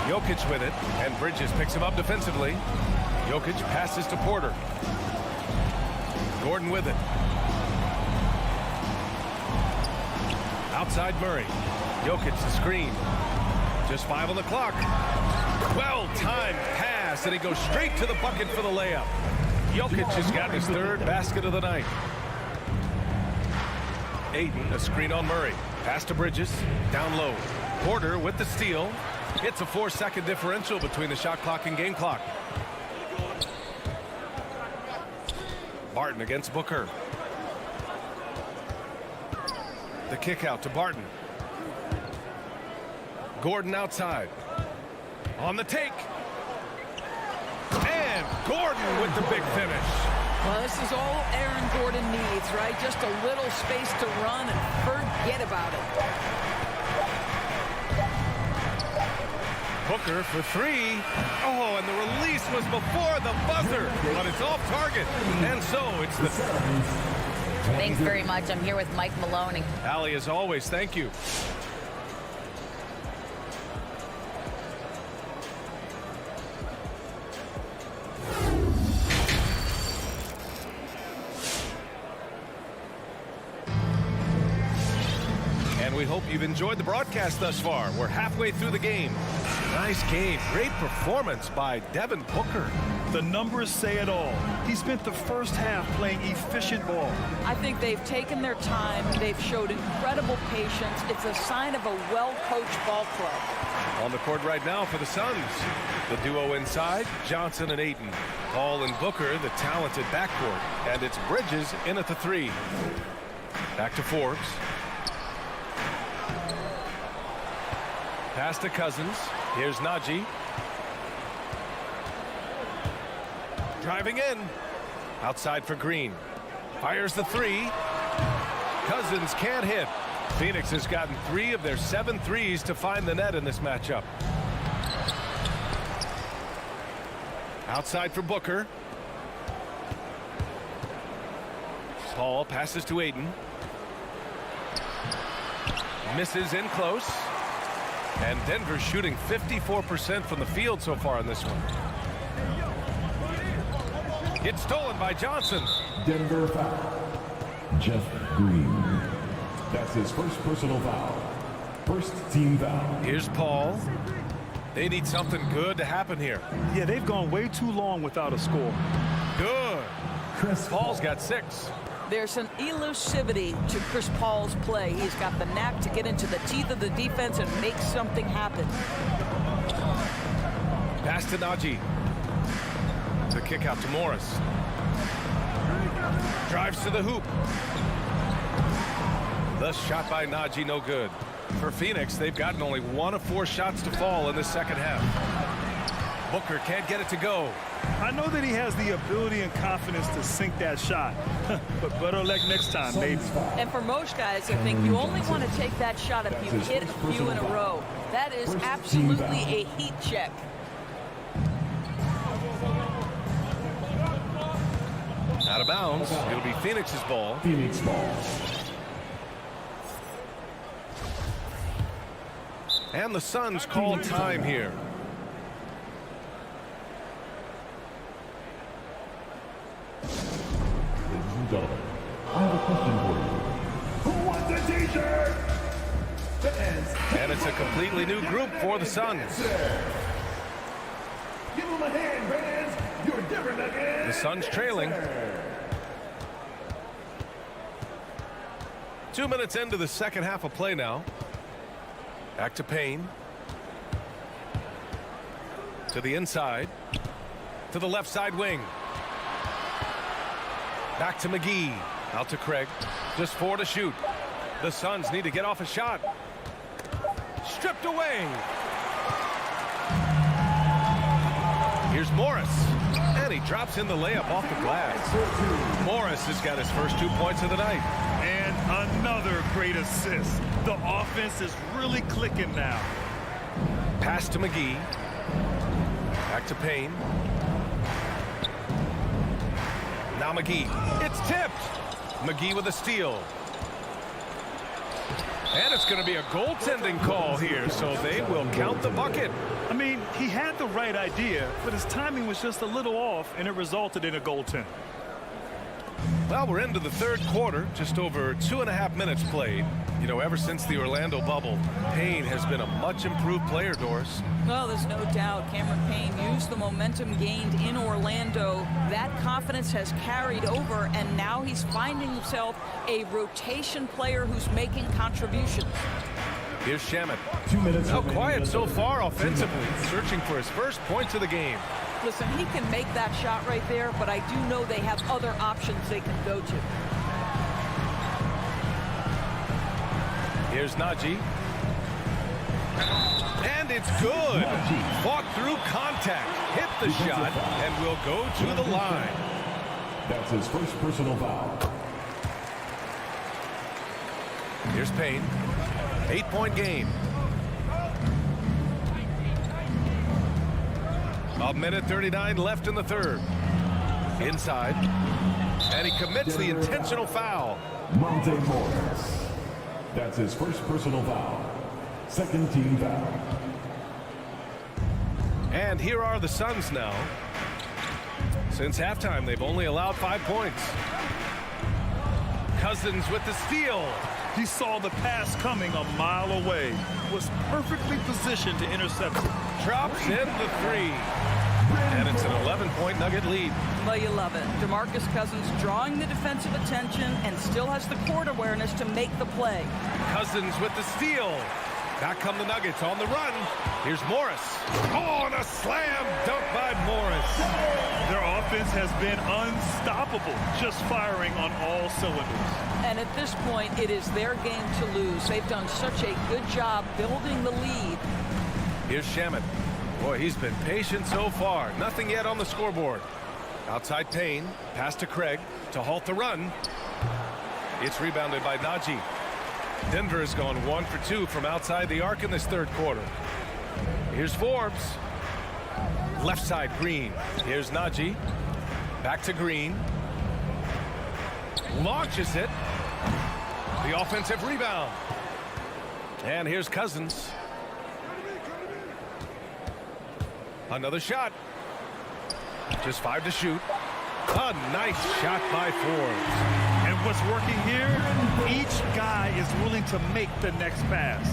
Jokic with it, and Bridges picks him up defensively. Jokic passes to Porter. Gordon with it. Outside Murray. Jokic the screen. Just 5 on the clock. Well-timed pass, and he goes straight to the bucket for the layup. Jokic has got his 3rd basket of the night. Ayton, a screen on Murray. Pass to Bridges, down low. Porter with the steal. It's a 4-second differential between the shot clock and game clock. Barton against Booker. The kick out to Barton. Gordon outside. On the take. And Gordon with the big finish. Well, this is all Aaron Gordon needs, right? Just a little space to run and forget about it. Booker for 3. Oh, and the release was before the buzzer, but it's off target. And so it's the... Thanks very much. I'm here with Mike Malone. Allie, as always, thank you. We hope you've enjoyed the broadcast thus far. We're halfway through the game. Nice game. Great performance by Devin Booker. The numbers say it all. He spent the first half playing efficient ball. I think they've taken their time. They've showed incredible patience. It's a sign of a well-coached ball club. On the court right now for the Suns. The duo inside, Johnson and Ayton. Paul and Booker, the talented backcourt. And it's Bridges in at the 3. Back to Forbes. Pass to Cousins. Here's Najee. Driving in. Outside for Green. Fires the 3. Cousins can't hit. Phoenix has gotten 3 of their 7 threes to find the net in this matchup. Outside for Booker. Paul passes to Ayton. Misses in close. And Denver shooting 54% from the field so far in this one. It's stolen by Johnson. Denver foul. Jeff Green. That's his first personal foul. First team foul. Here's Paul. They need something good to happen here. Yeah, they've gone way too long without a score. Good. Paul's got 6. There's an elusivity to Chris Paul's play. He's got the knack to get into the teeth of the defense and make something happen. Pass to Najee. The kick out to Morris. Drives to the hoop. The shot by Najee, no good. For Phoenix, they've gotten only 1 of 4 shots to fall in the second half. Booker can't get it to go. I know that he has the ability and confidence to sink that shot, but better luck next time, maybe. And for most guys, I think you only want to take that shot if you hit a few in a row. That is absolutely a heat check. Out of bounds. It'll be Phoenix's ball. Phoenix ball. And the Suns call time here. Gentlemen, I have a question for you. Who wants a t-shirt? And it's a completely new group for the Suns. Give them a hand, fans. You're different again. The Suns trailing. 2 minutes into the second half of play now. Back to Payne. To the inside. To the left side wing. Back to McGee. Out to Craig. Just 4 to shoot. The Suns need to get off a shot. Stripped away. Here's Morris. And he drops in the layup off the glass. Morris has got his first 2 points of the night. And another great assist. The offense is really clicking now. Pass to McGee. Back to Payne. Now McGee. It's tipped. McGee with a steal. And it's going to be a goaltending call here, so they will count the bucket. I mean, he had the right idea, but his timing was just a little off, and it resulted in a goaltend. Well, we're into the third quarter, just over 2.5 minutes played. You know, ever since the Orlando bubble, Payne has been a much improved player, Doris. Well, there's no doubt Cameron Payne used the momentum gained in Orlando. That confidence has carried over, and now he's finding himself a rotation player who's making contributions. Here's Shamet. 2 minutes. How quiet so far offensively, searching for his first points of the game. Listen, he can make that shot right there, but I do know they have other options they can go to. Here's Najee. And it's good. Fought through contact, hit the shot, and will go to the line. That's his first personal foul. Here's Payne. 8-point game. A minute 39 left in the third. Inside. And he commits the intentional foul. Monte Morris. That's his first personal foul. Second team foul. And here are the Suns now. Since halftime, they've only allowed 5 points. Cousins with the steal. He saw the pass coming a mile away. Was perfectly positioned to intercept it. Drops in the 3. And it's an 11-point Nugget lead. Well, you love it. DeMarcus Cousins drawing the defensive attention and still has the court awareness to make the play. Cousins with the steal. Back come the Nuggets on the run. Here's Morris. Oh, and a slam dunk by Morris. Their offense has been unstoppable, just firing on all cylinders. And at this point, it is their game to lose. They've done such a good job building the lead. Here's Shamet. Boy, he's been patient so far. Nothing yet on the scoreboard. Outside Payne. Pass to Craig to halt the run. It's rebounded by Najee. Denver has gone 1 for 2 from outside the arc in this third quarter. Here's Forbes. Left side, Green. Here's Najee. Back to Green. Launches it. The offensive rebound. And here's Cousins. Another shot. Just 5 to shoot. A nice shot by Forbes. And what's working here, each guy is willing to make the next pass.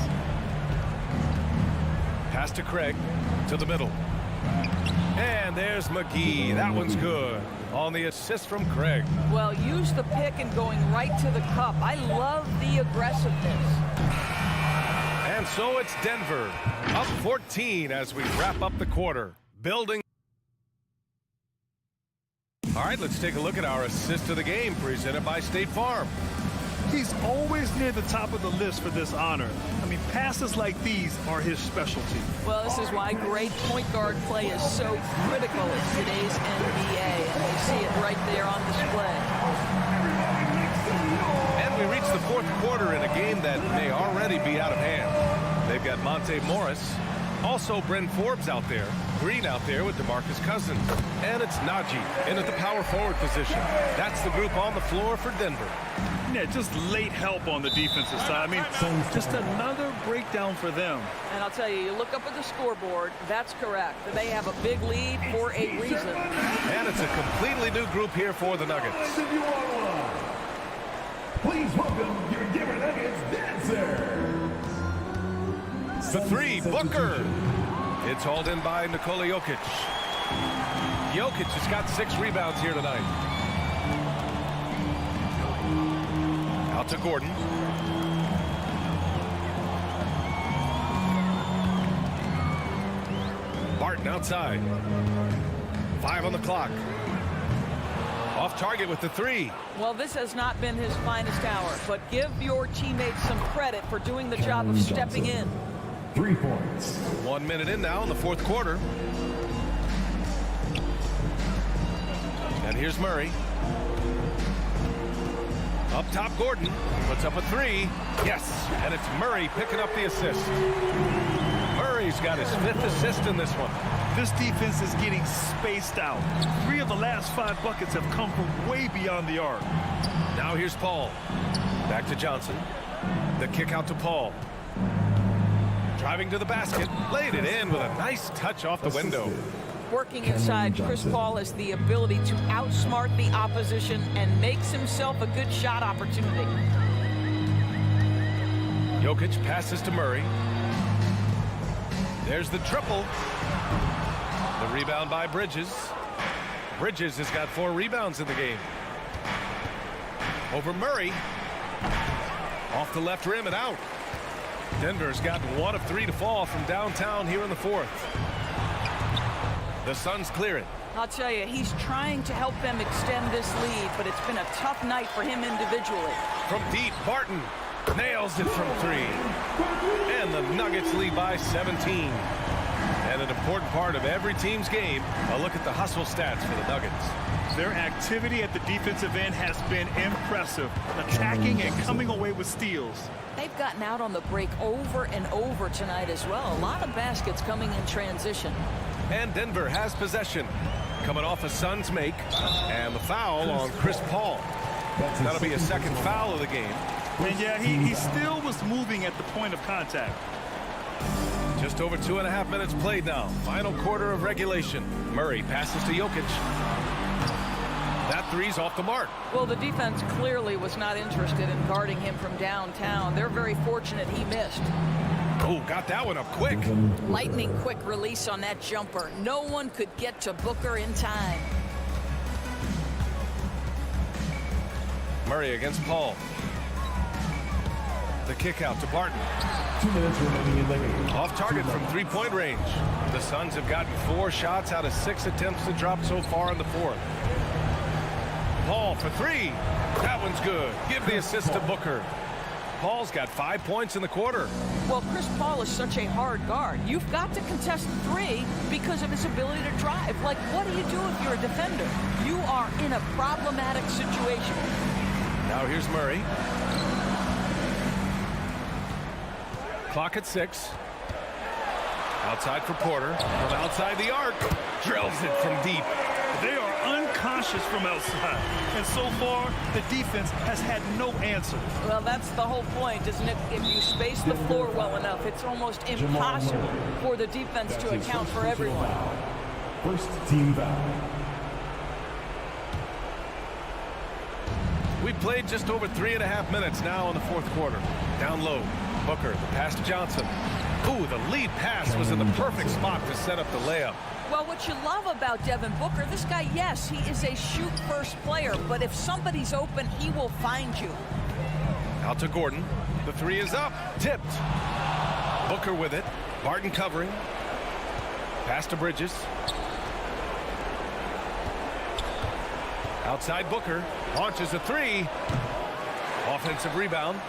Pass to Craig, to the middle. And there's McGee. That one's good on the assist from Craig. Well, use the pick and going right to the cup. I love the aggressiveness. And so it's Denver, up 14 as we wrap up the quarter. Building. All right, let's take a look at our assist of the game presented by State Farm. He's always near the top of the list for this honor. I mean, passes like these are his specialty. Well, this is why great point guard play is so critical in today's NBA, and we see it right there on display. And we reach the fourth quarter in a game that may already be out of hand. They've got Monte Morris, also Bryn Forbes out there, Green out there with DeMarcus Cousins, and it's Najee in at the power forward position. That's the group on the floor for Denver. Yeah, just late help on the defensive side. I mean, just another breakdown for them. And I'll tell you look up at the scoreboard, that's correct. They have a big lead for a reason. And it's a completely new group here for the Nuggets. Please welcome your Denver Nuggets dancer. The 3, Booker. It's hauled in by Nikola Jokic. Jokic has got 6 rebounds here tonight. Out to Gordon. Barton outside. 5 on the clock. Off target with the 3. Well, this has not been his finest hour, but give your teammates some credit for doing the job of stepping in. 3 points. 1 minute in now in the fourth quarter. And here's Murray. Up top, Gordon puts up a 3. Yes, and it's Murray picking up the assist. Murray's got his 5th assist in this one. This defense is getting spaced out. 3 of the last 5 buckets have come from way beyond the arc. Now here's Paul. Back to Johnson. The kick out to Paul. Driving to the basket. Laid it in with a nice touch off the window. Working inside, Chris Paul has the ability to outsmart the opposition and makes himself a good shot opportunity. Jokic passes to Murray. There's the triple. The rebound by Bridges. Bridges has got 4 rebounds in the game. Over Murray. Off the left rim and out. Denver's gotten 1 of 3 to fall from downtown here in the fourth. The Suns clear it. I'll tell you, he's trying to help them extend this lead, but it's been a tough night for him individually. From deep, Barton nails it from 3. And the Nuggets lead by 17. And an important part of every team's game, a look at the hustle stats for the Nuggets. Their activity at the defensive end has been impressive, attacking and coming away with steals. They've gotten out on the break over and over tonight as well. A lot of baskets coming in transition. And Denver has possession. Coming off a Suns make. And the foul on Chris Paul. That'll be a second foul of the game. And yeah, he still was moving at the point of contact. Just over 2.5 minutes played now. Final quarter of regulation. Murray passes to Jokic. That 3's off the mark. Well, the defense clearly was not interested in guarding him from downtown. They're very fortunate he missed. Oh, got that one up quick. Lightning quick release on that jumper. No one could get to Booker in time. Murray against Paul. The kick out to Barton. 2 minutes remaining in the game. Off target from 3-point range. The Suns have gotten 4 shots out of 6 attempts to drop so far in the fourth. Paul for 3. That one's good. Give the assist to Booker. Paul's got 5 points in the quarter. Well, Chris Paul is such a hard guard. You've got to contest the 3 because of his ability to drive. Like, what do you do if you're a defender? You are in a problematic situation. Now here's Murray. Clock at 6. Outside for Porter. From outside the arc. Drills it from deep. They are unconscious from outside. And so far, the defense has had no answer. Well, that's the whole point, isn't it? If you space the floor well enough, it's almost impossible for the defense to account for everyone. First team foul. We've played just over 3.5 minutes now in the fourth quarter. Down low. Booker, the pass to Johnson. Ooh, the lead pass was in the perfect spot to set up the layup. Well, what you love about Devin Booker, this guy, yes, he is a shoot-first player, but if somebody's open, he will find you. Out to Gordon. The 3 is up. Tipped. Booker with it. Barton covering. Pass to Bridges. Outside Booker. Launches a 3. Offensive rebound.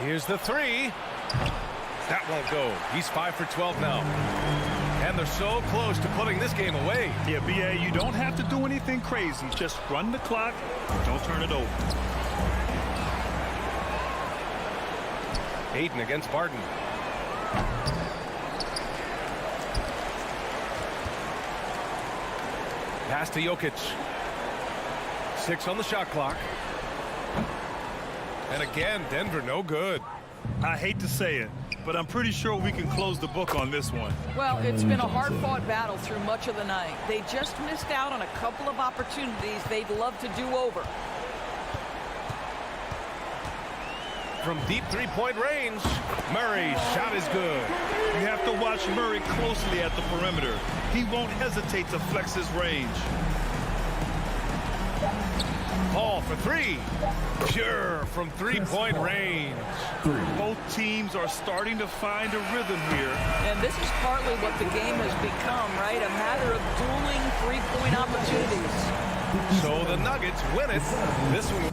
Here's the 3. That won't go. He's 5 for 12 now. And they're so close to putting this game away. Yeah, B.A., you don't have to do anything crazy. Just run the clock. Don't turn it over. Ayton against Barton. Pass to Jokic. 6 on the shot clock. And again, Denver no good. I hate to say it, but I'm pretty sure we can close the book on this one. Well, it's been a hard-fought battle through much of the night. They just missed out on a couple of opportunities they'd love to do over. From deep 3-point range, Murray's shot is good. You have to watch Murray closely at the perimeter. He won't hesitate to flex his range. Paul for three. Pure from three-point range. Both teams are starting to find a rhythm here. And this is partly what the game has become, right? A matter of dueling three-point opportunities. So the Nuggets win it. This one.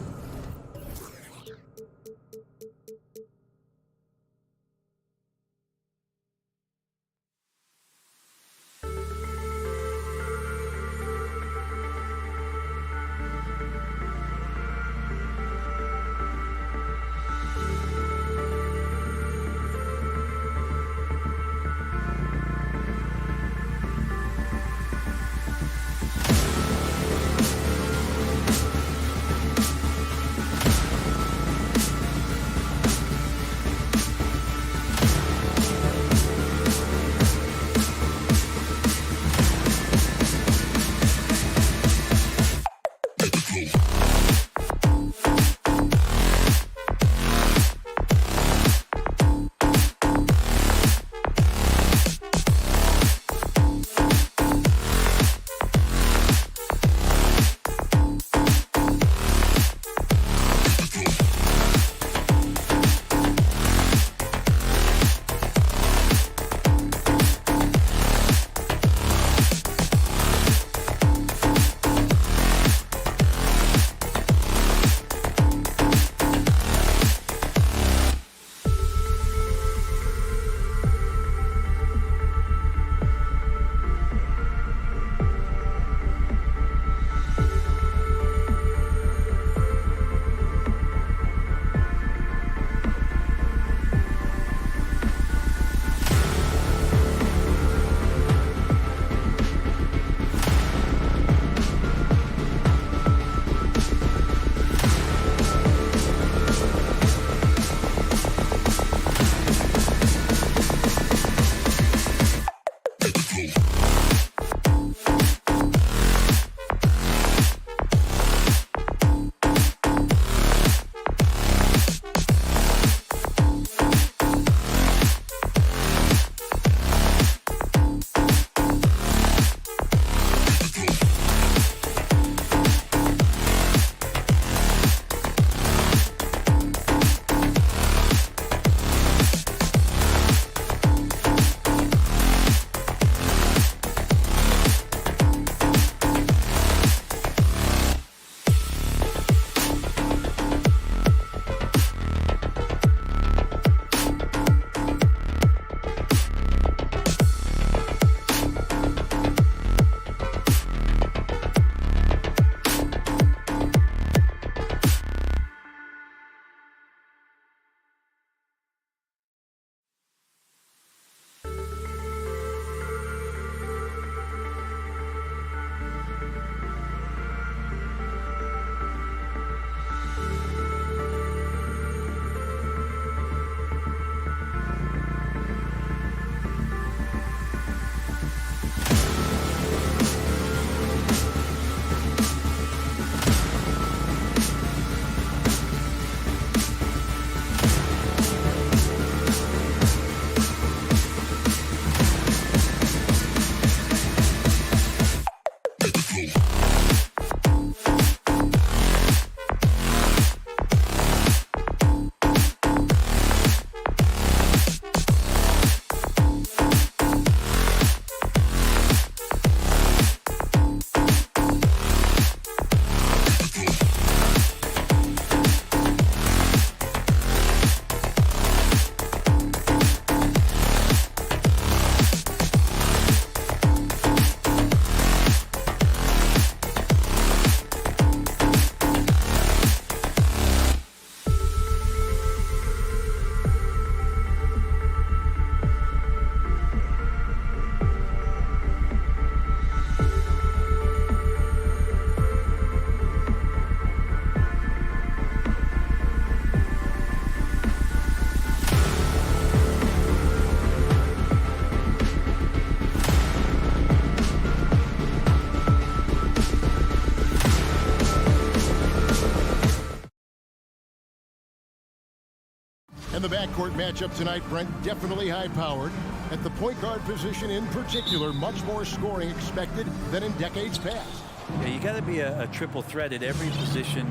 And the backcourt matchup tonight, Brent, definitely high-powered. At the point guard position in particular, much more scoring expected than in decades past. Yeah, you got to be a triple threat at every position.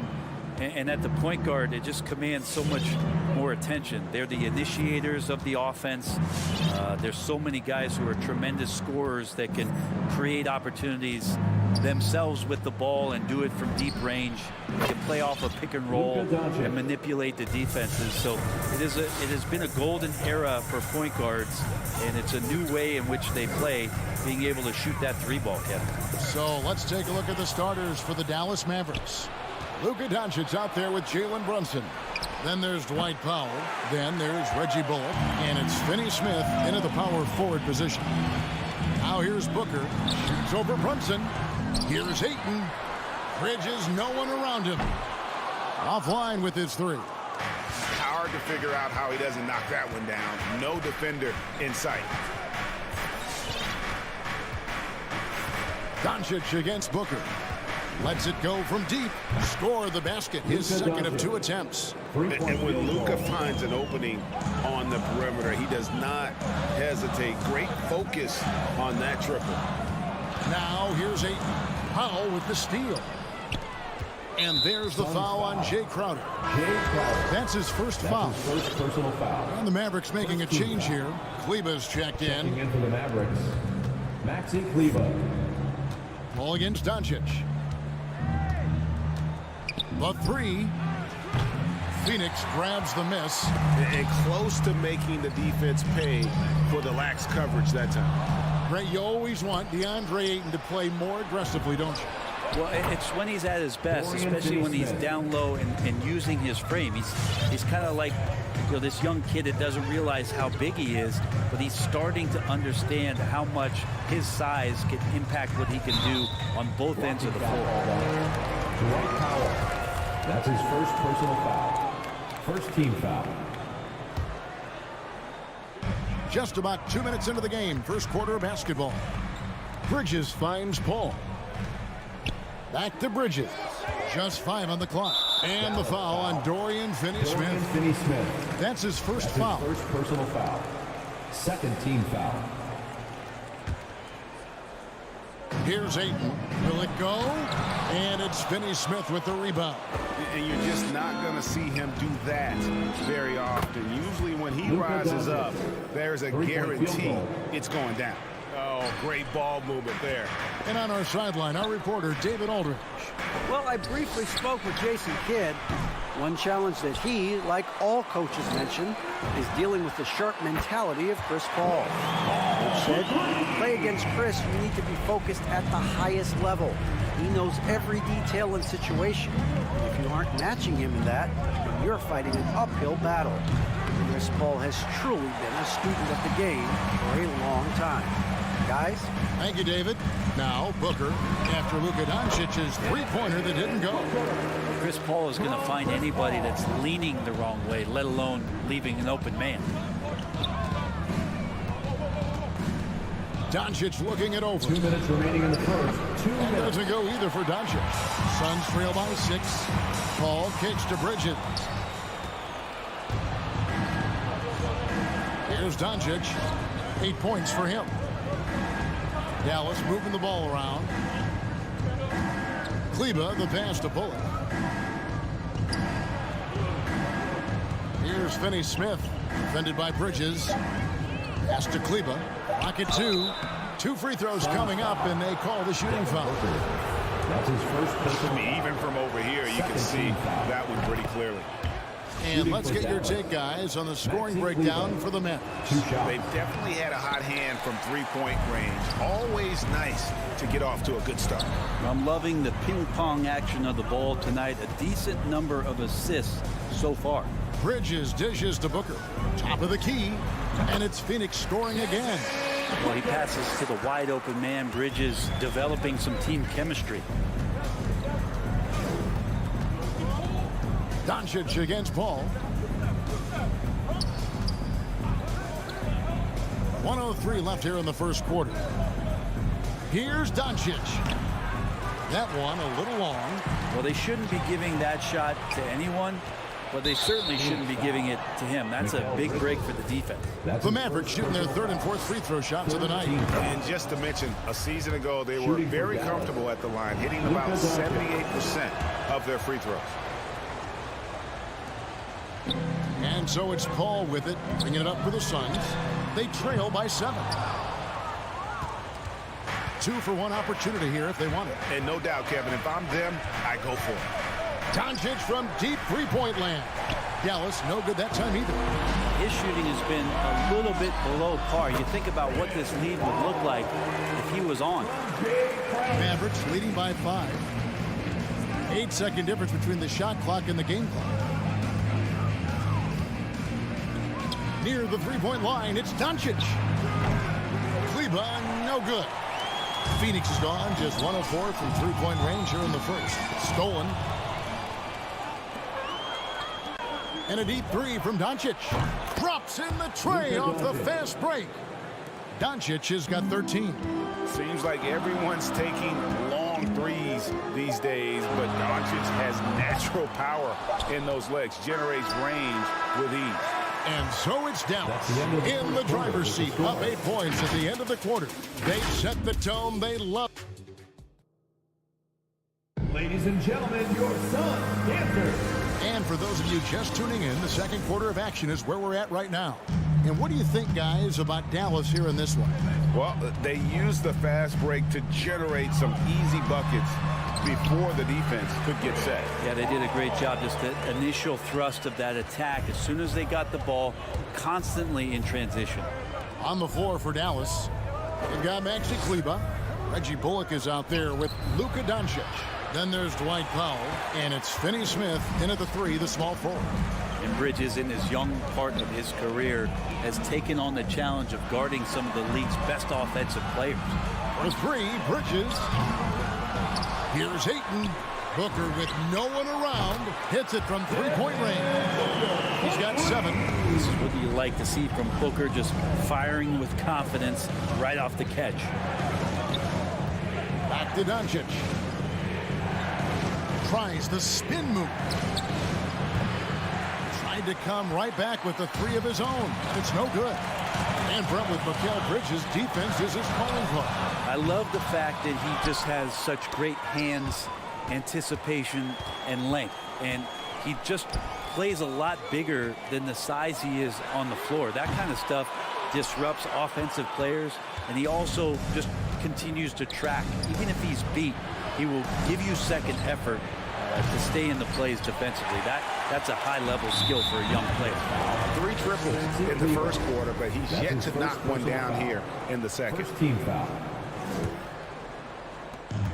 And at the point guard, it just commands so much more attention. They're the initiators of the offense. There's so many guys who are tremendous scorers that can create opportunities themselves with the ball and do it from deep range. They can play off a pick and roll and manipulate the defenses. So it has been a golden era for point guards, and it's a new way in which they play, being able to shoot that three ball, Kevin. So let's take a look at the starters for the Dallas Mavericks. Luka Doncic out there with Jalen Brunson. Then there's Dwight Powell. Then there's Reggie Bullock. And it's Finney Smith into the power forward position. Now here's Booker. Shoots over Brunson. Here's Ayton. Bridges, no one around him. Offline with his three. Hard to figure out how he doesn't knock that one down. No defender in sight. Doncic against Booker. Lets it go from deep. Score the basket. His second of 2 attempts. And when Luka finds an opening on the perimeter, he does not hesitate. Great focus on that triple. Now here's Ayton. Powell with the steal. And there's the foul on Jay Crowder. That's his first foul. First personal foul. And the Mavericks making a change here. Kleber's checked in. Checking in for the Mavericks, Maxi Kleber. Ball against Doncic. The three. Phoenix grabs the miss. And close to making the defense pay for the lax coverage that time. Ray, you always want Deandre Ayton to play more aggressively, don't you? Well, it's when he's at his best, especially when he's down low and using his frame. He's kind of like, you know, this young kid that doesn't realize how big he is, but he's starting to understand how much his size can impact what he can do on both ends of the floor. Dwight Powell. That's his first personal foul. First team foul. Just about 2 minutes into the game, first quarter of basketball. Bridges finds Paul. Back to Bridges. Just 5 on the clock. And the foul on Dorian Finney-Smith. That's his first foul. His first personal foul. Second team foul. Here's Ayton. Will it go? And it's Finney-Smith with the rebound. And you're just not going to see him do that very often. Usually when he rises up, there's a guarantee it's going down. Oh, great ball movement there. And on our sideline, our reporter, David Aldridge. Well, I briefly spoke with Jason Kidd. One challenge that he, like all coaches mention, is dealing with the sharp mentality of Chris Paul. Coach said, to play against Chris, you need to be focused at the highest level. He knows every detail and situation. If you aren't matching him in that, then you're fighting an uphill battle. Chris Paul has truly been a student of the game for a long time. Guys? Thank you, David. Now, Booker, after Luka Doncic's three-pointer that didn't go. Chris Paul is going to find anybody that's leaning the wrong way, let alone leaving an open man. Doncic looking it over. 2 minutes remaining in the first. 2 And minutes. doesn't go either for Doncic. Suns trail by 6. Paul kicks to Bridges. Here's Doncic. 8 points for him. Dallas moving the ball around. Kleber, the pass to Bullock. Here's Finney-Smith, defended by Bridges. Pass to Kleber. Pocket 2. 2 free throws coming up, and they call the shooting foul. That's his first personal. Even from over here, you can see that one pretty clearly. And let's get your take, guys, on the scoring breakdown for the men. They've definitely had a hot hand from three-point range. Always nice to get off to a good start. I'm loving the ping-pong action of the ball tonight. A decent number of assists so far. Bridges dishes to Booker. Top of the key. And it's Phoenix scoring again. Well, he passes to the wide-open man. Bridges developing some team chemistry. Doncic against Paul. 1:03 left here in the first quarter. Here's Doncic. That one a little long. Well, they shouldn't be giving that shot to anyone, but they certainly shouldn't be giving it to him. That's a big break for the defense. The Mavericks shooting their third and fourth free throw shots of the night. And just to mention, a season ago, they were very comfortable at the line, hitting about 78% of their free throws. And so it's Paul with it, bringing it up for the Suns. They trail by 7. 2-for-1 opportunity here if they want it. And no doubt, Kevin, if I'm them, I go for it. Doncic from deep three-point land. Dallas, no good that time either. His shooting has been a little bit below par. You think about what this lead would look like if he was on. Mavericks leading by 5. 8-second difference between the shot clock and the game clock. Near the three-point line, it's Doncic. Kleber, no good. Phoenix is gone, just 1 of 4 from three-point range here in the first. Stolen. And a deep three from Doncic. Drops in the tray off the fast break. Doncic has got 13. Seems like everyone's taking long threes these days, but Doncic has natural power in those legs, generates range with ease. And so it's Dallas in the driver's seat, up 8 points at the end of the quarter. They set the tone they love. Ladies and gentlemen, your Sun Panthers. And for those of you just tuning in, the second quarter of action is where we're at right now. And what do you think, guys, about Dallas here in this one? Well, they used the fast break to generate some easy buckets before the defense could get set. Yeah, they did a great job. Just the initial thrust of that attack, as soon as they got the ball, constantly in transition. On the floor for Dallas, they've got Maxi Kleber. Reggie Bullock is out there with Luka Doncic. Then there's Dwight Powell, and it's Finney Smith in at the 3, the small forward. And Bridges, in his young part of his career, has taken on the challenge of guarding some of the league's best offensive players. For 3, Bridges. Here's Ayton. Booker with no one around. Hits it from three-point range. He's got 7. This is what you like to see from Booker, just firing with confidence right off the catch. Back to Doncic. Tries the spin move. Tried to come right back with the 3 of his own. It's no good. And front with Mikal Bridges, defense is his calling card. I love the fact that he just has such great hands, anticipation, and length. And he just plays a lot bigger than the size he is on the floor. That kind of stuff disrupts offensive players. And he also just continues to track. Even if he's beat, he will give you second effort to stay in the plays defensively. That's a high-level skill for a young player. 3 triples in the first quarter, but he's yet to knock one down here in the second. First team foul.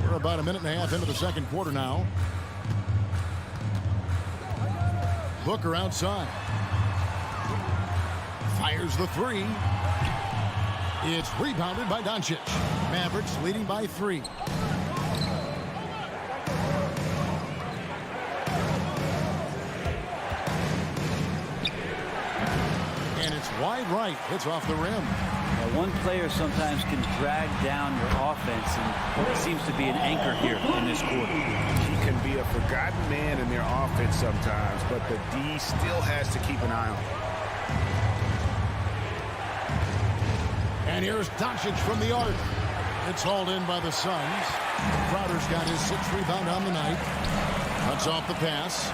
We're about a minute and a half into the second quarter now. Booker outside. Fires the 3. It's rebounded by Doncic. Mavericks leading by 3. And it's wide right. It's off the rim. Now, one player sometimes can drag down your offense, and it seems to be an anchor here in this quarter. He can be a forgotten man in their offense sometimes, but the D still has to keep an eye on him. And here's Doncic from the arc. It's hauled in by the Suns. Crowder's got his 6th rebound on the night. Cuts off the pass.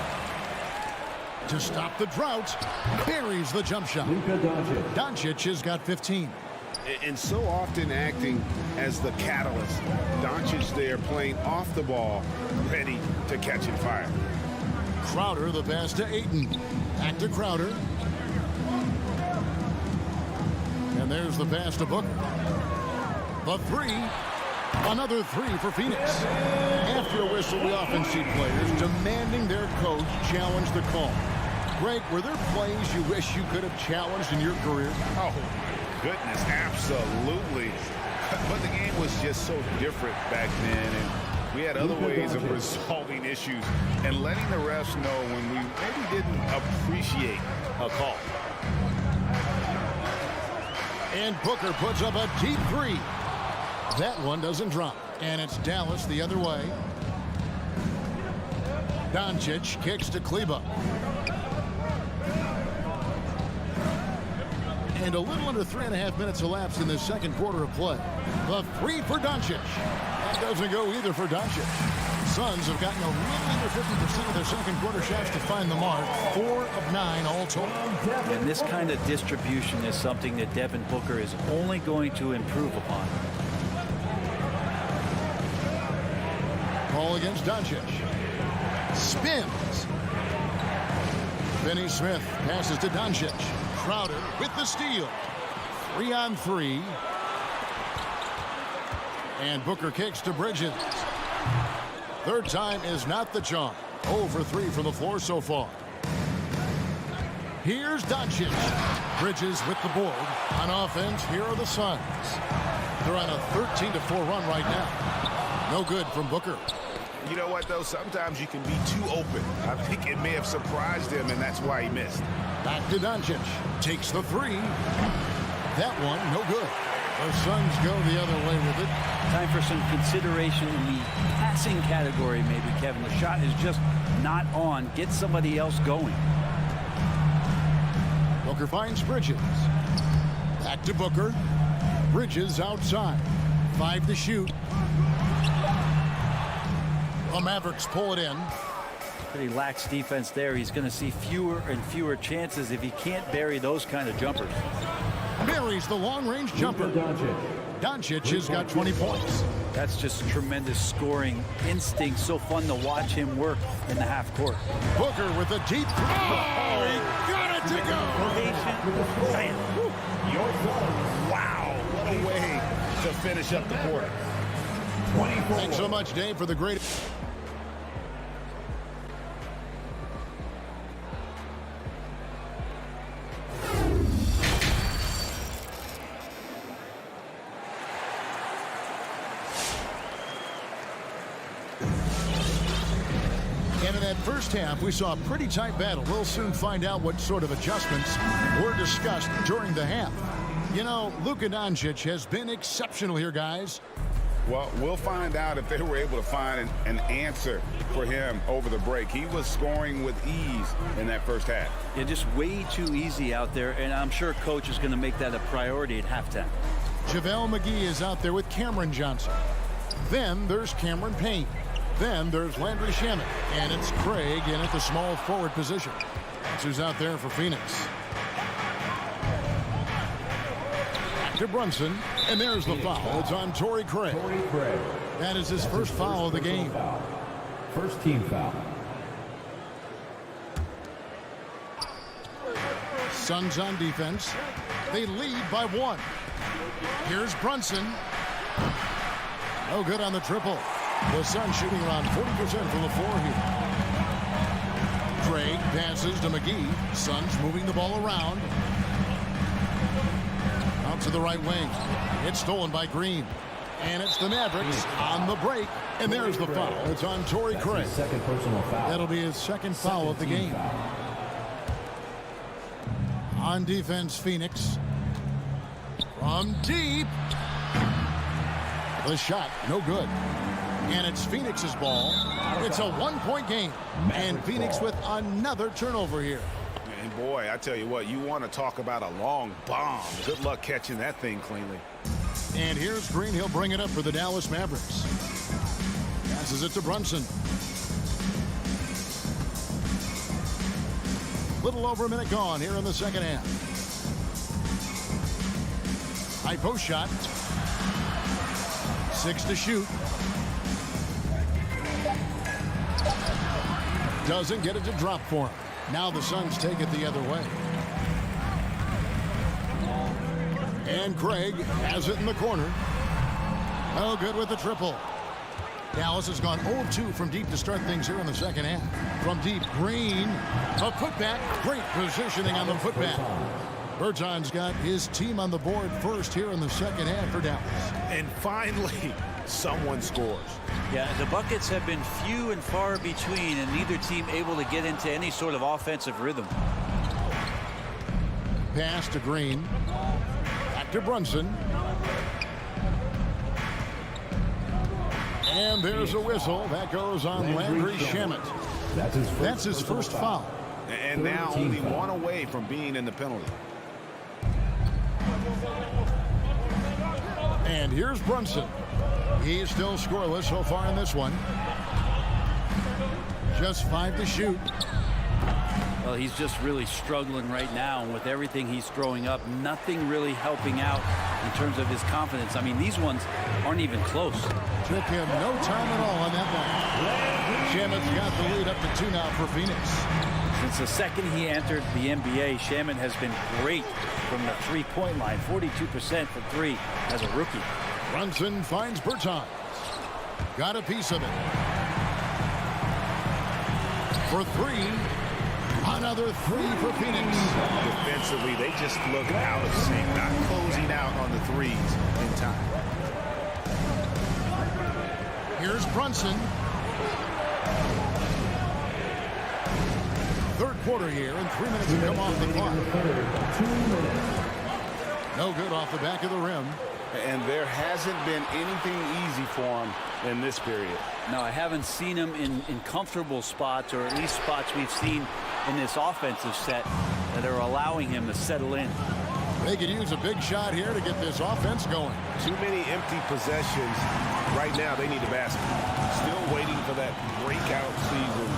To stop the drought, buries the jump shot. Luka Doncic. Doncic has got 15. And so often acting as the catalyst. Doncic there playing off the ball, ready to catch and fire. Crowder, the pass to Ayton. Back to Crowder. And there's the pass to Booker. The 3. Another 3 for Phoenix. After a whistle, we often see players demanding their coach challenge the call. Greg, were there plays you wish you could have challenged in your career? Oh, goodness, absolutely. But the game was just so different back then, and we had other ways of resolving issues and letting the refs know when we maybe didn't appreciate a call. And Booker puts up a deep 3. That one doesn't drop. And it's Dallas the other way. Doncic kicks to Kleber. And a little under 3.5 minutes elapsed in the second quarter of play. The three for Doncic. That doesn't go either for Doncic. Suns have gotten a little under 50% of their second quarter shots to find the mark. 4 of 9 all total. And this kind of distribution is something that Devin Booker is only going to improve upon. Ball against Doncic. Spins. Finney Smith passes to Doncic. Crowder with the steal. 3-on-3. And Booker kicks to Bridges. Third time is not the charm. 0 for 3 from the floor so far. Here's Doncic. Bridges with the board. On offense, here are the Suns. They're on a 13-4 run right now. No good from Booker. You know what, though? Sometimes you can be too open. I think it may have surprised him, and that's why he missed. Back to Doncic. Takes the three. That one, no good. The Suns go the other way with it. Time for some consideration in the passing category, maybe, Kevin. The shot is just not on. Get somebody else going. Booker finds Bridges. Back to Booker. Bridges outside. 5 to shoot. The Mavericks pull it in. Pretty lax defense there. He's going to see fewer and fewer chances if he can't bury those kind of jumpers. Buries the long-range jumper. Doncic has got 20 points. That's just tremendous scoring instinct. So fun to watch him work in the half court. Booker with a deep three. Oh, he got it to go. Wow, what a way to finish up the quarter. Thanks so much, Dave, for the great... And in that first half, we saw a pretty tight battle. We'll soon find out what sort of adjustments were discussed during the half. You know, Luka Doncic has been exceptional here, guys. Well, we'll find out if they were able to find an answer for him over the break. He was scoring with ease in that first half. Yeah, just way too easy out there, and I'm sure Coach is going to make that a priority at halftime. JaVale McGee is out there with Cameron Johnson. Then there's Cameron Payne. Then there's Landry Shamet. And it's Craig in at the small forward position. That's who's out there for Phoenix. Back to Brunson. And there's the foul. It's on Torrey Craig. That is his first foul of the game. First team foul. Suns on defense. They lead by 1. Here's Brunson. No good on the triple. The Suns shooting around 40% from the floor here. Craig passes to McGee. Suns moving the ball around. Out to the right wing. It's stolen by Green. And it's the Mavericks on the break. And there's the foul. It's on Torrey Craig. Second personal foul. That'll be his second foul of the game. On defense, Phoenix. From deep. The shot, no good. And it's Phoenix's ball. It's a 1-point game. And Phoenix with another turnover here. And boy, I tell you what, you want to talk about a long bomb. Good luck catching that thing cleanly. And here's Green. He'll bring it up for the Dallas Mavericks. Passes it to Brunson. Little over a minute gone here in the second half. High post shot. 6 to shoot. Doesn't get it to drop for him. Now the Suns take it the other way. And Craig has it in the corner. No good with the triple. Dallas has gone 0-2 from deep to start things here in the second half. From deep, Green. A putback. Great positioning on the putback. Berton's got his team on the board first here in the second half for Dallas. And finally, someone scores. Yeah, the buckets have been few and far between, and neither team able to get into any sort of offensive rhythm. Pass to Green. Back to Brunson. And there's a whistle. That goes on Landry Shamet. That's his first foul. And now only one away from being in the penalty. And here's Brunson. He's still scoreless so far in this one. Just 5 to shoot. Well, he's just really struggling right now, and with everything he's throwing up, nothing really helping out in terms of his confidence. I mean, these ones aren't even close. Took him no time at all on that one. Shamet's got the lead up to 2 now for Phoenix. Since the second he entered the NBA, Shamet has been great from the three-point line, 42% for 3 as a rookie. Brunson finds Bertans. Got a piece of it. For 3. Another 3 for Phoenix. Defensively, they just look out of sync, not closing out on the threes in time. Here's Brunson. Third quarter here, and 3 minutes to come off the clock. No good off the back of the rim. And there hasn't been anything easy for him in this period. No, I haven't seen him in comfortable spots, or at least spots we've seen in this offensive set that are allowing him to settle in. They could use a big shot here to get this offense going. Too many empty possessions. Right now, they need a basket. Still waiting for that breakout season.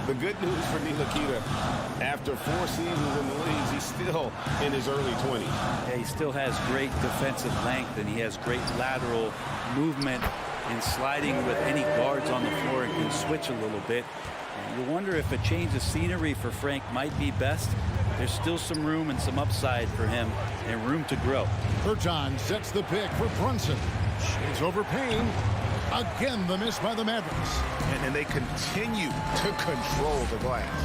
The good news for Ntilikina, after 4 seasons in the league, he's still in his early 20s. Yeah, he still has great defensive length, and he has great lateral movement in sliding with any guards on the floor and can switch a little bit. And you wonder if a change of scenery for Frank might be best. There's still some room and some upside for him and room to grow. Bertans sets the pick for Brunson. Shades over Payne. Again, the miss by the Mavericks. And they continue to control the glass.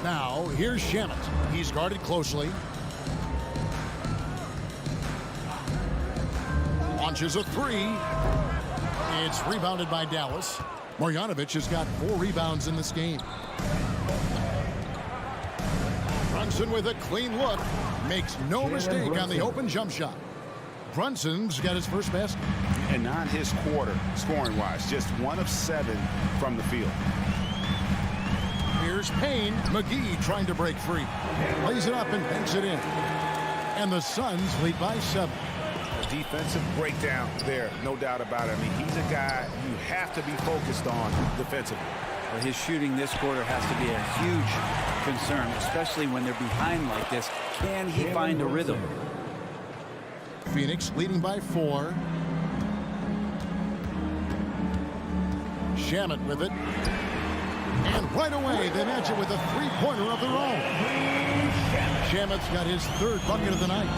Now, here's Shamet. He's guarded closely. Launches a 3. It's rebounded by Dallas. Marjanovic has got 4 rebounds in this game. Brunson with a clean look. Makes no mistake on the open jump shot. Brunson's got his first basket. And not his quarter, scoring-wise. Just 1 of 7 from the field. Here's Payne. McGee trying to break free. Lays it up and banks it in. And the Suns lead by 7. Defensive breakdown there, no doubt about it. I mean, he's a guy you have to be focused on defensively. Well, his shooting this quarter has to be a huge concern, especially when they're behind like this. Can he find a rhythm? Phoenix leading by 4. Shamet with it. And right away, they match it with a 3-pointer of their own. Shamet's got his 3rd bucket of the night.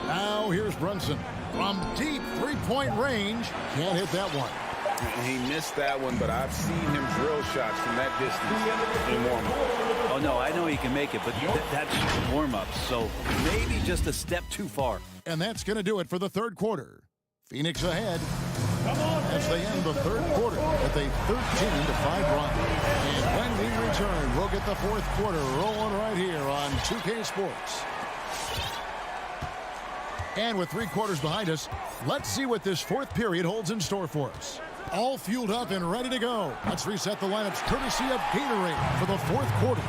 Now here's Brunson from deep 3-point range. Can't hit that one. He missed that one, but I've seen him drill shots from that distance in warm-up. Oh, no, I know he can make it, but that's warm-up, so maybe just a step too far. And that's going to do it for the 3rd quarter. Phoenix ahead as they end the 3rd quarter with a 13-5 run. And when we return, we'll get the 4th quarter rolling right here on 2K Sports. And with 3 quarters behind us, let's see what this 4th period holds in store for us. All fueled up and ready to go. Let's reset the lineups courtesy of Gatorade for the 4th quarter.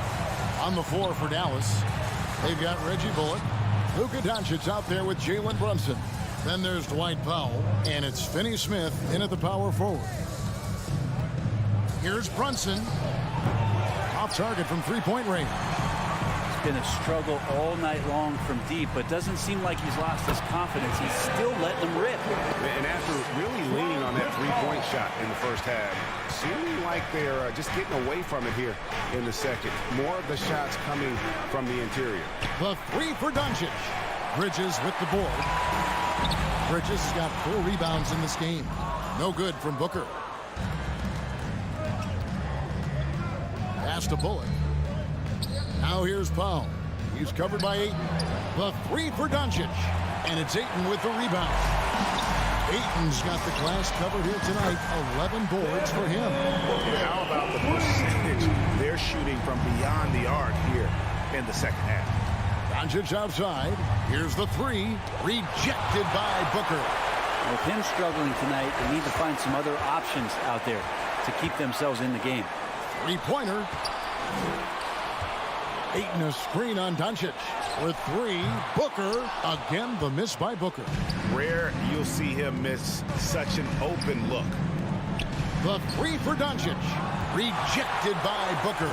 On the floor for Dallas, they've got Reggie Bullock. Luka Doncic out there with Jalen Brunson. Then there's Dwight Powell, and it's Finney Smith in at the power forward. Here's Brunson. Off target from 3-point range. Been a struggle all night long from deep, but doesn't seem like he's lost his confidence. He's still letting them rip. And after really leaning on that 3-point shot in the first half, seeming like they're just getting away from it here in the second. More of the shots coming from the interior. The 3 for Doncic. Bridges with the board. Bridges has got 4 rebounds in this game. No good from Booker. Pass to Bullock. Now here's Powell. He's covered by Ayton. The 3 for Doncic. And it's Ayton with the rebound. Ayton's got the glass covered here tonight. 11 boards for him. How about the percentage they're shooting from beyond the arc here in the second half? Doncic outside. Here's the 3. Rejected by Booker. With him struggling tonight, they need to find some other options out there to keep themselves in the game. 3-pointer. Ayton a screen on Doncic. For three, Booker. Again, the miss by Booker. Rare you'll see him miss such an open look. The three for Doncic. Rejected by Booker.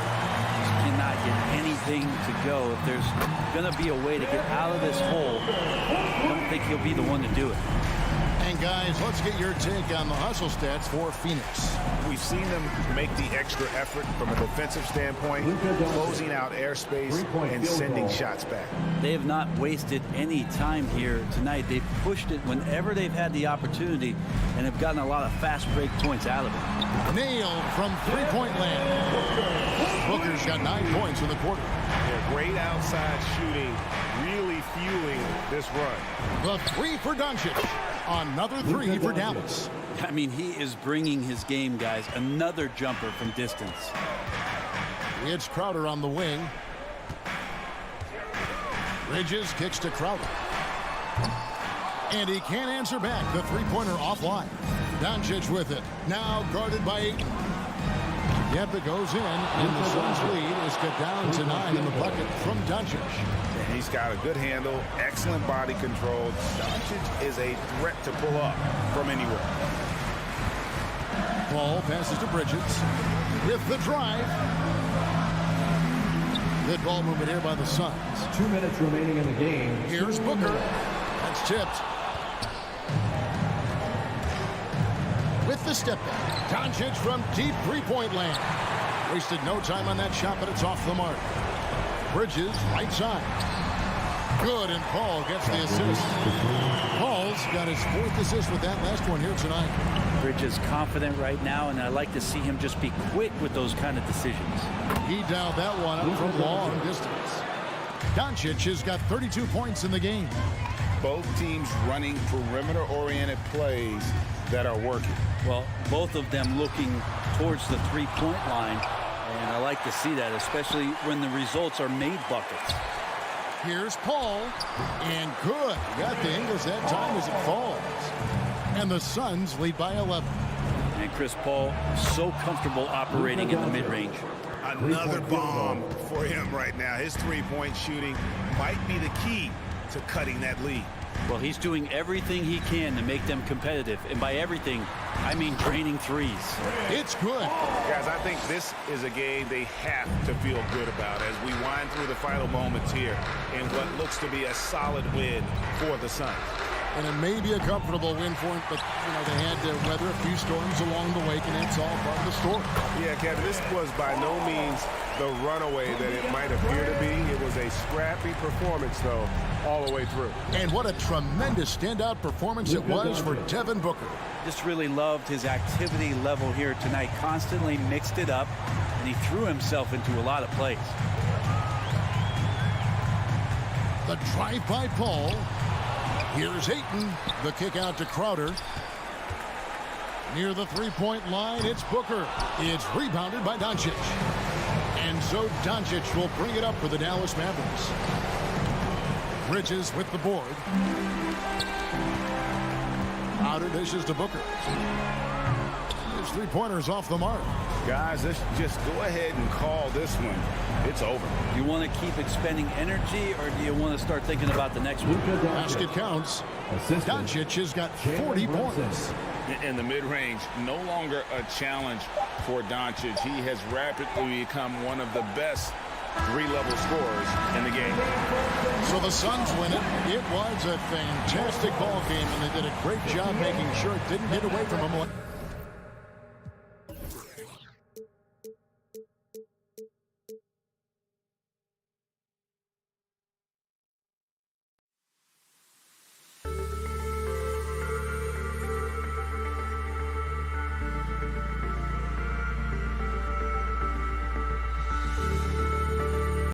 Cannot get anything to go. If there's going to be a way to get out of this hole, I don't think he'll be the one to do it. And guys, let's get your take on the hustle stats for Phoenix. We've seen them make the extra effort from a defensive standpoint, closing out airspace and sending shots back. They have not wasted any time here tonight. They've pushed it whenever they've had the opportunity and have gotten a lot of fast break points out of it. Nailed from three-point land. Booker's got 9 points in the quarter. Yeah, great outside shooting, really fueling this run. The three for Doncic. Another three for Dallas. I mean, he is bringing his game, guys. Another jumper from distance. It's Crowder on the wing. Bridges kicks to Crowder. And he can't answer back. The three-pointer offline. Doncic with it. Now guarded by Ayton. Yep, it goes in. And the Suns lead is cut down to 9 in the bucket from Doncic. He's got a good handle, excellent body control. Doncic is a threat to pull up from anywhere. Ball passes to Bridges with the drive. Good ball movement here by the Suns. 2 minutes remaining in the game. Here's Booker. That's tipped. With the step back. Doncic from deep three-point land. Wasted no time on that shot, but it's off the mark. Bridges, right side. Good, and Paul gets the assist. Paul's got his 4th assist with that last one here tonight. Bridges confident right now, and I like to see him just be quick with those kind of decisions. He dialed that one up from long distance. Doncic has got 32 points in the game. Both teams running perimeter-oriented plays that are working. Well, both of them looking towards the three-point line, and I like to see that, especially when the results are made buckets. Here's Paul, and good. Got the Ingles that time as it falls. And the Suns lead by 11. And Chris Paul, so comfortable operating in the mid-range. Another bomb for him right now. His three-point shooting might be the key to cutting that lead. Well, he's doing everything he can to make them competitive. And by everything, I mean draining threes. It's good. Guys, I think this is a game they have to feel good about as we wind through the final moments here in what looks to be a solid win for the Suns. And it may be a comfortable win for him, but, they had to weather a few storms along the way, and it's all part of the story. Yeah, Kevin, this was by no means the runaway that it might appear to be. It was a scrappy performance, though, all the way through. And what a tremendous standout performance it was for Devin Booker. Just really loved his activity level here tonight. Constantly mixed it up, and he threw himself into a lot of plays. The drive by Paul. Here's Ayton. The kick out to Crowder. Near the three-point line, it's Booker. It's rebounded by Doncic. And so Doncic will bring it up for the Dallas Mavericks. Bridges with the board. Outer dishes to Booker. His three-pointers off the mark. Guys, let's just go ahead and call this one. It's over. Do you want to keep expending energy, or do you want to start thinking about the next one? Basket counts. Doncic has got 40 points. In the mid-range, no longer a challenge for Doncic. He has rapidly become one of the best three-level scorers in the game. So the Suns win it. It was a fantastic ball game, and they did a great job making sure it didn't get away from them.